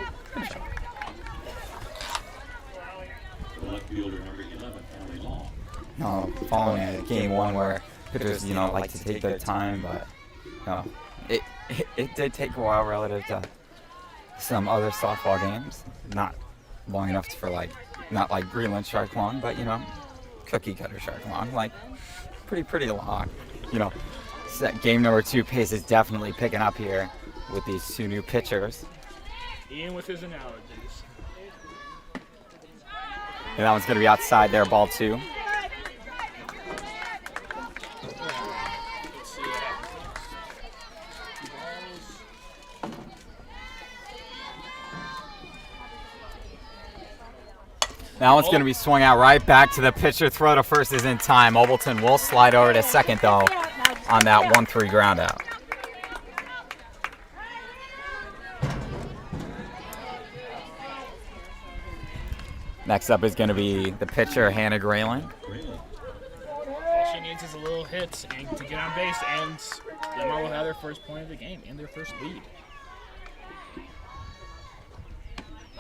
The left fielder number 11, Emily Long. No, following a game 1 where pitchers, like to take their time, but it did take a while relative to some other softball games. Not long enough for not like Greenland shark long, but cookie cutter shark long, like pretty long. Game number 2 pace is definitely picking up here with these 2 new pitchers. Ian with his analogies. And that one's going to be outside there, ball 2. That one's going to be swung out right back to the pitcher. Throw to first is in time. Ovalton will slide over to second, though, on that 1-3 ground out. Next up is going to be the pitcher, Hannah Grayling. All she needs is a little hit and to get on base, and Linn-Mar will have their first point of the game and their first lead.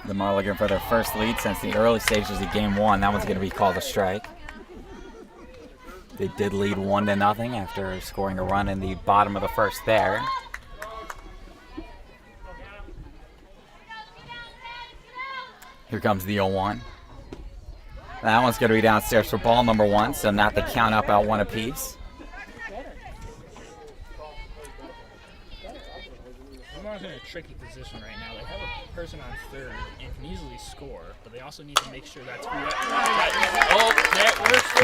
Linn-Mar looking for their first lead since the early stages of game 1. That one's going to be called a strike. They did lead 1-0 after scoring a run in the bottom of the first there. Here comes the 0-1. That one's going to be downstairs for ball number 1, so not the count up at 1 apiece. Linn-Mar's in a tricky position right now. They have a person on third and can easily score, but they also need to make sure that's that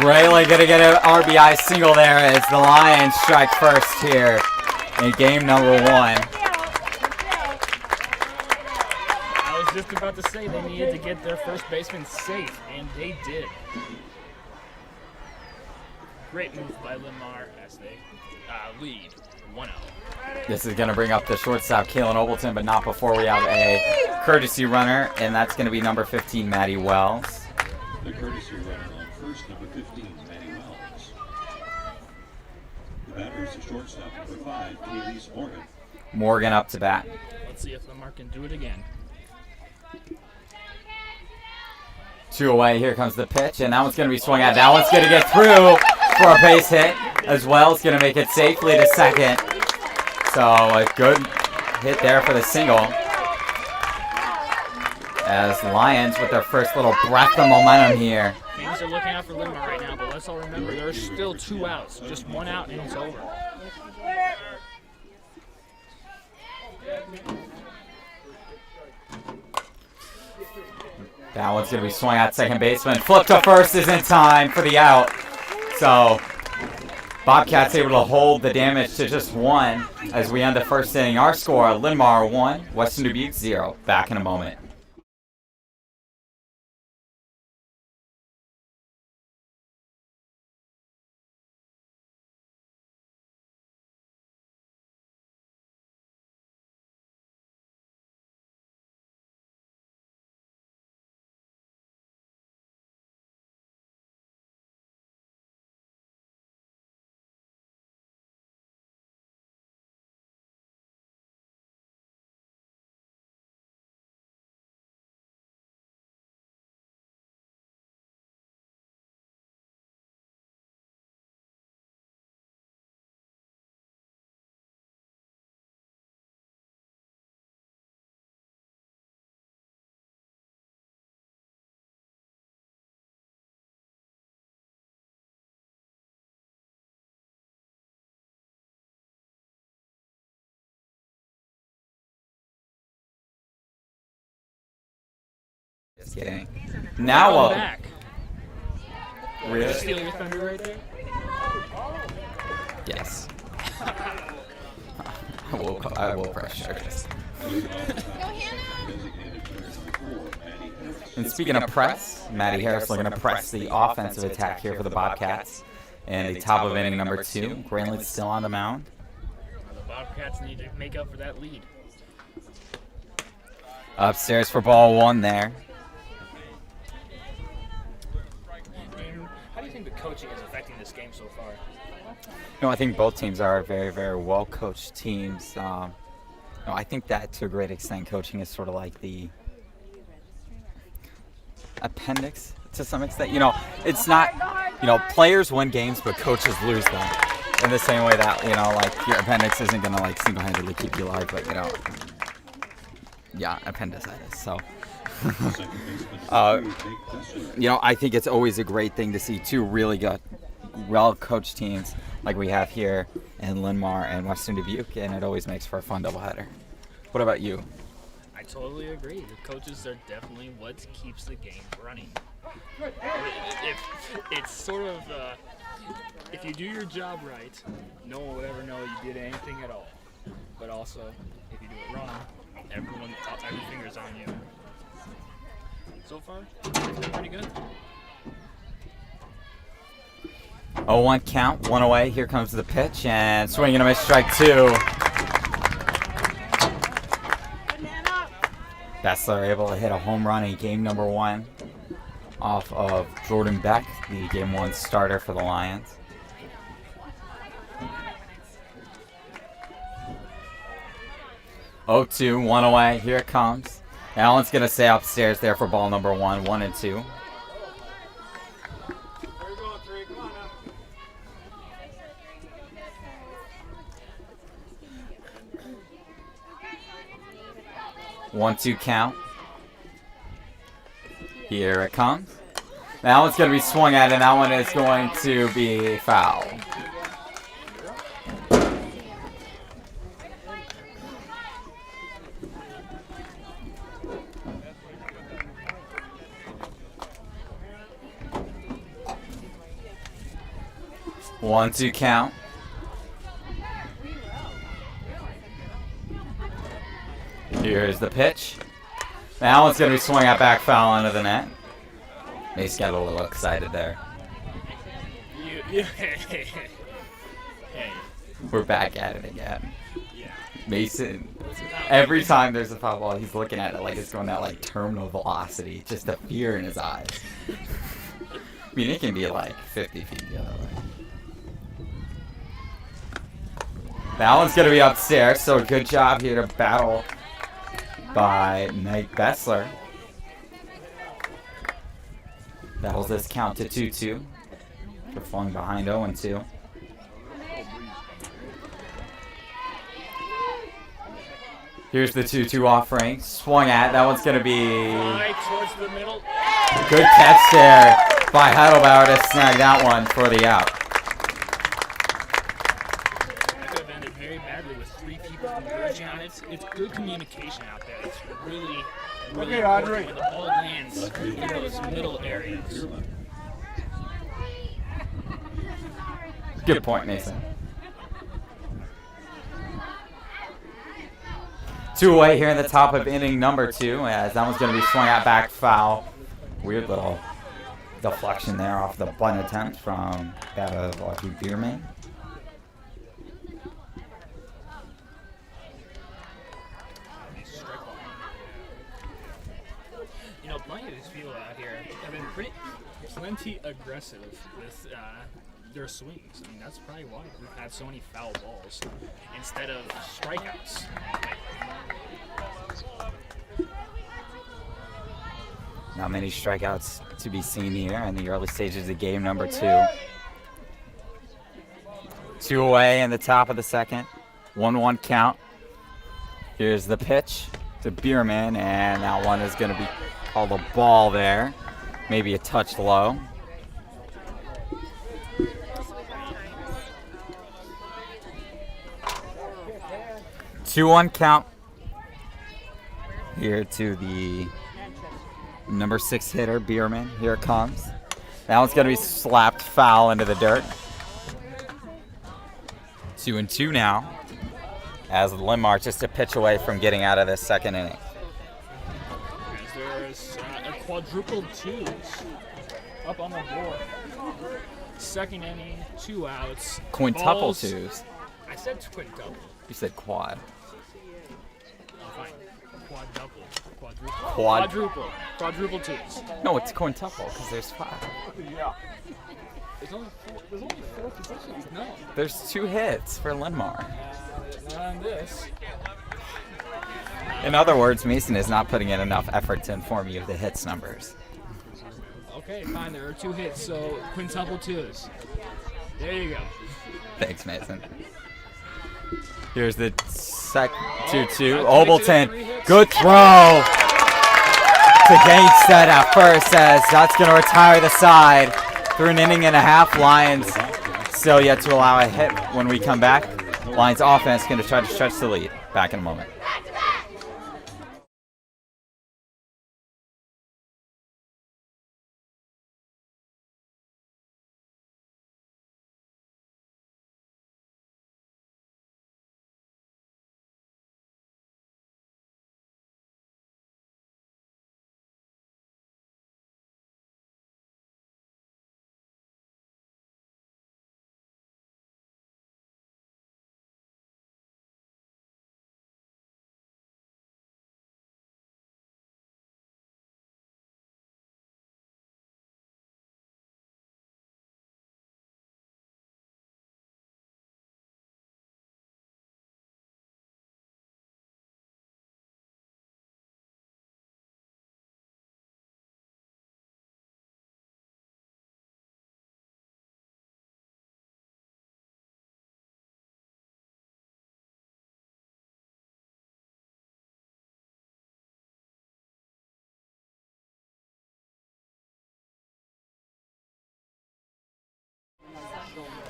Grayling going to get an RBI single there as the Lions strike first here in game number 1. I was just about to say they needed to get their first baseman safe, and they did. Great move by Linn-Mar as they lead 1-0. This is going to bring up the shortstop, Kaylin Ovalton, but not before we have a courtesy runner, and that's going to be number 15, Maddie Wells. The courtesy runner on first, number 15, Maddie Wells. The batter is the shortstop, number 5, Kaylee Morgan. Morgan up to bat. Let's see if Linn-Mar can do it again. 2 away, here comes the pitch, and that one's going to be swung at. That one's going to get through for a base hit as well. It's going to make it safely to second. So a good hit there for the single. As Lions with their first little breath of momentum here. Things are looking out for Linn-Mar right now, but let's all remember there are still 2 outs. Just 1 out and it's over. That one's going to be swung at second baseman. Flip to first is in time for the out. So Bobcats able to hold the damage to just 1 as we end the first inning. Our score, Linn-Mar 1, Western Dubuque 0. Back in a moment. Just kidding. Now Welcome what? back. Really? Steal your thunder right there. Yes. I will pressure this. And speaking of press, Maddie Harris looking to press the offensive attack here for the Bobcats. And the top of inning number 2. Grantland's still on the mound. The Bobcats need to make up for that lead. Upstairs for ball 1 there. And how do you think the coaching is affecting this game so far? I think both teams are very, very well-coached teams. I think that to a great extent, coaching is sort of like the appendix to some extent. It's not, players win games, but coaches lose them. In the same way that, like your appendix isn't going to like single-handedly keep you alive, but, appendicitis. So, I think it's always a great thing to see 2 really good, well-coached teams like we have here in Linn-Mar and Western Dubuque, and it always makes for a fun doubleheader. What about you? I totally agree. The coaches are definitely what keeps the game running. If it's sort of, if you do your job right, no one would ever know you did anything at all. But also, if you do it wrong, every finger's on you. So far, it's been pretty good. 0-1 count, 1 away. Here comes the pitch, and swing and a miss, strike 2. Bessler able to hit a home run in game number 1 off of Jordan Beck, the game 1 starter for the Lions. Oh, 2, 1 away. Here it comes. Allen's going to stay upstairs there for ball number 1, 1 and 2. One, 2 count. Here it comes. That one's going to be swung at, and that one is going to be foul. One, 2 count. Here's the pitch. That one's going to be swung at, back foul into the net. Mace got a little excited there. Hey. We're back at it again. Yeah. Mason, every time there's a foul ball, he's looking at it like it's going at like terminal velocity. Just the fear in his eyes. I mean, it can be like 50 feet the other way. That one's going to be upstairs, so good job here to battle by Nate Bessler. Battles this count to 2-2. They're falling behind 0-2. Here's the 2-2 offering. Swung at. That one's going to be Right towards the middle. good catch there by Heidelbauer to snag that one for the out. That could have ended very badly with 3 people converging on it. It's good communication out there. It's really Okay, Andre. important when the ball lands in those middle areas. Good point, Mason. 2 away here in the top of inning number 2, as that one's going to be swung at, back foul. Weird little deflection there off the bunt attempt from that of Audrey Bierman. Plenty of these people out here have been plenty aggressive with their swings. I mean, that's probably why we've had so many foul balls instead of strikeouts. Not many strikeouts to be seen here in the early stages of game number 2. 2 away in the top of the second. 1-1 count. Here's the pitch to Bierman, and that one is going to be called a ball there. Maybe a touch low. Two-one count here to the Number 6 hitter, Bierman. Here it comes. That one's going to be slapped foul into the dirt. 2-2 now, as Linn-Mar just a pitch away from getting out of this second inning. As there's a quadruple twos up on the board. Second inning, 2 outs. Quintuple Balls. twos. I said quintuple. You said quad. Oh, fine. Quadruple. Quadruple twos. No, it's quintuple because there's 5. Yeah. There's only 4 positions. No. There's 2 hits for Linn-Mar. Not on this. In other words, Mason is not putting in enough effort to inform you of the hits numbers. Okay, fine. There are 2 hits, so quintuple twos. There you go. Thanks, Mason. Here's the 2-2. I Obleton, predicted 3 hits. good throw to Gainstead at first, as that's going to retire the side. Through an inning and a half, Lions still yet to allow a hit when we come back. Lions offense going to try to stretch the lead. Back in a moment.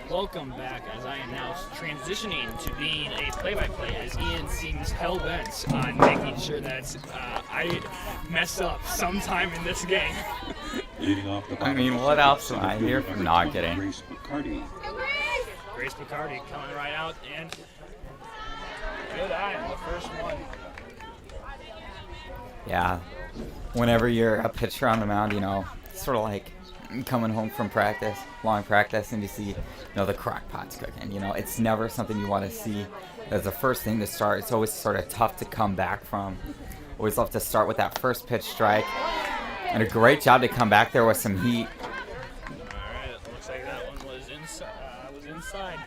Welcome back, as I am now transitioning to being a play-by-play, as Ian seems hell-bent on making sure that I mess up sometime in this game. Leading off the I mean, what else am I here for not getting? Grace McCarty. Grace McCarty coming right out, and good eye on the first one. Yeah, whenever you're a pitcher on the mound, you know, it's sort of like coming home from practice, long practice, and you see, you know, the crock pot's cooking. You know, it's never something you want to see as the first thing to start. It's always sort of tough to come back from. Always love to start with that first pitch strike. And a great job to come back there with some heat. All right, looks like that one was inside.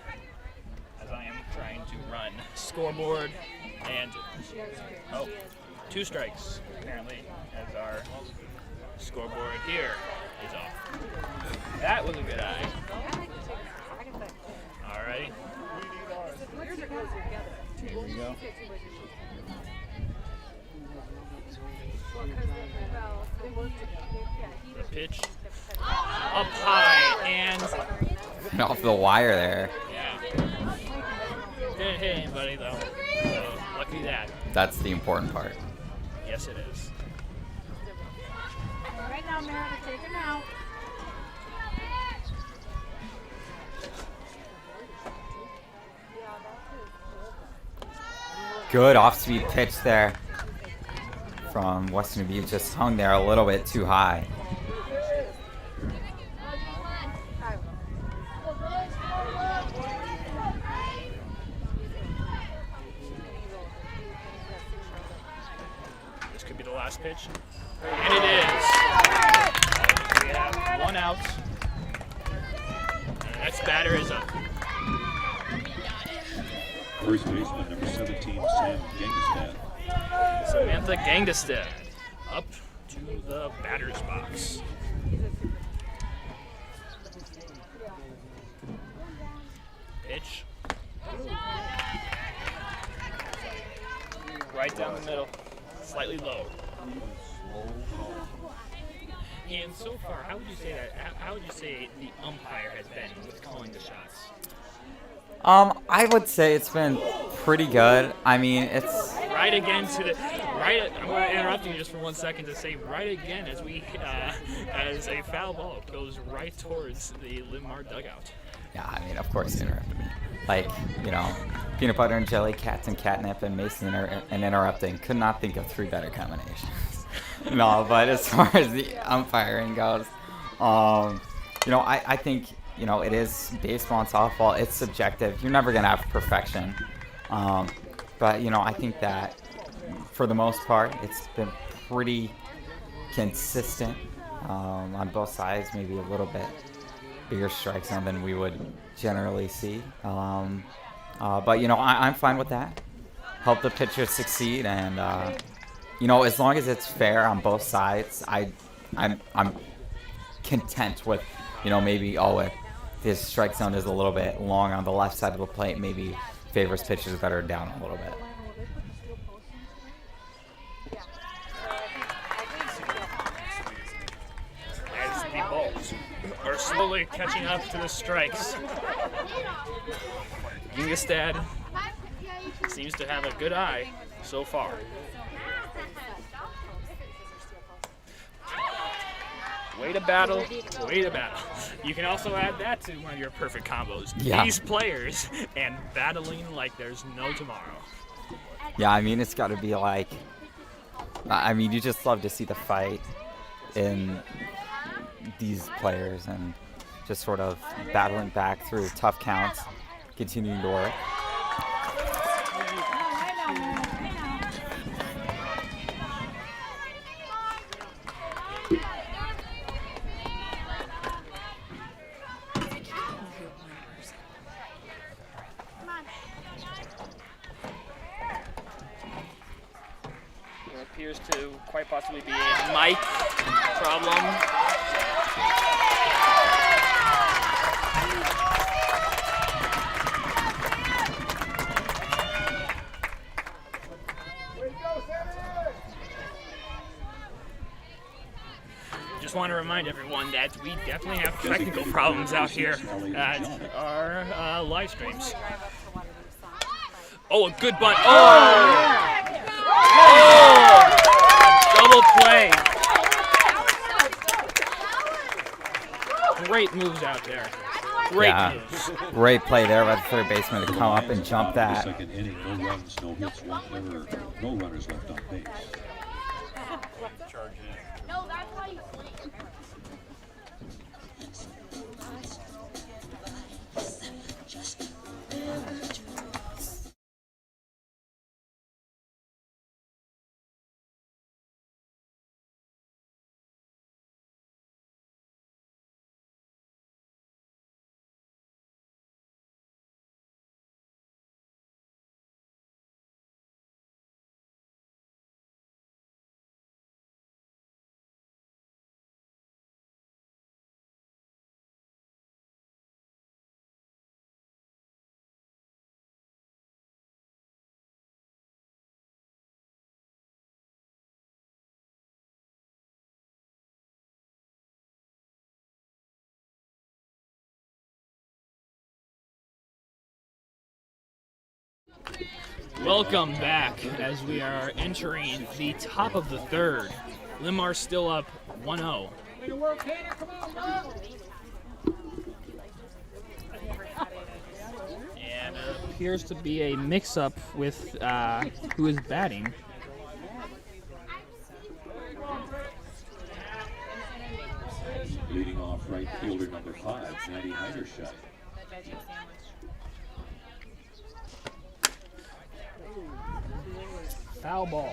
As I am trying to run scoreboard, and 2 strikes apparently, as our scoreboard here is off. That was a good eye. All right. Here we go. The pitch up high and Off the wire there. yeah. Didn't hit anybody though. So lucky that. That's the important part. Yes, it is. Right now, Meredith, take him out. Good off-speed pitch there from Western Dubuque, just hung there a little bit too high. This could be the last pitch. And it is. We have 1 out. And the next batter is up. First baseman, number 17, Sam Gangstad. Samantha Gangstad up to the batter's box. Pitch. Right down the middle. Slightly low. And so far, how would you say that? How would you say the umpire has been with calling the shots? I would say it's been pretty good. I mean, it's Right right. I'm going to interrupt you just for 1 second to say right again as as a foul ball goes right towards the Linn-Mar dugout. Yeah, I mean, of course you interrupted me. Like, peanut butter and jelly, cats and catnip, and Mason and interrupting. Could not think of 3 better combinations. No, but as far as the umpiring goes, I think, it is baseball and softball. It's subjective. You're never going to have perfection. But, I think that for the most part, it's been pretty consistent on both sides, maybe a little bit bigger strike zone than we would generally see. But, I'm fine with that. Help the pitcher succeed, and, as long as it's fair on both sides, I'm content with, maybe, this strike zone is a little bit long on the left side of the plate, maybe favors pitchers that are down a little bit. As the balls are slowly catching up to the strikes. Ingestad seems to have a good eye so far. Way to battle, way to battle. You can also add that to one of your perfect combos. Yeah. These players and battling like there's no tomorrow. Yeah, I mean, it's got to be like, you just love to see the fight in these players and just sort of battling back through tough counts, continuing to work. There appears to quite possibly be a mic problem. Just want to remind everyone that we definitely have technical problems out here at our live streams. Oh, a good bunt. Oh! Double play. Great moves out there. Great moves. Great play there by the third baseman to come up and jump that. Second inning, no runs, no hits, 1 error, no runners left on base. No, that's how you sleep. Welcome back as we are entering the top of the third. Linn-Mar still up 1-0. And it appears to be a mix-up with who is batting. Leading off right fielder number 5, Maddie Heiderscheid. Foul ball.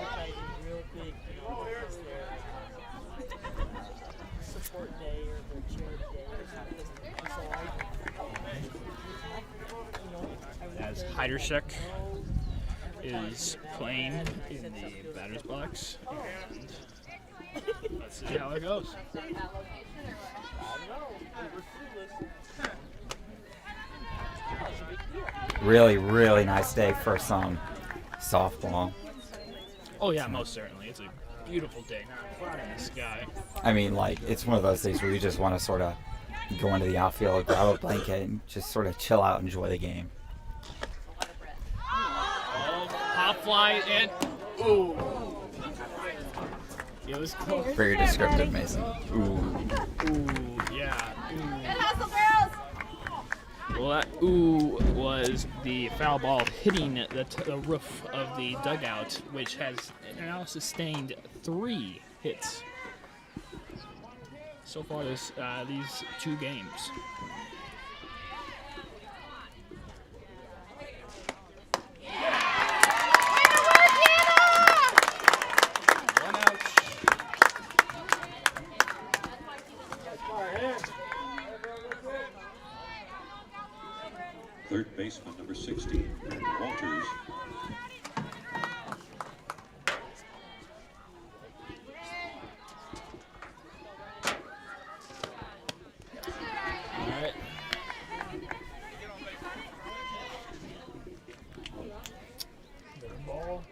As Heiderscheid is playing in the batter's box, and let's see how it goes. Really, really nice day for some softball. Oh yeah, most certainly. It's a beautiful day. Cloud in the sky. I mean, like, it's one of those days where you just want to sort of go into the outfield, grab a blanket, and just sort of chill out and enjoy the game. Oh, pop fly and ooh. It was close. Very descriptive, Mason. Ooh, yeah. Ooh. Hustle, girls! Well, that ooh was the foul ball hitting the roof of the dugout, which has now sustained 3 hits so far these 2 games. One out. Third baseman, number 16, Walters. All right. Ball.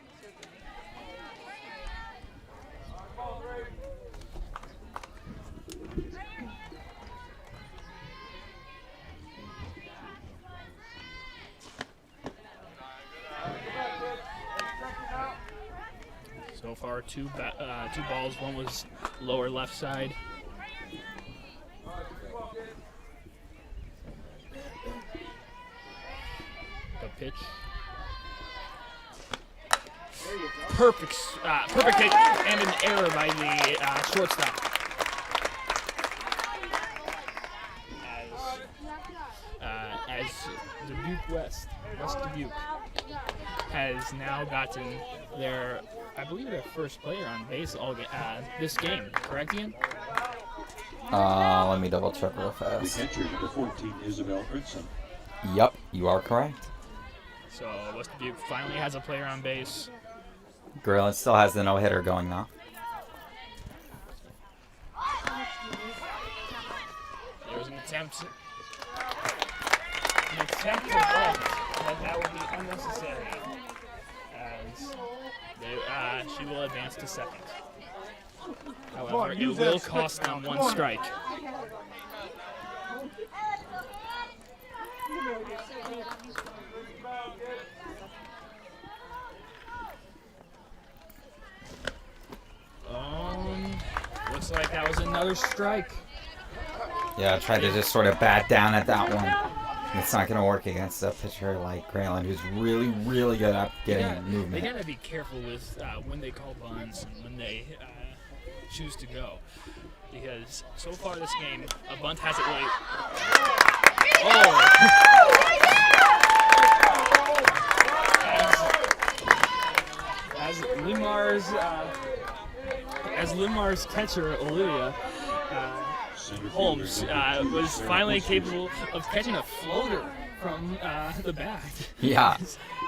So far, two balls. One was lower left side. The pitch. Perfect hit and an error by the shortstop. As Dubuque West Dubuque has now gotten I believe their first player on base this game. Correct, Ian? Let me double check real The fast. catcher, number 14, Isabel Ritson. Yep, you are correct. So West Dubuque finally has a player on base. Grayland still has the no-hitter going now. There was an attempt to bunt, but that would be unnecessary, as she will advance to second. However, it will cost them 1 strike. Looks like that was another strike. Yeah, I tried to just sort of bat down at that one. It's not going to work against a pitcher like Grayland, who's really, really good at getting movement. They gotta be careful with when they call bunts and when they choose to go, because so far this game, a bunt hasn't really. As Linn-Mar's catcher Olivia Holmes was finally capable of catching a floater from the bat. Yeah,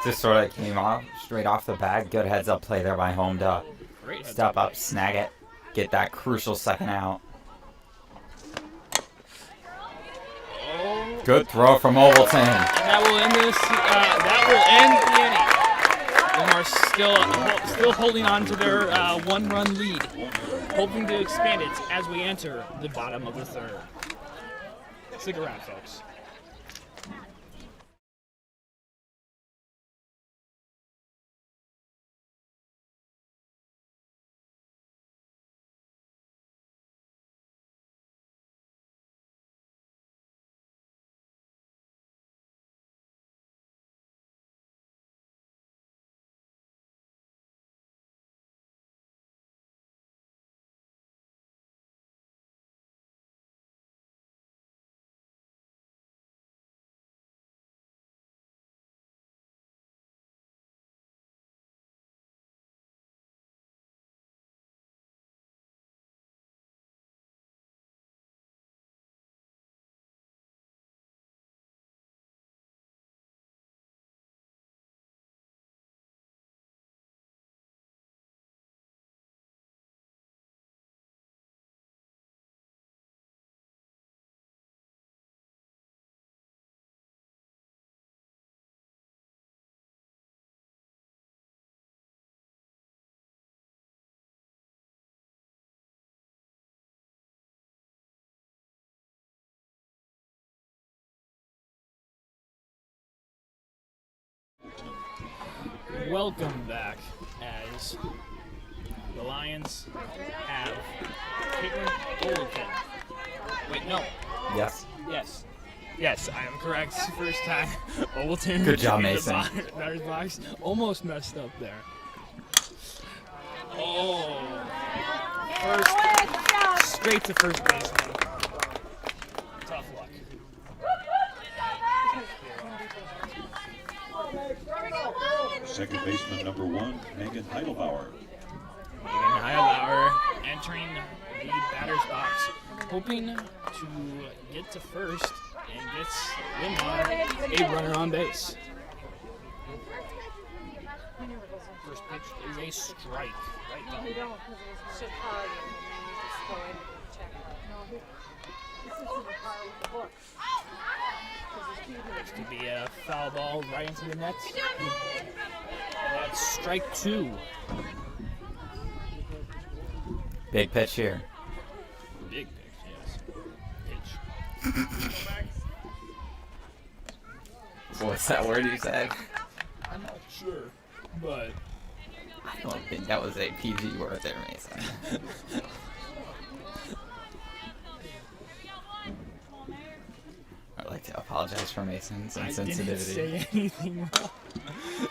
just sort of came off straight off the bat. Good heads-up play there by Home to Great step up, snag it, get that crucial second out. Good throw from Overton. And that will end this. That will end the inning. Linn-Mar still holding on to their 1-run lead, hoping to expand it as we enter the bottom of the third. Stick around, folks. Welcome back, as the Lions have Caitlin Olden. Wait, no. Yes. Yes, I am correct. First time. Olden. Good job, in the Mason. batter's box. Almost messed up there. Oh. First. Straight to first base. Tough luck. Second baseman number 1, Megan Heidelbauer. Megan Heidelbauer entering the batter's box, hoping to get to first and gets Linn-Mar a runner on base. First pitch is a strike. Right down. We don't, because it was so hard, and then you just go in and check it. This is in the car with the books. Next to be a foul ball right into the net. That's strike 2. Big pitch here. Big pitch, yes. Pitch. What's that word you said? I'm not sure, but I don't think that was a PG word there, Mason. I'd like to apologize for Mason's insensitivity. I didn't say anything wrong.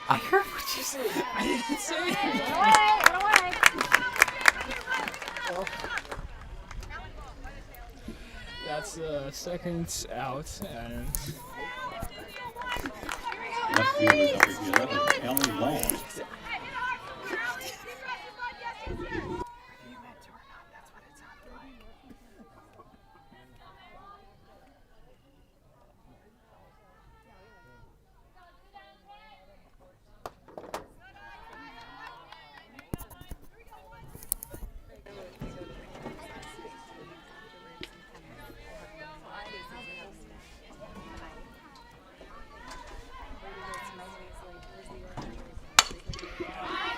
I heard what you said. I didn't say anything. Run away. That's second out, and Left fielder number 11, Ellie Long.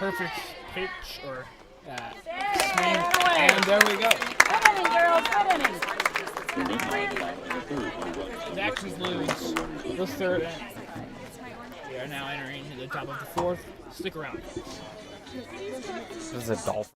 perfect pitch or swing, and there we go. Good inning, girls. Good inning. That concludes the third inning. We are now entering the top of the fourth. Stick around. This is a dolphin.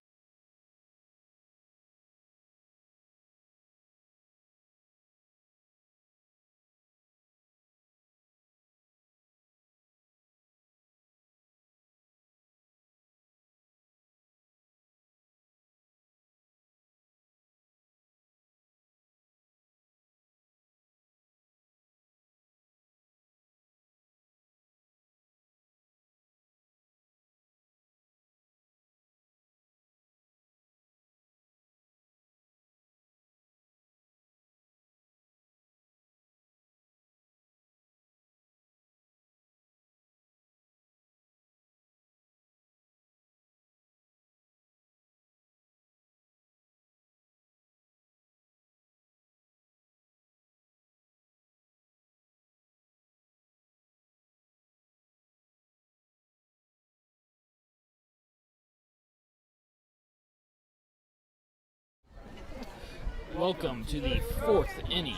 Welcome to the fourth inning,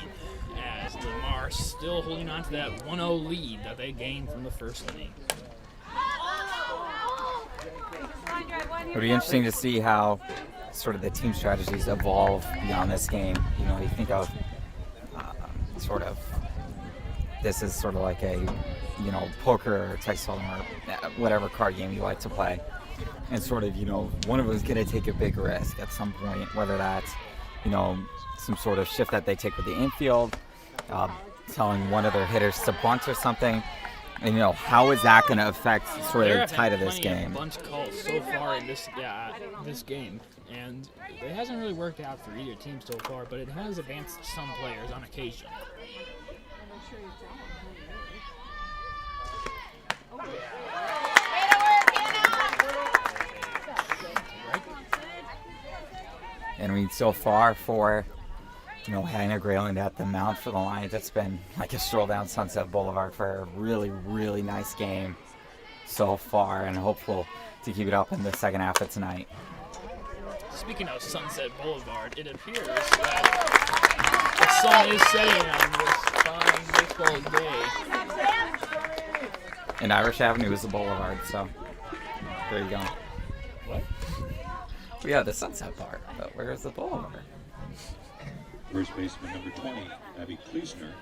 as Linn-Mar still holding on to that 1-0 lead that they gained from the first inning. It'll be interesting to see how sort of the team strategies evolve beyond this game. You know, you think of sort of this is sort of like a, you know, poker or text or whatever card game you like to play. And sort of, you know, one of them is going to take a big risk at some point, whether that's, you know, some sort of shift that they take with the infield, telling one of their hitters to bunt or something. And, you know, how is that going to affect sort of the tide of this game? Bunt calls so far in this game, and it hasn't really worked out for either team so far, but it has advanced some players on occasion. And I mean, so far for, you know, Hannah Grayland at the mound for the Lions, it's been like a stroll down Sunset Boulevard for a really, really nice game so far, and hopeful to keep it up in the second half of tonight. Speaking of Sunset Boulevard, it appears that the sun is setting on this fine baseball day. And Irish Avenue is the boulevard, so there you go. What? Yeah, the sunset part. But where's the boulevard? First baseman number 20, Abby Kleesner.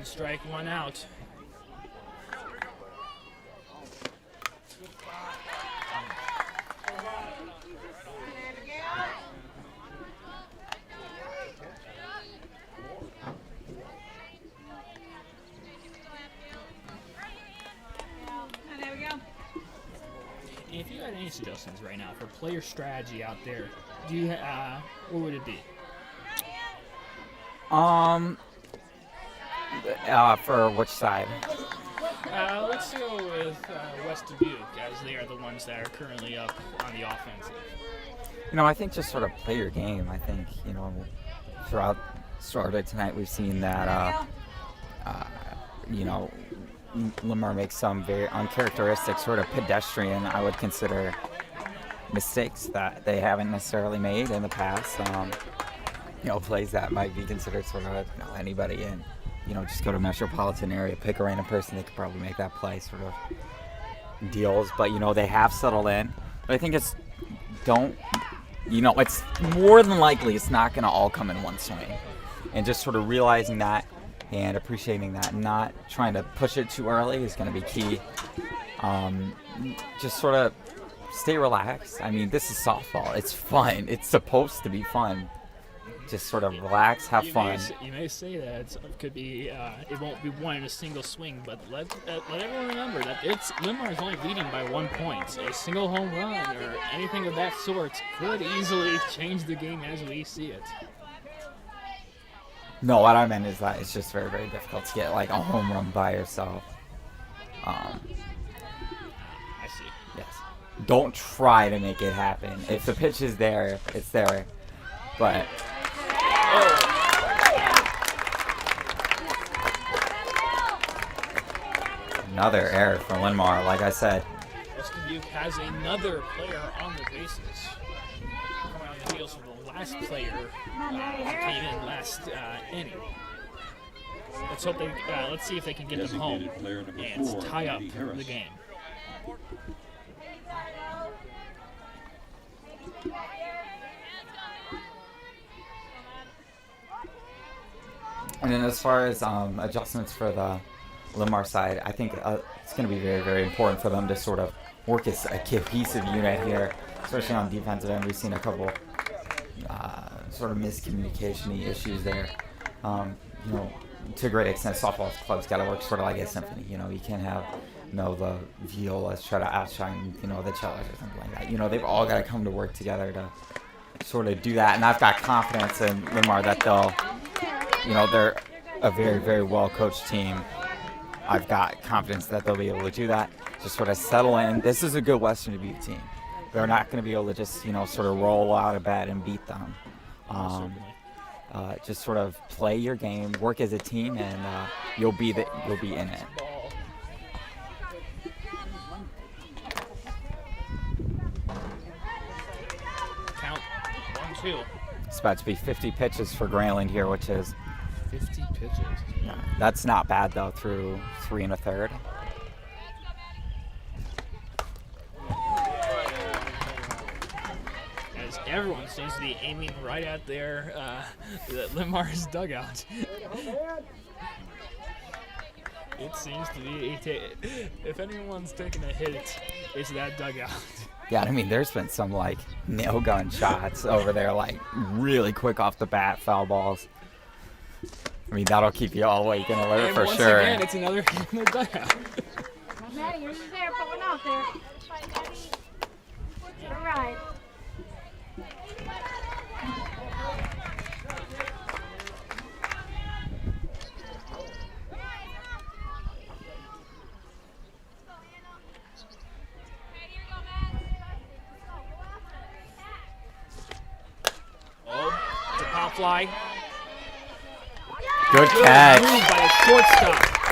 Strike one out. If you had any suggestions right now for player strategy out there, do you what would it be? For which side? Let's go with West Dubuque, as they are the ones that are currently up on the offensive. I think just sort of play your game. I think, throughout started tonight, we've seen that, Linn-Mar makes some very uncharacteristic, sort of pedestrian, I would consider, mistakes that they haven't necessarily made in the past. Plays that might be considered sort of anybody in, just go to a metropolitan area, pick a random person, they could probably make that play sort of deals. But, they have settled in. But I think it's more than likely it's not going to all come in one swing. And just sort of realizing that and appreciating that and not trying to push it too early is going to be key. Just sort of stay relaxed. I mean, this is softball. It's fun. It's supposed to be fun. Just sort of relax, have fun. You may say that it could be, it won't be won in a single swing, but let everyone remember that Linn-Mar is only leading by 1 point. A single home run or anything of that sort could easily change the game as we see it. No, what I meant is that it's just very, very difficult to get like a home run by yourself. I see. Yes. Don't try to make it happen. If the pitch is there, it's there. But another error from Linn-Mar, like I said. West Dubuque has another player on the bases. Coming on the heels of the last player that came in last inning. Let's see if they can get them home Designated player number and 4, tie up Andy Harris. the game. And then as far as adjustments for the Linn-Mar side, I think it's going to be very, very important for them to sort of work as a cohesive unit here, especially on defensive end. We've seen a couple sort of miscommunication-y issues there. To a great extent, softball club's got to work sort of like a symphony. You can't have the violas try to outshine the cellos or something like that. They've all got to come to work together to sort of do that. And I've got confidence in Linn-Mar that they'll. They're a very, very well-coached team. I've got confidence that they'll be able to do that. Just sort of settle in. This is a good Western Dubuque team. They're not going to be able to just, sort of roll out of bed and beat them. Just sort of play your game, work as a team, and you'll be in it. Count 1-2. It's about to be 50 pitches for Grayland here, which is 50 pitches. that's not bad though through 3 1/3. As everyone seems to be aiming right at their Linn-Mar's dugout. It seems to be if anyone's taking a hit, it's that dugout. Yeah, I mean, there's been some like nail gun shots over there, like really quick off the bat foul balls. I mean, that'll keep you all awake and alert for once sure. Again, it's another hit in the dugout. Maddie, yours is there. Put one out there. All right. It's a pop fly. Good catch. Move by the shortstop.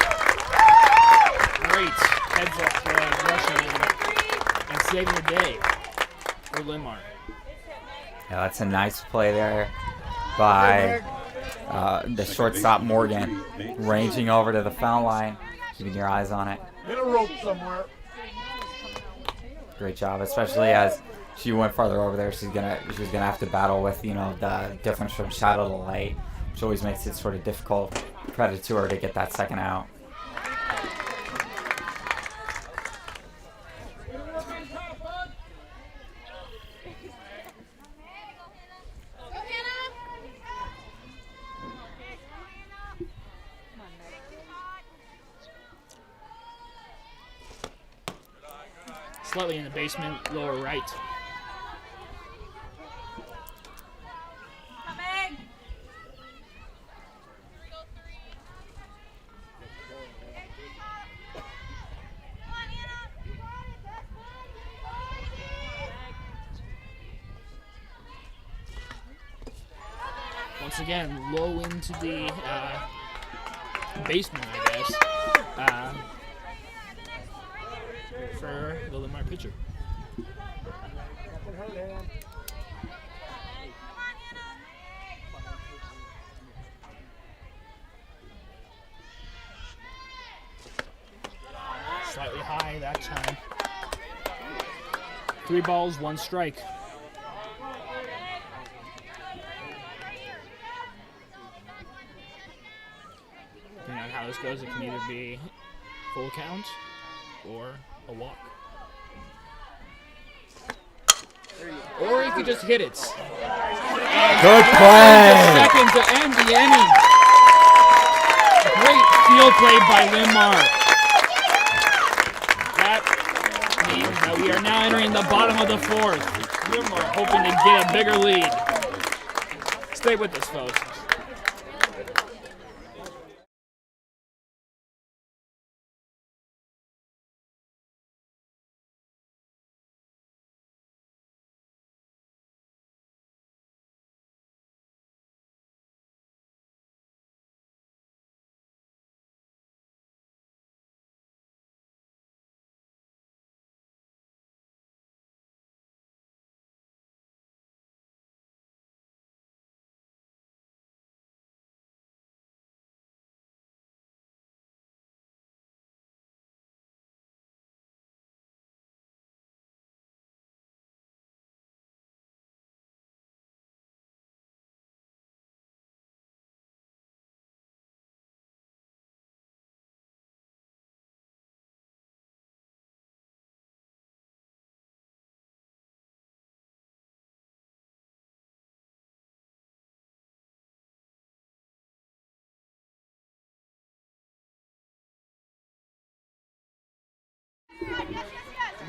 great heads-up play, rushing and saving the day for Linn-Mar. Yeah, that's a nice play there by the shortstop Morgan, ranging over to the foul line, keeping your eyes on it. Hit a rope somewhere. Great job, especially as she went farther over there. She was gonna have to battle with the difference from shadow to light, which always makes it sort of difficult. Credit to her to get that second out. Slightly in the basement, lower right. Once again, low into the basement, I guess, for the Linn-Mar pitcher. Slightly high that time. 3 balls, 1 strike. Depending on how this goes, it can either be full count or a walk. Or you could just hit it. Good play! Second to end the inning. Great field play by Linn-Mar. That means that we are now entering the bottom of the 4th. Linn-Mar hoping to get a bigger lead. Stay with us, folks.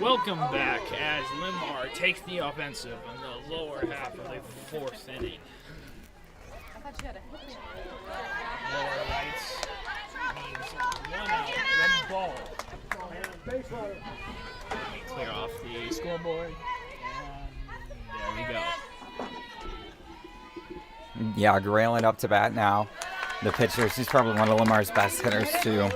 Welcome back as Linn-Mar takes the offensive in the lower half of the 4th inning. I thought you had a hit. Lower right means 1 out, 1 ball. Let me clear off the scoreboard, and there we go. Yeah, Grayland up to bat now. The pitcher, she's probably one of Linn-Mar's best hitters too.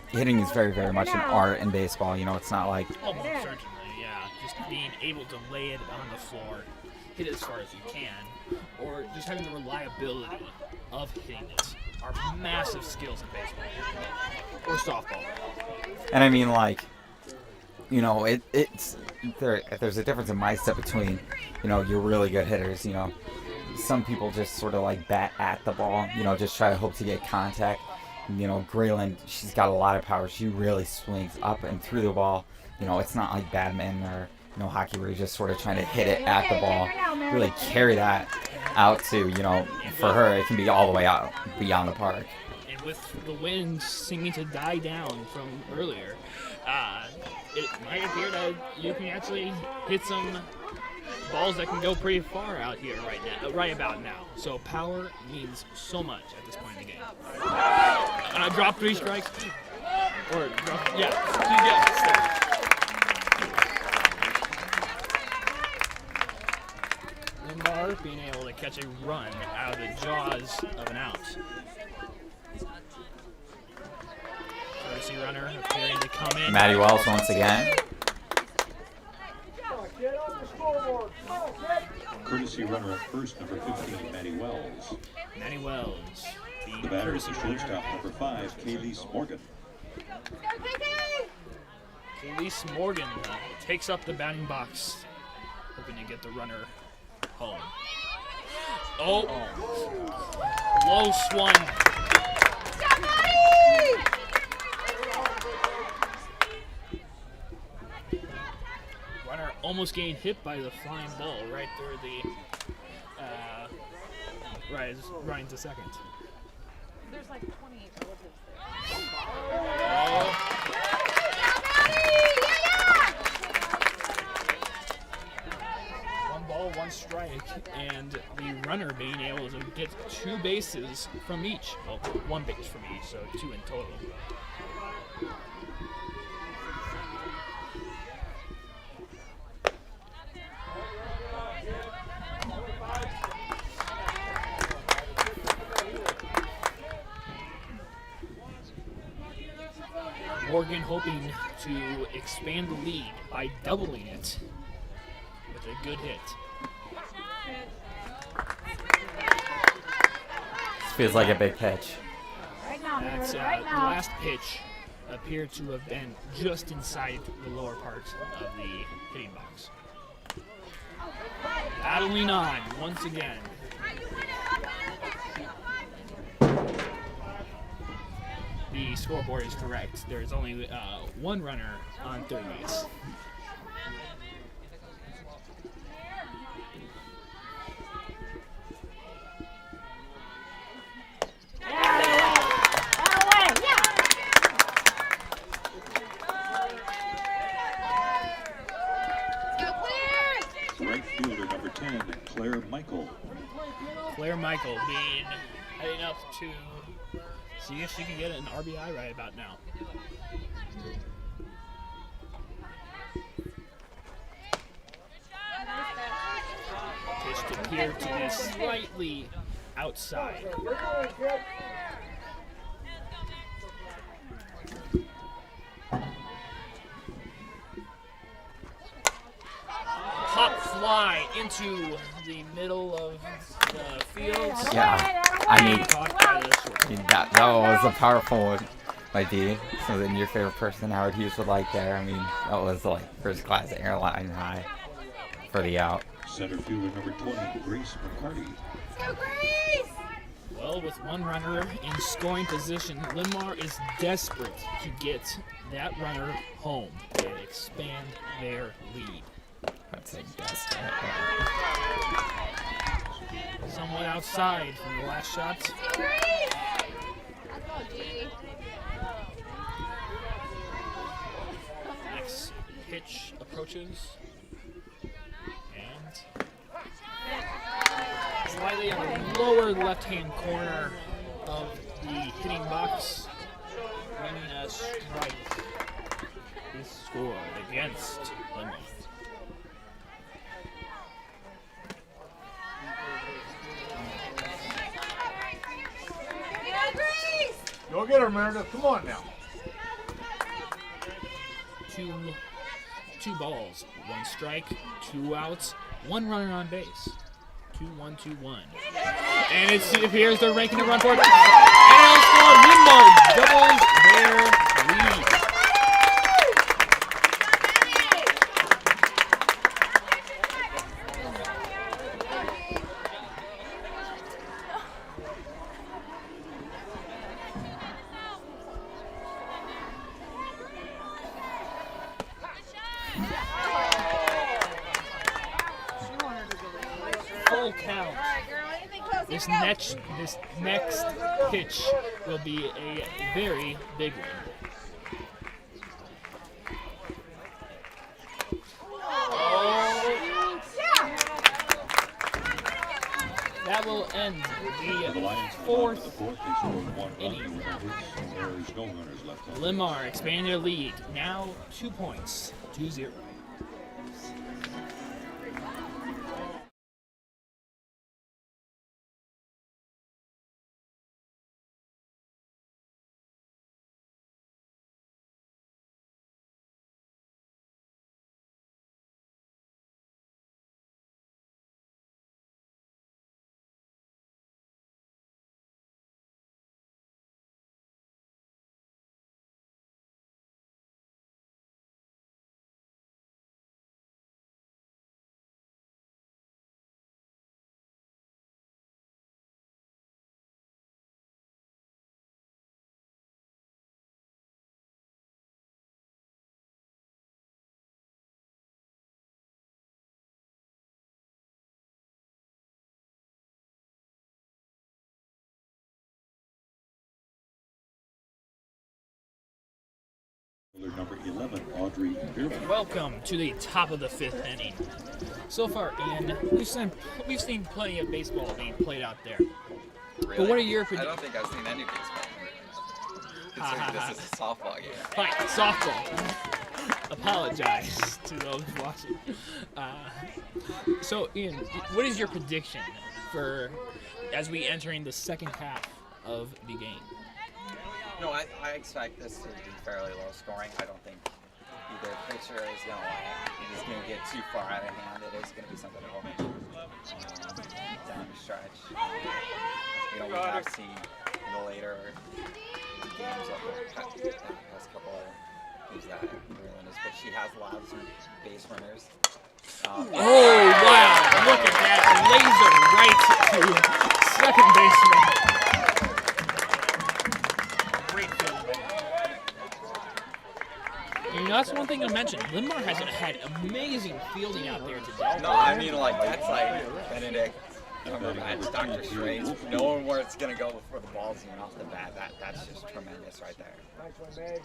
Hitting is very, very much an art in baseball. It's not like Almost certainly, yeah. Just being able to lay it on the floor, hit it as far as you can, or just having the reliability of hitting it are massive skills in baseball or softball. And I mean, there's a difference in mindset between, your really good hitters. Some people just sort of bat at the ball, just try to hope to get contact. Grayland, she's got a lot of power. She really swings up and through the ball. It's not like badminton or hockey where you're just sort of trying to hit it at the ball. Really carry that out to, for her, it can be all the way out beyond the park. And with the wind seeming to die down from earlier, it might appear that you can actually hit some balls that can go pretty far out here right about now. So power means so much at this point in the game. Drop 3 strikes. Or drop, yeah. Linn-Mar being able to catch a run out of the jaws of an out. courtesy runner appearing to come in. Maddie Wells once again. Get on the scoreboard. Come on, kid. Courtesy runner at first, number 15, Maddie Wells. Maddie Wells, The the batter is courtesy the runner. shortstop, number 5, Kaylee Morgan. Elise Morgan takes up the batting box, hoping to get the runner home. Oh, low swung. Runner almost getting hit by the flying ball right through the right into second. There's like 28 relatives there. Oh. One ball, one strike, and the runner being able to get 2 bases from each. Well, 1 base from each, so 2 in total. Morgan hoping to expand the lead by doubling it with a good hit. This feels like a big pitch. Right now, That's Mary, right the now. last pitch appeared to have been just inside the lower part of the hitting box. Battling on once again. The scoreboard is correct. There is only 1 runner on third base. That way, yeah. Right fielder, number 10, Claire Michael. Claire Michael being heading up to see if she can get an RBI right about now. Pitch appeared to be slightly outside. We're going, kid. Pop fly into the middle of the field. Yeah, I mean, Caught by the short. that was a powerful one by D. So then your favorite person, Howard Hughes, would like there. I mean, that was like first class airline high for the out. Center fielder, number 20, Grace McCarty. Well, with 1 runner in scoring position, Linn-Mar is desperate to get that runner home and expand their lead. I'd say best. Somewhat outside from the last shot. Next pitch approaches. And slightly on the lower left-hand corner of the hitting box, winning a strike is scored against Linn-Mar. Go get her, Meredith. Come on now. Two balls, 1 strike, 2 outs, 1 runner on base. 2-1, 2-1. And it appears they're ranking a run for it. And score, Linn-Mar doubles their lead. Full count. This next pitch will be a very big one. Oh. That will end The the Lions fourth they scored 1 run. inning. There is no runners left on. Linn-Mar expanding their lead, now 2 points, 2-0. Number 11, Audrey Beerman. Welcome to the top of the 5th inning. So far, Ian, we've seen plenty of baseball being played out there. Really? But what are your I don't think I've seen any baseball. Considering this is a softball game. Fine, softball. Apologize to those watching. So, Ian, what is your prediction for as we entering the second half of the game? No, I expect this to be fairly low scoring. I don't think either pitcher is going to get too far out of hand. It is going to be something to hold down the stretch. We have seen in the later games of the past couple of games that Maryland has, but she has allowed some base runners. Oh, wow. Look at that. Laser right to second baseman. Great field. And that's one thing to mention. Linn-Mar hasn't had amazing fielding out there today. No, I mean, that's like Benedict Cumberbatch, Dr. Strange, knowing where it's going to go before the ball's even off the bat. That's just tremendous right there. Nice one, Meg.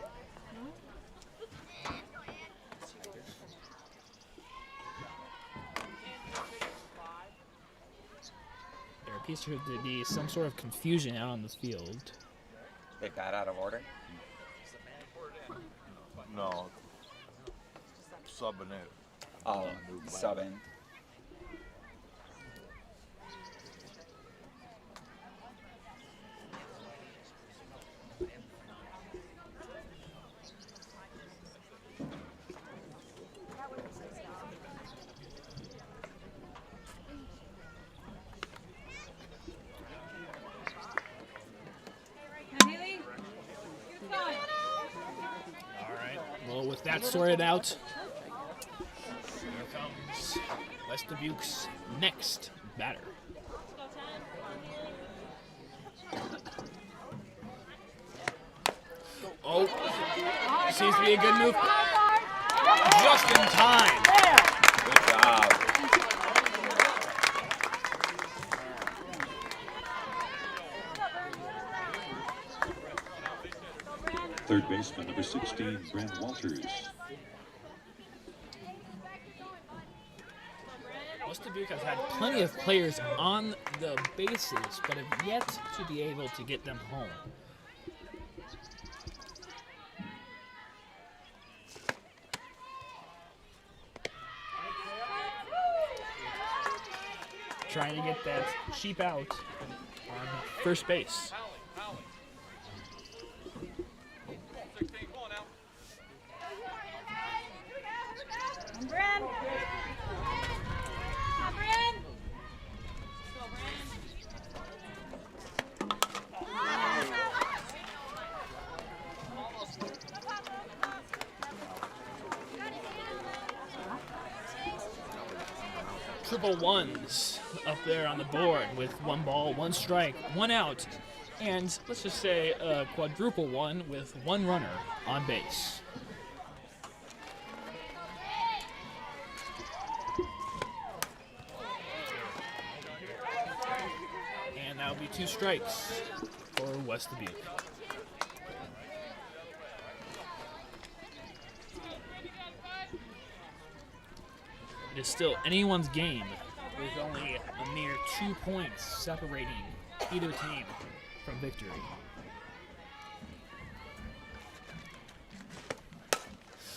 There appears to be some sort of confusion out on this field. They bat out of order. No. Subbing it. Oh, subbing. Well, with that sorted out, here comes West Dubuque's next batter. Oh, seems to be a good move. Just in time. Good job. Third baseman, number 16, Brent Walters. West Dubuque has had plenty of players on the bases, but have yet to be able to get them home. Trying to get that sheep out on first base. Bren. Bren. Triple ones up there on the board with 1 ball, 1 strike, 1 out, and let's just say a quadruple one with 1 runner on base. And that'll be 2 strikes for West Dubuque. It is still anyone's game with only a mere 2 points separating either team from victory.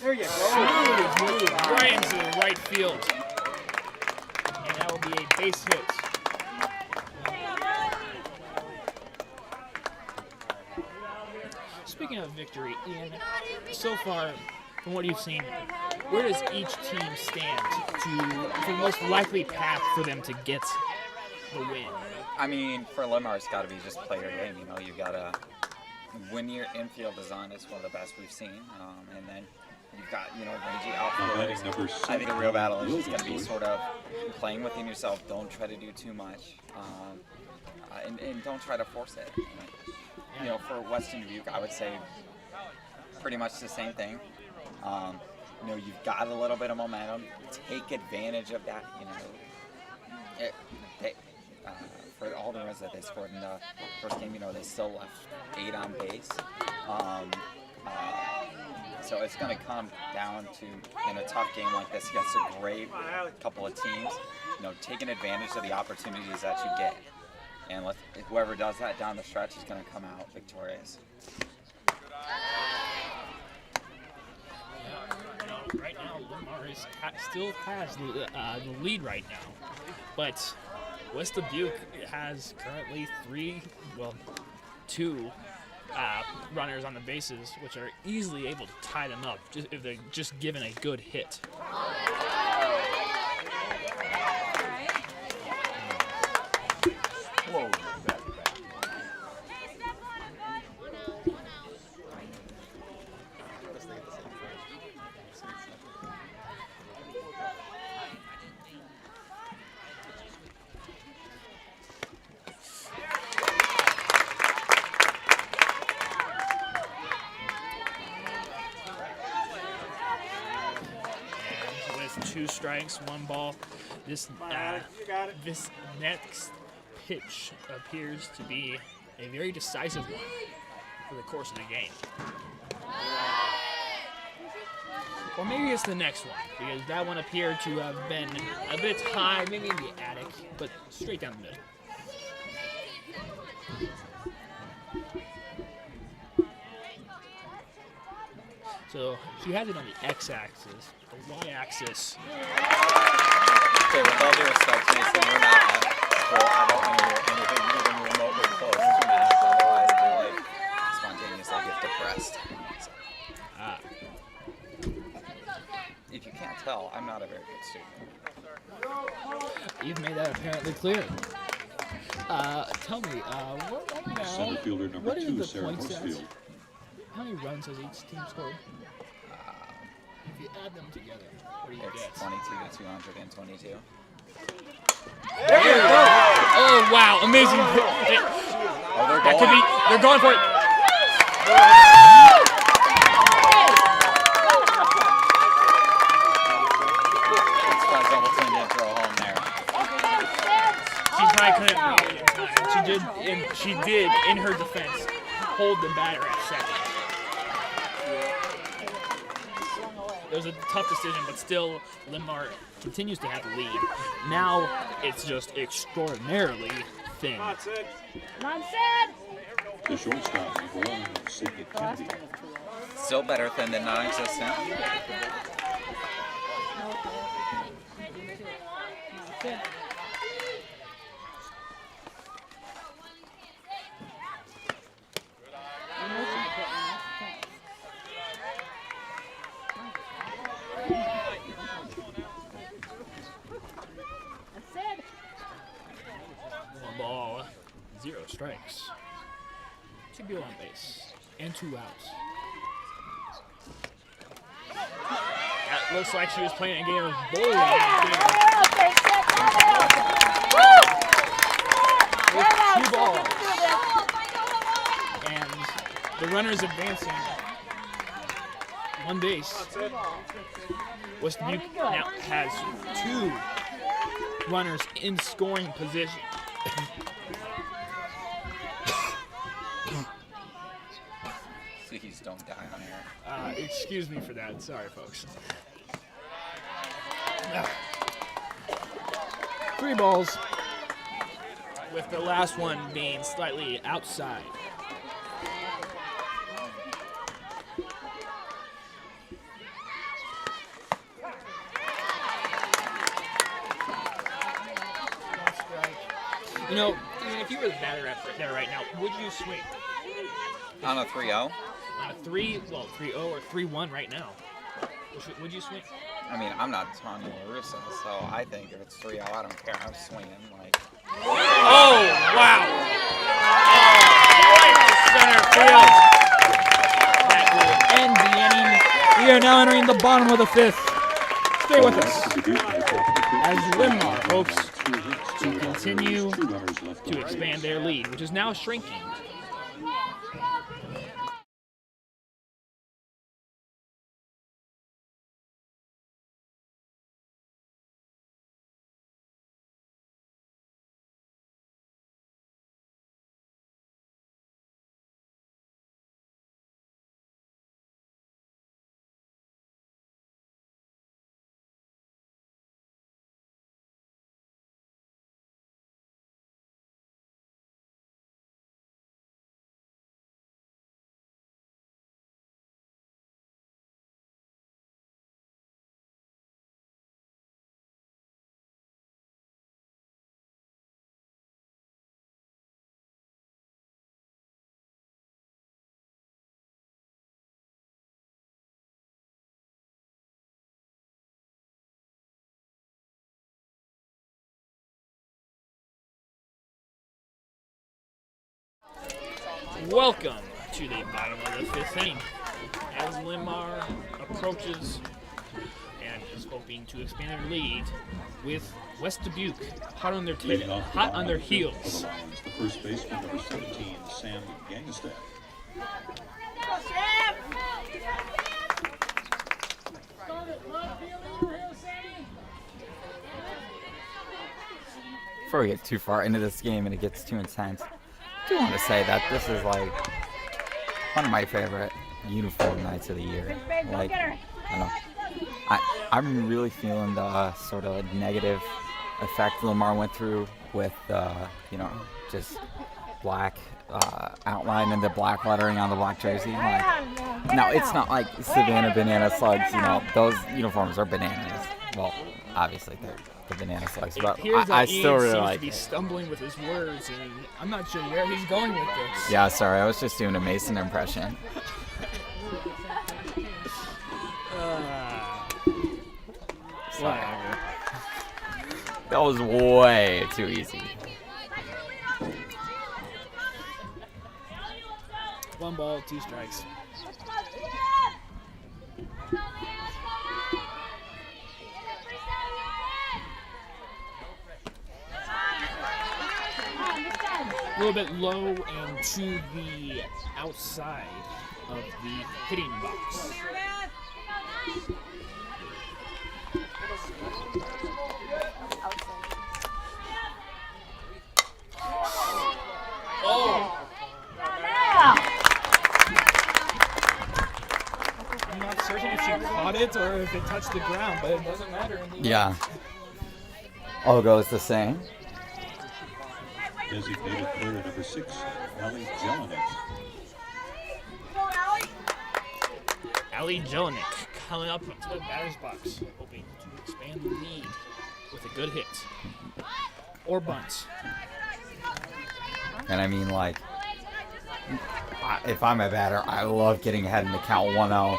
There you go. Smooth move right into the right field. And that will be a base hit. Speaking of victory, Ian, so far, from what you've seen, where does each team stand for the most likely path for them to get the win? I mean, for Linn-Mar, it's got to be just play your game. You got to when your infield design is one of the best we've seen, and then you've got rangy outfielders. I think the real battle is just going to be sort of playing within yourself. Don't try to do too much, and don't try to force it. For Western Dubuque, I would say pretty much the same thing. You've got a little bit of momentum. Take advantage of that. For all the runs that they scored in the first game, they still left 8 on base. So it's going to come down to, in a tough game like this against a great couple of teams, taking advantage of the opportunities that you get. And whoever does that down the stretch is going to come out victorious. Right now, Linn-Mar still has the lead right now, but West Dubuque has currently two runners on the bases, which are easily able to tie them up if they're just given a good hit. Whoa. Two strikes, one ball. This next pitch appears to be a very decisive one for the course of the game. Or maybe it's the next one, because that one appeared to have been a bit high, maybe in the attic, but straight down the middle. So he has it on the x-axis, the y-axis. Okay, with all due respect, Mason, we're not at school. I don't want to hear anything even remotely close to math. Otherwise, I spontaneously get depressed. So. If you can't tell, I'm not a very good student. You've made that apparently clear. Tell me, what right now? Center fielder number what is 2, the Sarah point stats? Horsfield. How many runs has each team scored? If you add them together, what do you It's get? 22 to 222. There you go! Oh wow, amazing! Oh, they're That going. could be. They're going for it. It's fun Doubleton didn't throw home there. She probably couldn't make it in time. She did, in her defense, hold the batter at second. It was a tough decision, but still, Linn-Mar continues to have the lead. Now, it's just extraordinarily thin. Nonsense! The shortstop, number 1, Sidney Kennedy. Still better than the non-existent. One ball, 0 strikes. 2 people on base, and 2 outs. That looks like she was playing a game of bowling. With 2 balls. And the runner's advancing 1 base. West Dubuque now has 2 runners in scoring position. Please don't die on air. Excuse me for that. Sorry, folks. 3 balls, with the last one being slightly outside. You know, even if you were the batter there right now, would you swing? On a 3-0? On a 3-0 or 3-1 right now. Would you swing? I mean, I'm not Tanya LaRusso, so I think if it's 3-0, I don't care. I'm swinging. Like. Oh, wow. Right to center field. That will end the inning. We are now entering the bottom of the 5th. Stay with us as Linn-Mar hopes to continue to expand their lead, which is now shrinking. Welcome to the bottom of the fifth inning as Linn-Mar approaches and is hoping to expand their lead with West Dubuque hot on their Leading off the hot on their bottom heels. for the Lions, the first baseman, number 17, Sam Gangstad. Before we get too far into this game and it gets too intense, I do want to say that this is like one of my favorite uniform nights of the year. Like, I don't know. I'm really feeling the sort of negative effect Linn-Mar went through with, just black outline and the black lettering on the black jersey. Like, no, it's not like Savannah banana slugs. Those uniforms are bananas. Well, obviously they're the banana slugs, but I still really like it. He's stumbling with his words, and I'm not sure where he's going with this. Yeah, sorry, I was just doing a Mason impression. Whatever. That was way too easy. One ball, 2 strikes. A little bit low and to the outside of the hitting box. Oh! I'm not certain if she caught it or if it touched the ground, but it doesn't matter. Yeah. All goes the same. Designated player number 6, Ali Jelinek. Ali Jelinek coming up to the batter's box, hoping to expand the lead with a good hit. Or bunt. And I mean, like, if I'm a batter, I love getting ahead in the count 1-0.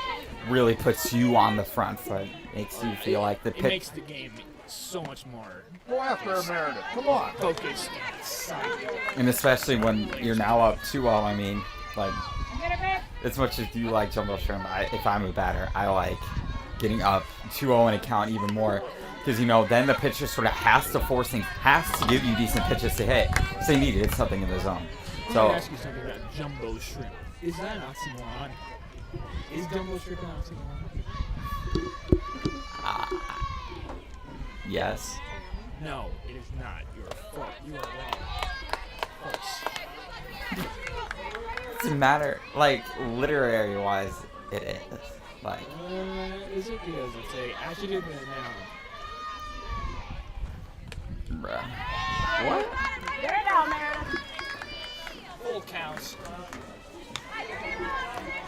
Really puts you on the front foot. Makes you feel like the It pitch. makes the game so much more Go after her, Meredith. Come on. focused and exciting. And especially when you're now up 2-0, I mean, like, as much as you like jumbo shrimp, if I'm a batter, I like getting up 2-0 in a count even more. Because, then the pitcher sort of has to give you decent pitches to hit. So you need to hit something in the zone. Let So, me ask you something about jumbo shrimp. Is that an oxymoron? Is jumbo shrimp an oxymoron? yes. No, it is not. You're fault. You are wrong. False. Doesn't matter. Like, literary-wise, it is. Like, Is it because it's a adjective and a noun? bruh. What? Full counts.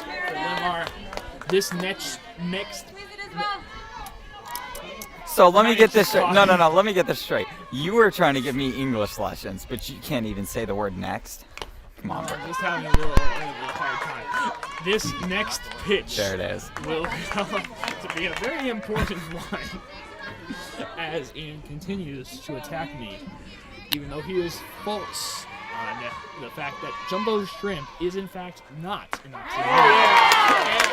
For Linn-Mar, this next. So let me get this straight. No. Let me get this straight. You were trying to give me English lessons, but you can't even say the word next. Come on, bro. I'm just having a little hard time. This next pitch There it is. will come to be a very important one as Ian continues to attack me, even though he is false on the fact that jumbo shrimp is in fact not an oxymoron.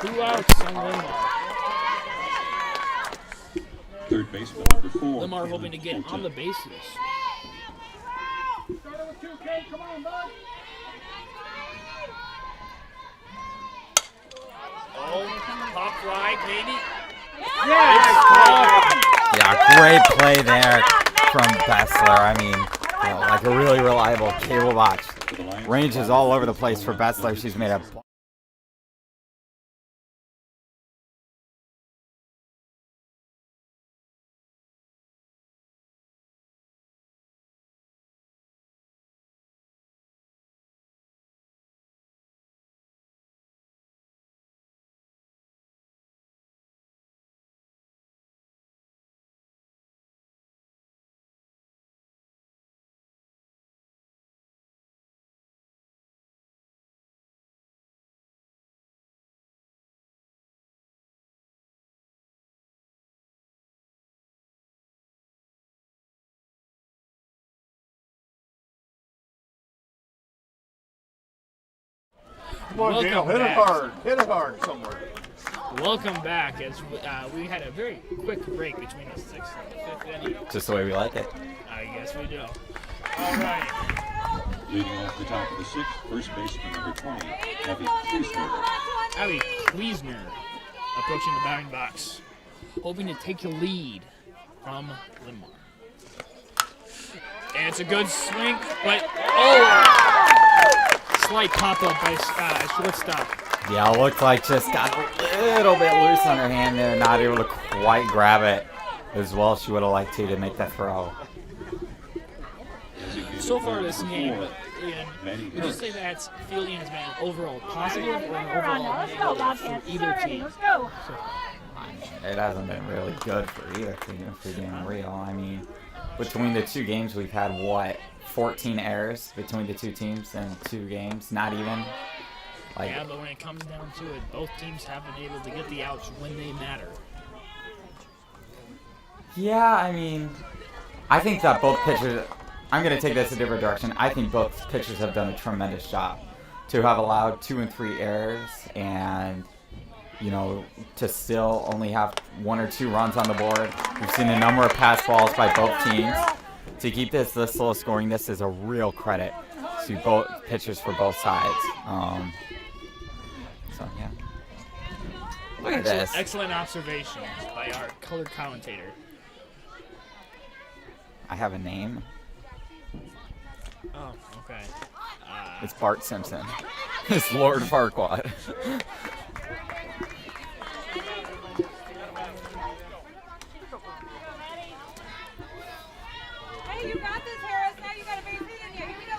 2 outs on Linn-Mar. Third baseman, number 4. Linn-Mar hoping to get on the bases. Come on, bud. Oh, pop fly, maybe. Yeah, great play there from Bessler. I mean, like a really reliable cable box. Range is all over the place for Bessler. She's made a Come on, Dale. Welcome Hit it back. hard. Hit it hard somewhere. Welcome back, as we had a very quick break between the 6th and the 5th inning. Just the way we like it. I guess we do. All right. Leading off the top of the 6th, first baseman number 20, Abby Kleesner. Abby Kleesner approaching the batting box, hoping to take the lead from Linn-Mar. And it's a good swing, but slight pop-up by shortstop. Yeah, it looked like just got a little bit loose on her hand there, not able to quite grab it as well as she would have liked to make that throw. So far this game, Ian, would you say that fielding has been overall positive or an overall negative for either team? Let's go. It hasn't been really good for either team, if we're being real. I mean, between the two games, we've had, 14 errors between the two teams in 2 games? Not even. Yeah, but when it comes down to it, both teams have been able to get the outs when they matter. Yeah, I mean, I think that both pitchers, I'm going to take this a different direction. I think both pitchers have done a tremendous job to have allowed 2 and 3 errors and, to still only have 1 or 2 runs on the board. We've seen a number of pass balls by both teams. To keep this low scoring, this is a real credit to both pitchers for both sides. So, yeah. Look at this. Excellent observations by our color commentator. I have a name. Oh, okay. It's Bart Simpson. It's Lord Farquaad. Hey, you got this, Harris. Now you got a base hit in you. Here we go.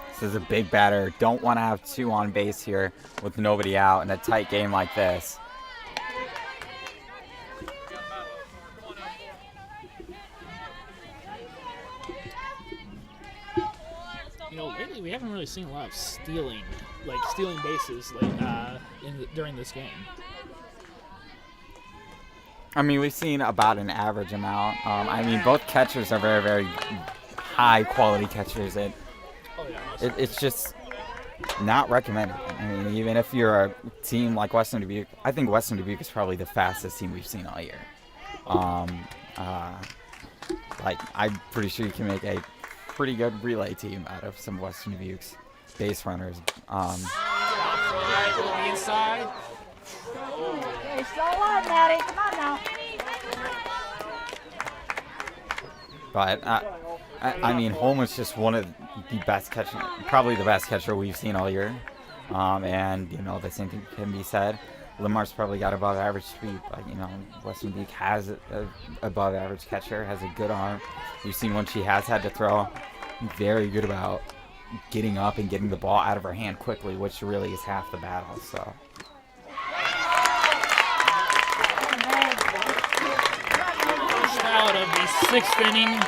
This is a big batter. Don't want to have 2 on base here with nobody out in a tight game like this. Lately we haven't really seen a lot of stealing bases during this game. I mean, we've seen about an average amount. I mean, both catchers are very, very high quality catchers. It's just not recommended. I mean, even if you're a team like Western Dubuque, I think Western Dubuque is probably the fastest team we've seen all year. I'm pretty sure you can make a pretty good relay team out of some Western Dubuque's base runners. Inside. You're still alive, Maddie. Come on now. But I mean, Holm is just one of the best catchers, probably the best catcher we've seen all year. And the same thing can be said. Linn-Mar's probably got above average speed, but Western Dubuque has a above average catcher, has a good arm. We've seen when she has had to throw, very good about getting up and getting the ball out of her hand quickly, which really is half the battle. So. First out of the 6th inning.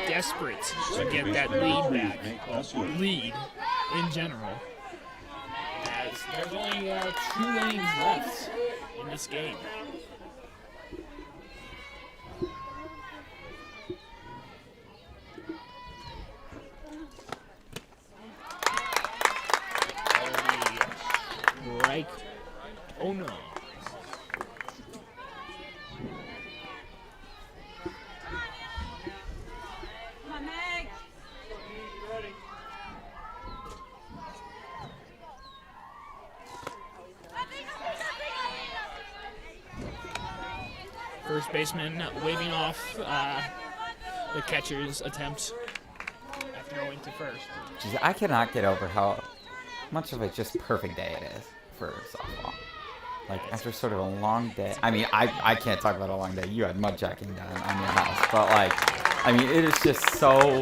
Desperate to get that lead back. Lead in general. As there's only 2 innings left in this game. Right. Oh no. First baseman waving off the catcher's attempt after going to first. Jeez, I cannot get over how much of a just perfect day it is for softball. Like, after sort of a long day. I mean, I can't talk about a long day. You had mud jacking done on your house. But, I mean, it is just so...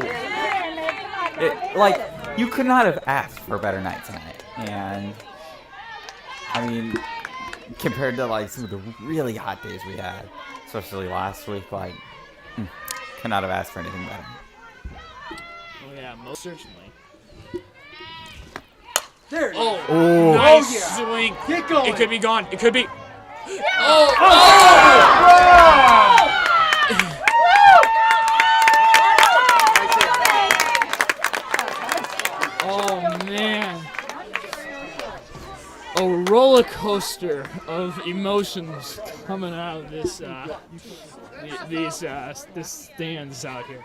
you could not have asked for a better night tonight. And, I mean, compared to, some of the really hot days we had, especially last week, could not have asked for anything better. Oh, yeah, most certainly. There. Oh, Ooh. nice yeah. swing. Get going. It could be gone. It could be. Oh man. A roller coaster of emotions coming out of this this stands out here.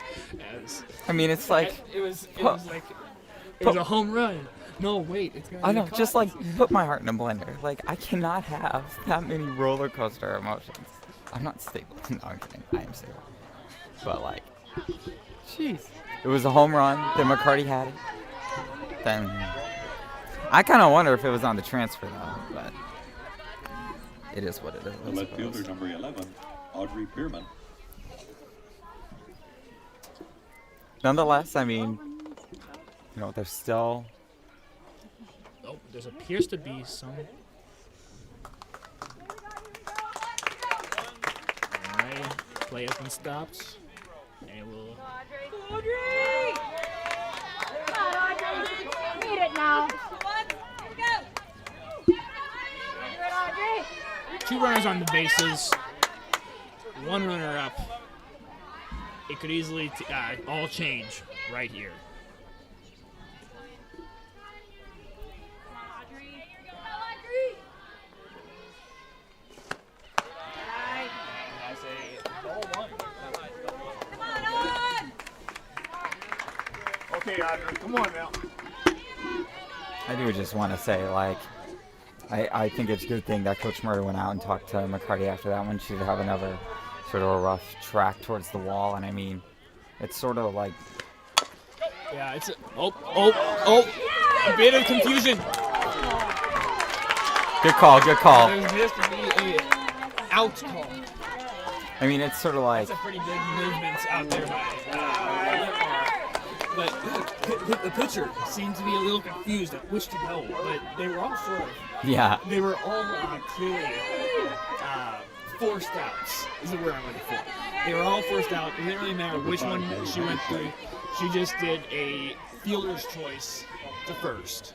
I mean, it's like, It was a home run. No, wait, it's gonna I be a know, caught. just like put my heart in a blender. Like, I cannot have that many roller coaster emotions. I'm not stable. No, I'm kidding. I am stable. But like, jeez. It was a home run. Then McCarty had it. Then I kind of wonder if it was on the transfer though. But it is what it is. The I left suppose. fielder, number 11, Audrey Bierman. Nonetheless, I mean, you know, there's still. Oh, there appears to be some. Alright, play has been stopped. And we'll. Come on, Audrey. Beat it now. Two runners on the bases, one runner up. It could easily all change right here. Okay, Audrey, come on now. I do just want to say, like, I think it's a good thing that Coach Murray went out and talked to McCarty after that one. She'd have another sort of a rough track towards the wall, and I mean, it's sort of like. Yeah, it's a a bit of confusion. Good call, good call. There's just to be a out call. I mean, it's sort of like. That's a pretty big movement out there by Linn-Mar. But the pitcher seemed to be a little confused at which to go. But they were all sort of. Yeah. They were all clearly forced outs. Is the word I'm looking for. They were all forced out. It didn't really matter which one she went through. She just did a fielder's choice to first,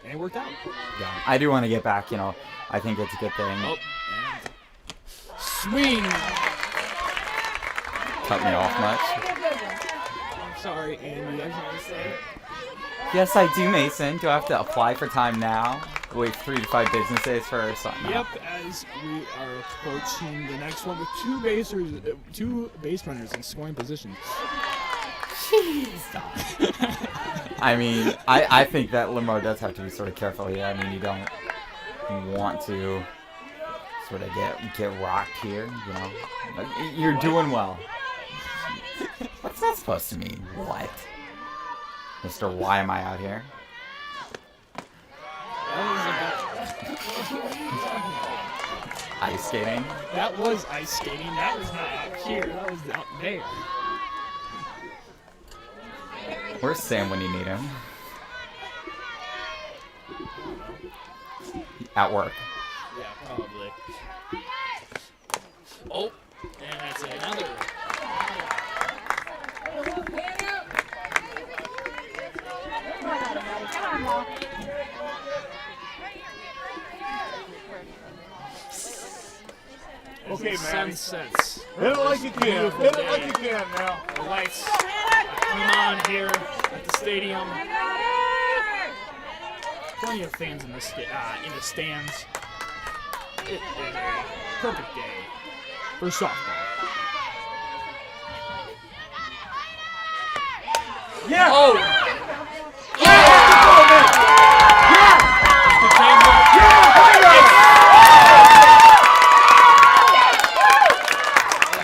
and it worked out. Yeah. I do want to get back, you know. I think it's a good thing. Oh, and swing. Cut me off much. I'm sorry, Andy. I just want to say. Yes, I do, Mason. Do I have to apply for time now? Wait 3 to 5 business days for something? Yep, as we are approaching the next one with two base runners in scoring position. Jeez. I mean, I think that Linn-Mar does have to be sort of careful here. I mean, you don't want to sort of get rocked here, you know. Like, you're doing well. What's that supposed to mean? What? Mr. Why am I out here? Ice skating? That was ice skating. That was not out here. That was out there. Where's Sam when you need him? At work. Yeah, probably. Oh, and that's another. Come on now. Okay, man. Sunsets. Hit it like you can. Hit it like you can now. The lights come on here at the stadium. Plenty of fans in the stands. It is a perfect day for softball. Yeah. Oh!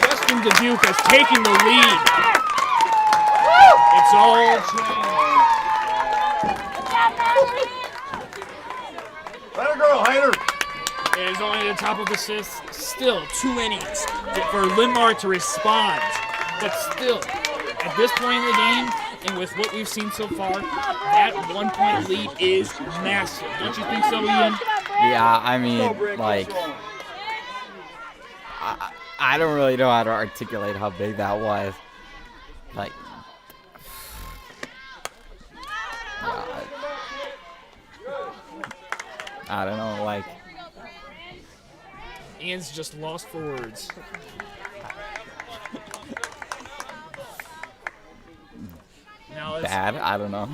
Western Dubuque has taken the lead. It's all changed. Let her go, Hyder. It is only the top of the sixth. Still 2 innings for Linn-Mar to respond. But still, at this point in the game, and with what we've seen so far, that 1-point lead is massive. Don't you think so, Ian? Yeah, I mean, like, I don't really know how to articulate how big that was. Like, I don't know, like, Ian's just lost for words. Now let's Bad? I don't know.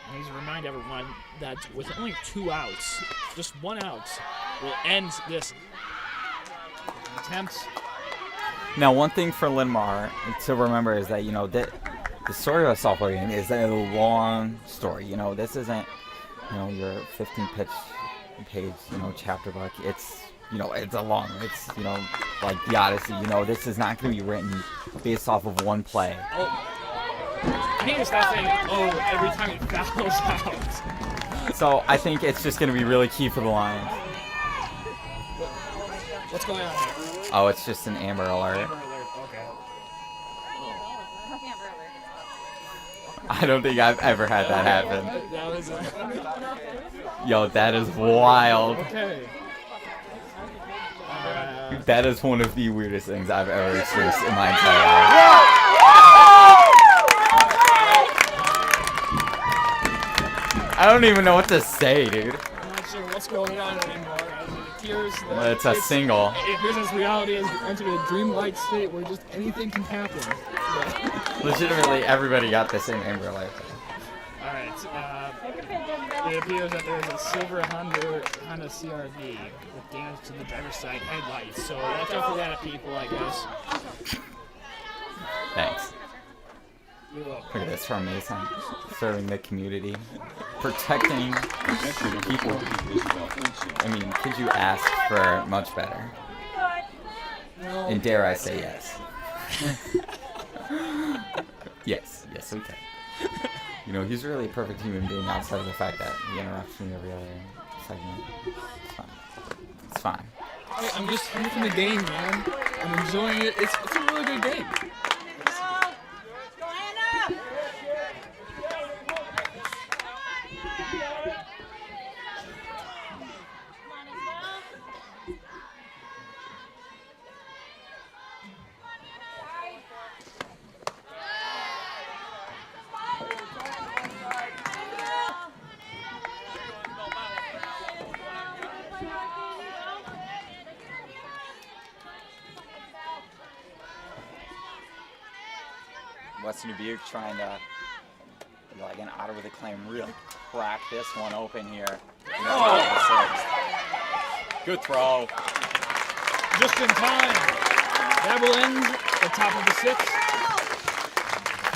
I need to remind everyone that with only 2 outs, just 1 out, will end this attempt. Now, one thing for Linn-Mar to remember is that, the story of a softball game is a long story. This isn't, your 15-pitch page, chapter book. It's, it's a long, it's, like the Odyssey. This is not going to be written based off of one play. Oh. I need to stop saying, every time it fouls out. So I think it's just going to be really key for the Lions. What's going on here? Oh, it's just an Amber Alert. Amber alert, okay. I don't think I've ever had that happen. That was Yo, that is wild. okay. That is one of the weirdest things I've ever experienced in my entire life. I don't even know what to say, dude. I'm not sure what's going on anymore. It appears that It's a single. It appears as reality has entered a dreamlike state where just anything can happen. Legitimately, everybody got the same Amber Alert. Alright, it appears that there's a silver Honda CRV with damage to the driver's side headlights. So watch out for that, people, I guess. Thanks. You're welcome. Look at this from Mason. Serving the community. Protecting people. I mean, could you ask for much better? And dare I say yes? Yes, we can. He's really a perfect human being outside of the fact that he interrupts me every other segment. It's fine. I'm just here for the game, man. I'm enjoying it. It's a really good game. Western Dubuque trying to, like an otter with a claim, really crack this one open here. Good throw. Just in time. That will end the top of the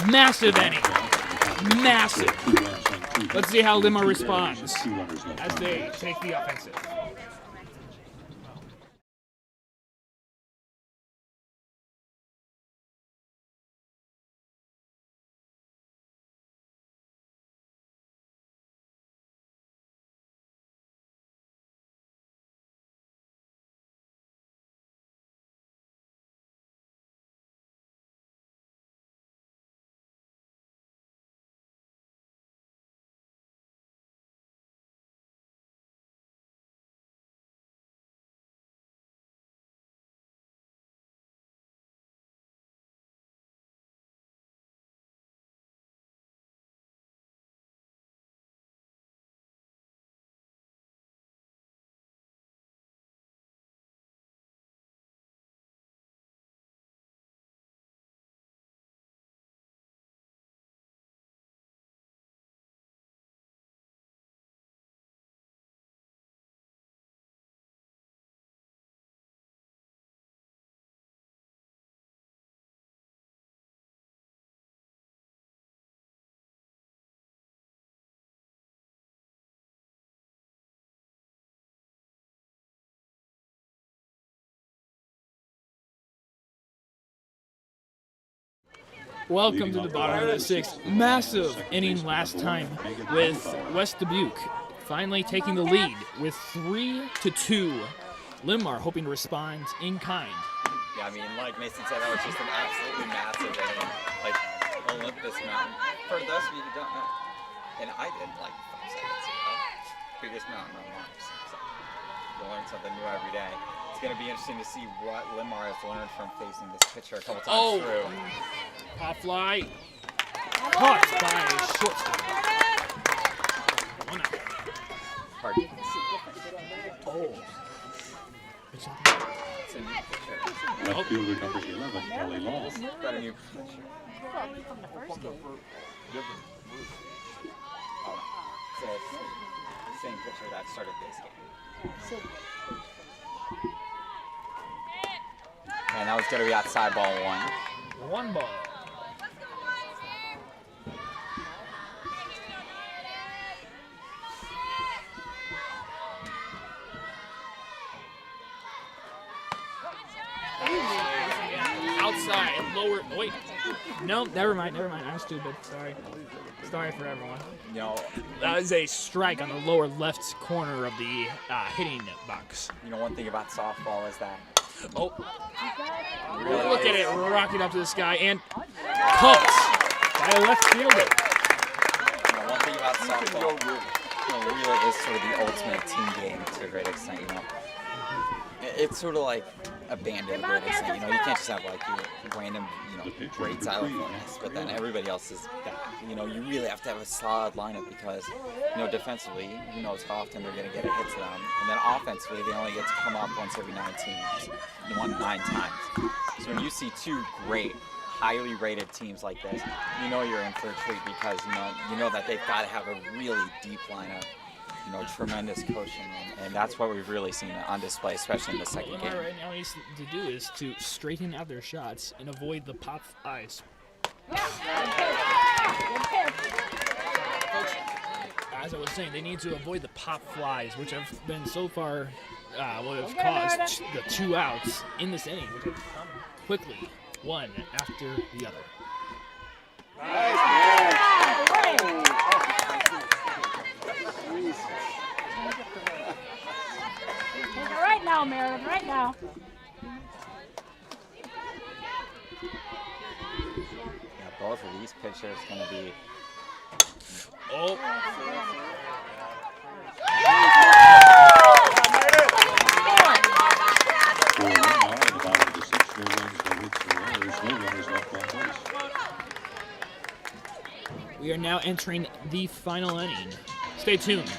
6th. Massive inning. Massive. Let's see how Linn-Mar responds as they take the offensive. Welcome to the bottom of the 6th. Massive inning last time with West Dubuque finally taking the lead with 3-2. Linn-Mar hoping to respond in kind. Yeah, I mean, like Mason said, that was just an absolutely massive inning. Like Olympus Mountain. For those of you who don't know, and I did like 5 seconds ago, biggest mountain on Mars. So you learn something new every day. It's going to be interesting to see what Linn-Mar has learned from facing this pitcher a couple times through. Pop fly. Caught by shortstop. 1 out. Hard. It's not- Left fielder number 11, Kelly Long. Got a new From the first game. same pitcher that started this game. And that was going to be outside ball 1. 1 ball. Outside, lower. Wait. No, never mind. I'm stupid. Sorry for everyone. You know, That is a strike on the lower left corner of the hitting box. one thing about softball is that Oh, really look at is- it rocking up to the sky and caught by a left fielder. one thing about softball, really is sort of the ultimate team game to a great extent. It's sort of like a band to a great extent. You can't just have like your random, great xylophones, but then everybody else is that. You really have to have a solid lineup because, defensively, who knows how often they're going to get a hit to them, and then offensively, they only get to come up once every 9 teams, 9 times. So when you see 2 great, highly rated teams like this, you're in for a treat because you know that they've got to have a really deep lineup. Tremendous coaching, and that's what we've really seen on display, especially in the second Linn-Mar game. right now needs to do is to straighten out their shots and avoid the pop flies. As I was saying, they need to avoid the pop flies, which have been so far what have caused the 2 outs in this inning, which have come quickly, one after the other. Take it right now, Meredith, right now. Yeah, both of these pitchers going to be. Oh, For Linn-Mar, in the bottom of the 6th, no runs, no hits, no errors, no runners left on base. we are now entering the final inning. Stay tuned.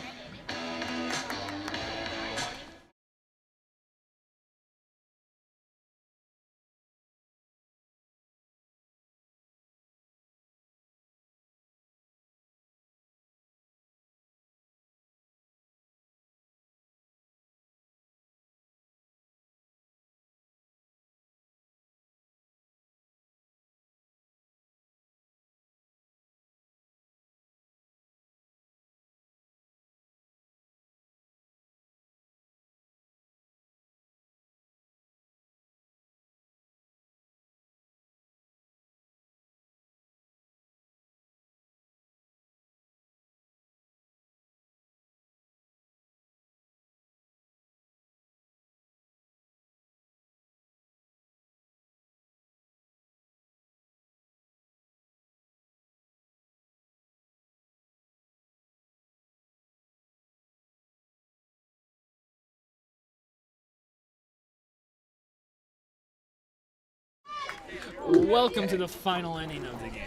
Welcome to the final inning of the game.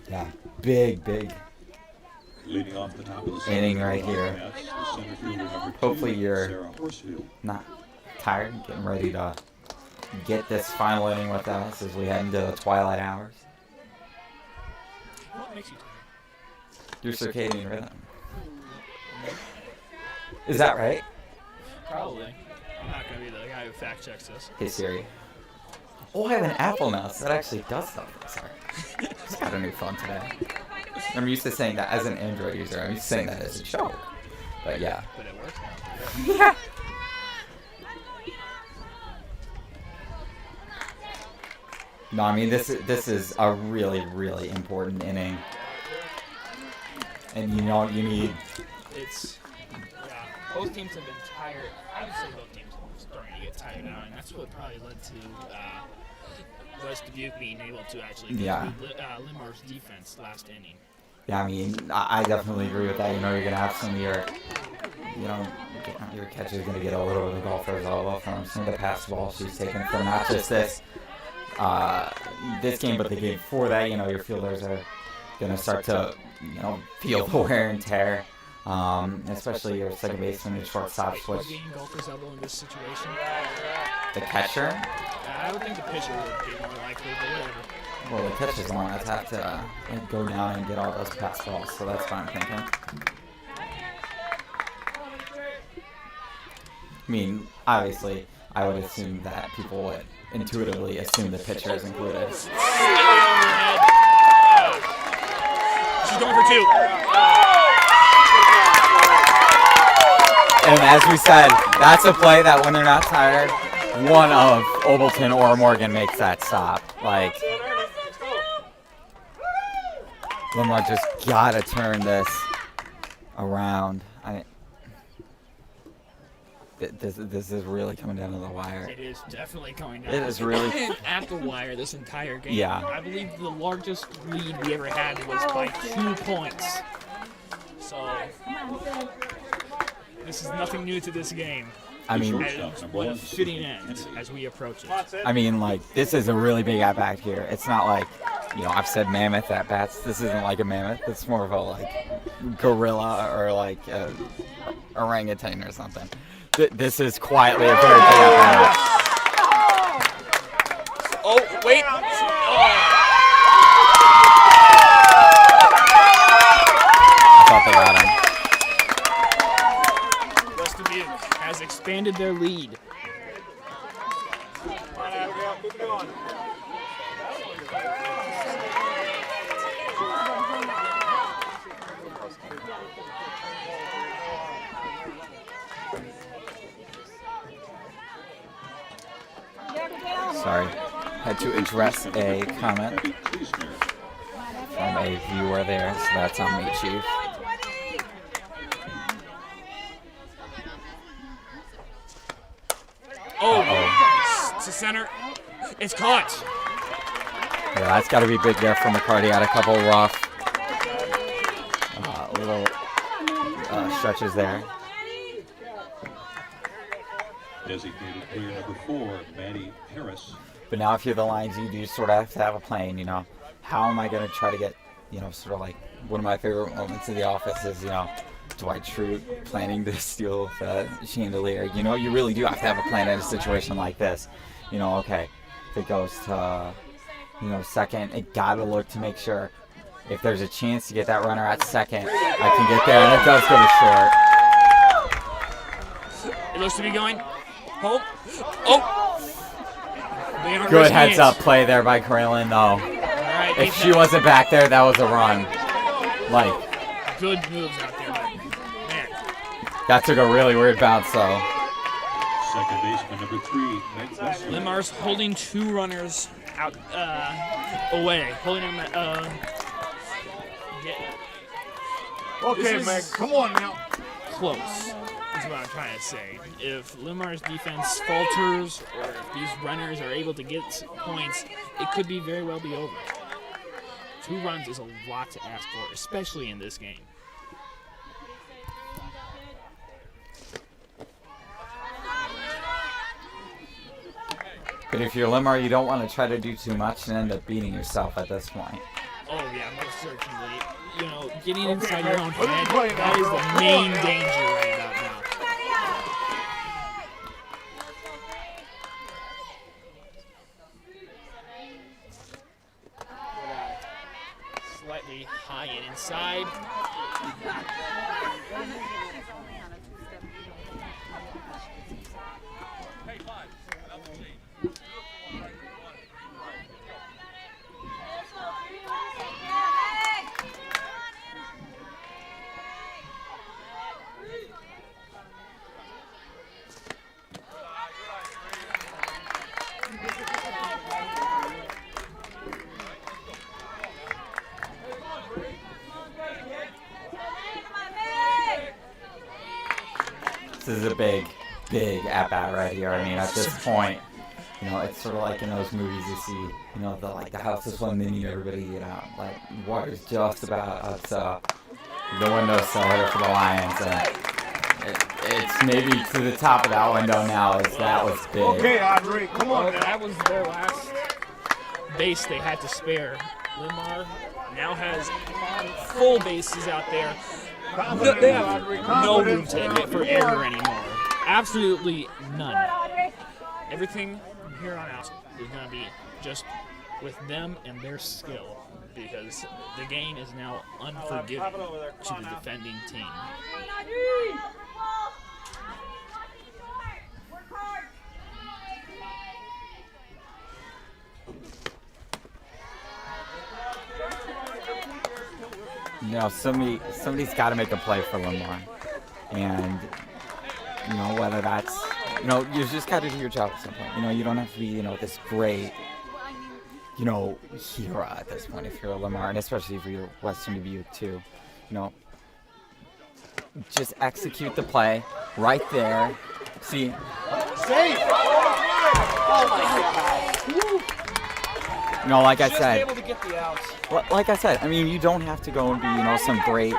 Yeah, big Leading off the top of the 7th, inning right here. that's the center fielder number 2, Hopefully you're Sarah Horsfield. not tired, getting ready to get this final inning with us as we head into the twilight hours. What makes you tired? Your circadian rhythm. Is that right? Probably. I'm not going to be the guy who fact checks this. Hey Siri. Oh, I have an Apple now, so that actually does something. Sorry. Just got a new phone today. I'm used to saying that as an Android user. I'm used to saying that as a joke. But yeah. But it works now. Yeah. No, I mean this is a really important inning, and you need. It's both teams have been tired. I would say both teams are starting to get tired now, and that's what probably led to West Dubuque being able to actually Yeah. Linn-Mar's defense last inning. Yeah, I mean I definitely agree with that. You're gonna have some of your, your catcher's gonna get a little bit of golf result from some of the pass balls she's taken from not just this this game, but the game before that, your fielders are going to start to, feel the wear and tear, especially your second baseman and shortstop switch. Getting golfer's elbow in this situation. The catcher? I would think the pitcher would be more likely, but whatever. Well, the catcher's the one that's have to go down and get all those pass balls, so that's what I'm thinking. I mean, obviously, I would assume that people would intuitively assume the pitcher is included. She's going for 2. And as we said, that's a play that when they're not tired, one of Obleton or Morgan makes that stop. Like, Linn-Mar just gotta turn this around. This is really coming down to the wire. It is definitely coming down. It is really at the wire this entire game. Yeah. I believe the largest lead we ever had was by 2 points. So this is nothing new to this game. I mean, And what a fitting end as we approach it. I mean, like, this is a really big at bat here. It's not like, I've said mammoth at bats. This isn't like a mammoth. It's more of a like gorilla or like a orangutan or something. This is quietly a very big at bat. Oh, wait. I thought they got him. West Dubuque has expanded their lead. Sorry, had to address a comment from a viewer there, so that's on me, Chief. To center. It's caught. Yeah, that's got to be big there for McCarty. Had a couple rough little stretches there. Designated player number 4, Maddie Harris. But now if you're the Lions, you do sort of have to have a plan, How am I going to try to get, sort of like one of my favorite moments in the office is, Dwight Schrute planning to steal the chandelier. You really do have to have a plan in a situation like this. Okay, if it goes to, second, it got to look to make sure if there's a chance to get that runner at second, I can get there, and it does go to short. It looks to be going. Oh. Good heads up play there by Carolyn, though. Right, if she wasn't back there, that was a run. Like, good moves out there, but man. That took a really weird bounce, though. Second baseman number 3, Mike Westler. Linn-Mar's holding 2 runners out away, holding them. Okay, Meg, come on now. Close. Is what I'm trying to say. If Linn-Mar's defense falters, or if these runners are able to get points, it could be very well be over. 2 runs is a lot to ask for, especially in this game. But if you're Linn-Mar, you don't want to try to do too much and end up beating yourself at this point. Oh yeah, most certainly. Getting inside your own head, that is the main danger right about now. Slightly high and inside. This is a big at-bat right here. I mean, at this point, it's sort of like in those movies you see, the house is one minute, everybody, like water's just about up to the windowsill here for the Lions, and it's maybe to the top of that window now. As that was big. Okay, Andre, come on. That was their last base they had to spare. Linn-Mar now has full bases out there. They have no room for error anymore. Absolutely none. Everything from here on out is going to be just with them and their skill, because the game is now unforgiving to the defending team. You know, somebody's got to make a play for Linn-Mar, and you know, whether that's, you know, you just got to do your job at some point. You know, you don't have to be, you know, this great, you know, hero at this point if you're a Linn-Mar, and especially if you're Western Dubuque too. You know, just execute the play right there. See. Safe! Oh my God! You know, like I Just said. able to get the outs. Like I said, I mean, you don't have to go and be, you know, some great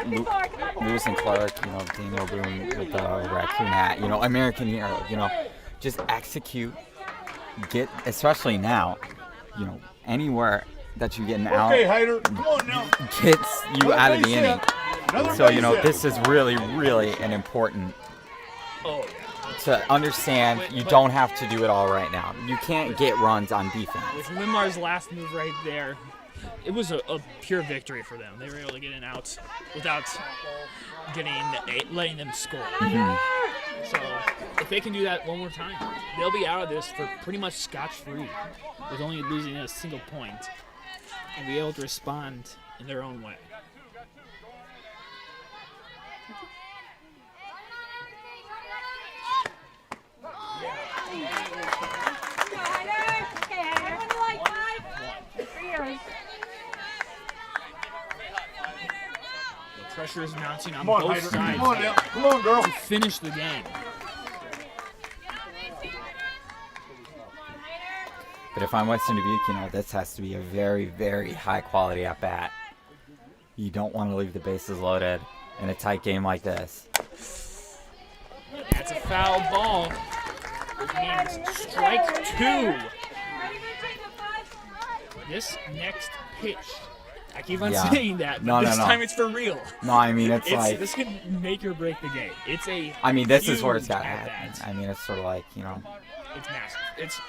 Lewis and Clark, you know, Daniel Boone with the raccoon hat, you know, American hero, you know, just execute, get, especially now, you know, anywhere that you get an out, Okay, Hyder, come on now. gets you out of the inning. Another So, you know, base this is really, really an important Oh, to understand. You don't have to do it all right now. You can't get runs on defense. with Linn-Mar's last move right there, it was a pure victory for them. They were able to get an out without letting them score. So if they can do that one more time, they'll be out of this for pretty much scotch-free, with only losing a single point, and be able to respond in their own way. The pressure is mounting on Come on, both Hyder. sides Come on now. Come on, girl. to finish the game. But if I'm Western Dubuque, you know, this has to be a very, very high quality at bat. You don't want to leave the bases loaded in a tight game like this. That's a foul ball, which means strike two. This next pitch, I keep on Yeah. saying that, but No, this no. time it's for real. No, I mean, it's like, This can make or break the game. It's a I mean, this is where it's huge got to at happen. bat. I mean, it's sort of like, you know, It's massive. It's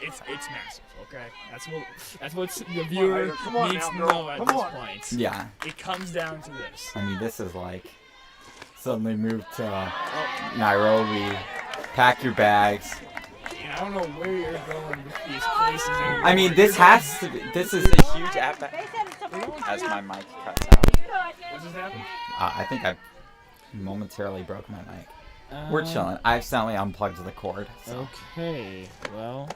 massive. Okay, that's what the viewer Come on needs now, to girl. know at Come this on. point. yeah. It comes down to this. I mean, this is like suddenly moved to Nairobi, pack your bags. And I don't know where you're going with these places. Anymore. I mean, this has to be, this is a huge at bat. As my mic cuts out. What just happened? I think I momentarily broke my mic. We're chilling. I accidentally unplugged the cord. So. Okay, well.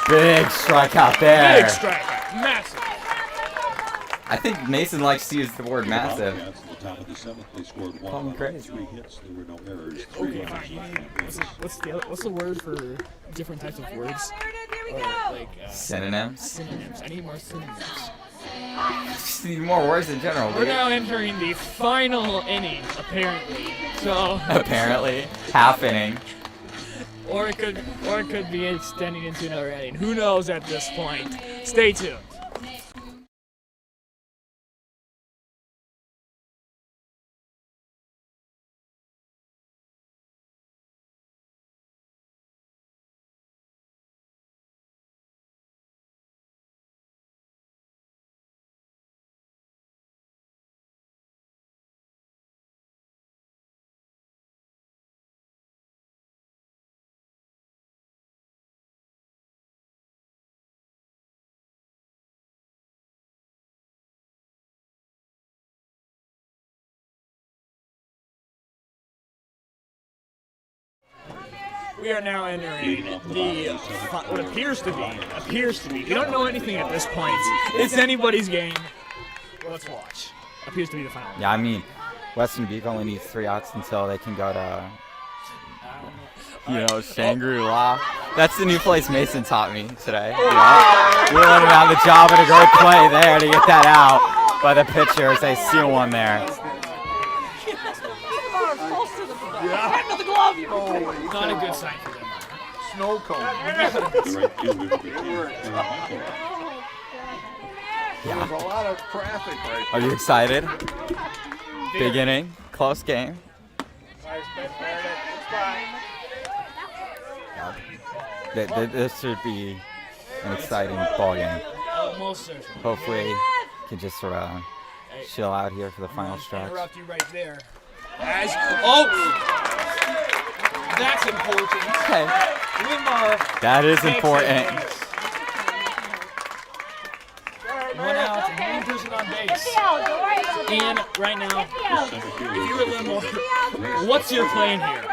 Big strikeout there. Big strikeout. Massive. I think Mason likes to use the word massive. Wildcats at the top of the seventh, they scored Call me one run, crazy. 3 hits, there were no errors. 3 Okay, runs fine. You left need, on what's the word for different types of words? Or like Synonyms. synonyms. I need more synonyms. Just need more words in general. We're dude. now entering the final inning, apparently. So, Apparently, half inning. or it could be extending into another inning. Who knows at this point? Stay tuned. We are now entering the what appears to be. We don't know anything at this point. It's anybody's game. Let's watch. Appears to be the final. Yeah, I mean, Western Dubuque only needs 3 outs until they can go to, you know, Shangri-La. That's the new place Mason taught me today. You know? We let him have the job and a great play there to get that out by the pitcher as they steal one there. Not a good sign for them. snow cone. The right fielder, number 10, Michael. There's a lot of traffic right Are you excited? Big inning, close game. This should be an exciting ball game. Most certainly. Hopefully, we can just sort of chill out here for the final stretch. Interrupt you right there. Oh! That's important. Okay. Linn-Mar That is takes important. it. One out, and one person on base. And right now, if you were Linn-Mar, what's your plan here?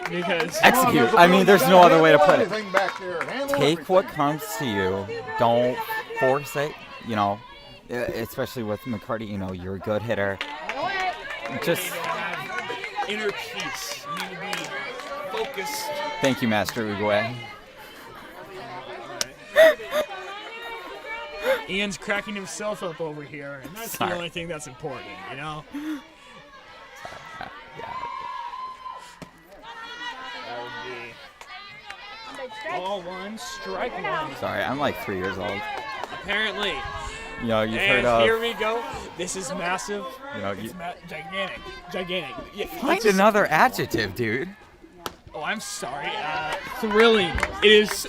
Because Execute. I mean, there's no other way to put it. Anything back there. Handle Take what comes to you. Don't force it. You know, especially with McCarty. You know, you're a good hitter. Just inner peace. You need to be focused. thank you, Master Uguay. Ian's cracking himself up over here, and that's Sorry. the only thing that's important, you know? Yeah. That would be ball one, strike one. Sorry, I'm like 3 years old. Apparently. You know, you've And heard of. here we go. This is massive. You know, It's gigantic. Gigantic. Yeah, find another adjective, dude. Oh, I'm sorry. Thrilling. It is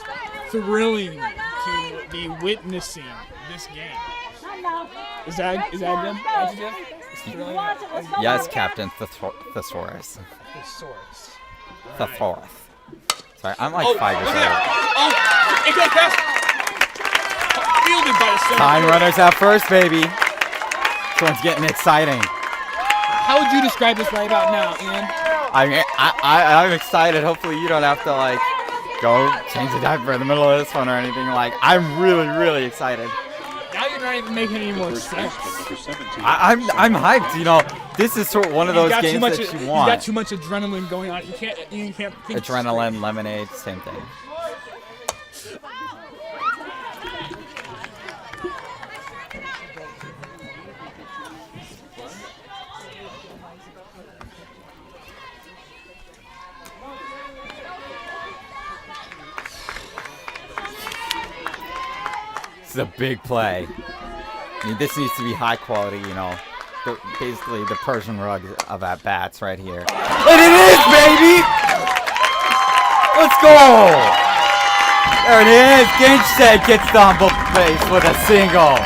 thrilling to be witnessing this game. Is that good adjective? It's thrilling. Yes, Captain Thesaurus. Thesaurus. Thesaurus. Sorry, I'm like Oh, 5 years look old. at that. Oh, it goes past. Fielded by the center. Time runners at first, baby. This one's getting exciting. How would you describe this right about now, Ian? I mean, I'm excited. Hopefully, you don't have to like go change the diaper in the middle of this one or anything. Like, I'm really, really excited. Now you're not even making any more First sense. baseman, number 17. I'm hyped. You know, this is sort of one of those games that you You want. got too much adrenaline going on. You can't think Adrenaline, lemonade, same thing. This is a big play. I mean, this needs to be high quality, you know. Basically, the Persian rug of at-bats right here. And it is, baby! Let's go! There it is. Ginstead gets the humble base with a single.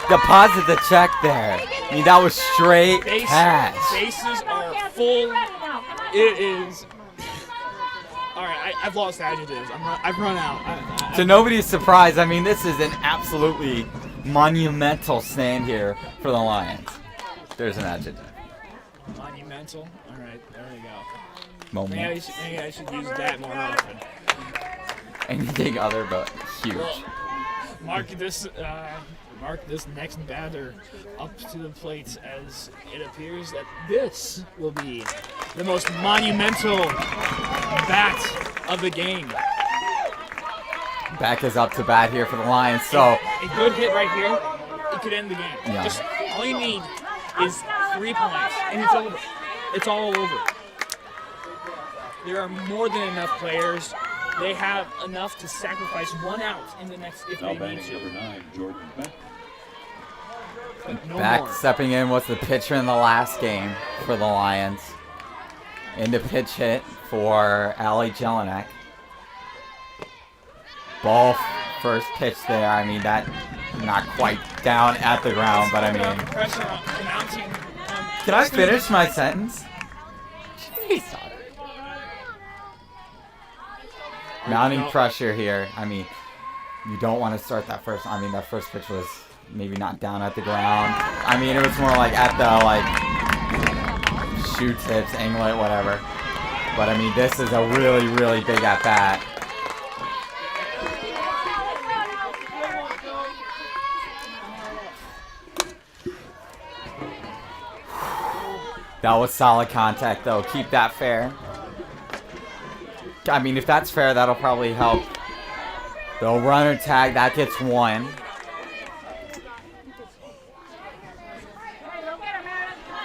Deposit the check there. I mean, that was straight cash. Bases are full. It is. All right, I've lost adjectives. I've run out. To nobody's surprise, I mean, this is an absolutely monumental stand here for the Lions. There's an adjective. Monumental. All right, there we go. Moment. Maybe I should use that more often. Anything other but huge. Well, mark this next batter up to the plate, as it appears that this will be the most monumental bat of the game. Back is up to bat here for the Lions, so A good hit right here, it could end the game. Yeah. Just all you need is 3 points, and it's over. It's all over. There are more than enough players. They have enough to sacrifice 1 out in the next if Now they need batting number to. 9, Jordan Beck. But no back more. stepping in was the pitcher in the last game for the Lions. In the pitch hit for Ali Jelinek. Ball first pitch there. I mean, that not quite down at the ground, but I mean, Pressure on mounting. can I finish my sentence? Jeez. Mounting pressure here. I mean, you don't want to start that first. I mean, that first pitch was maybe not down at the ground. I mean, it was more like at the shoe tips, anglet, whatever. But I mean, this is a really, really big at bat. That was solid contact, though. Keep that fair. I mean, if that's fair, that'll probably help. The runner tag, that gets 1.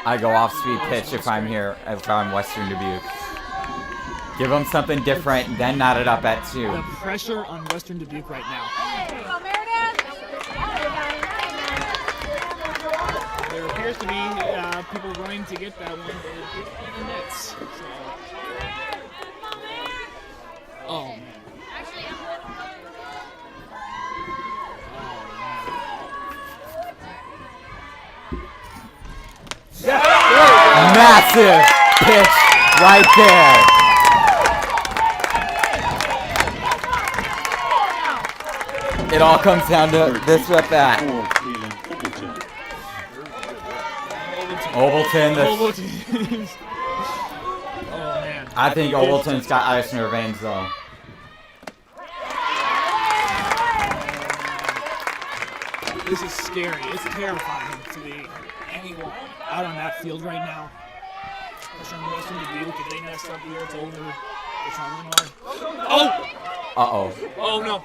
I go off-speed pitch if I'm here, if I'm Western Dubuque. Give them something different, then knot it up at 2. The pressure on Western Dubuque right now. There appears to be people running to get that one, but it did hit the nets. So. Oh man. Massive pitch right there. It all comes down to this at bat. Obleton. Oh man. I think Obleton's got ice in her veins though. This is scary. It's terrifying to be anyone out on that field right now. Pressure on Western Dubuque. If they mess up here, it's over. They're trying Linn-Mar. Oh! Uh-oh. Oh no.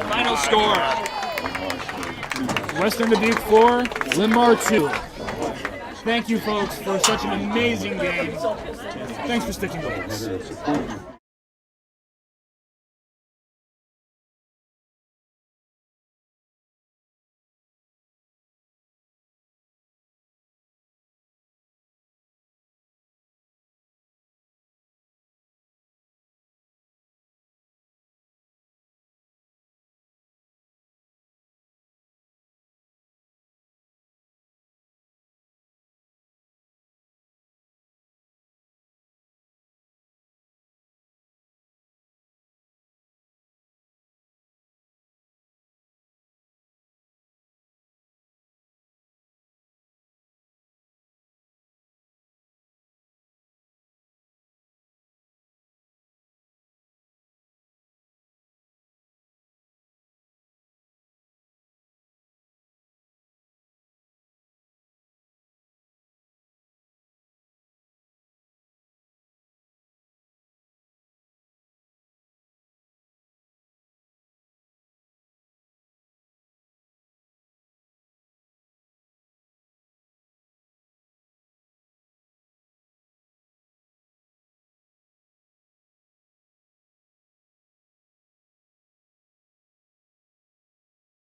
Final score. Western Dubuque 4, Linn-Mar 2. Thank you folks for such an amazing game. Thanks for sticking with us.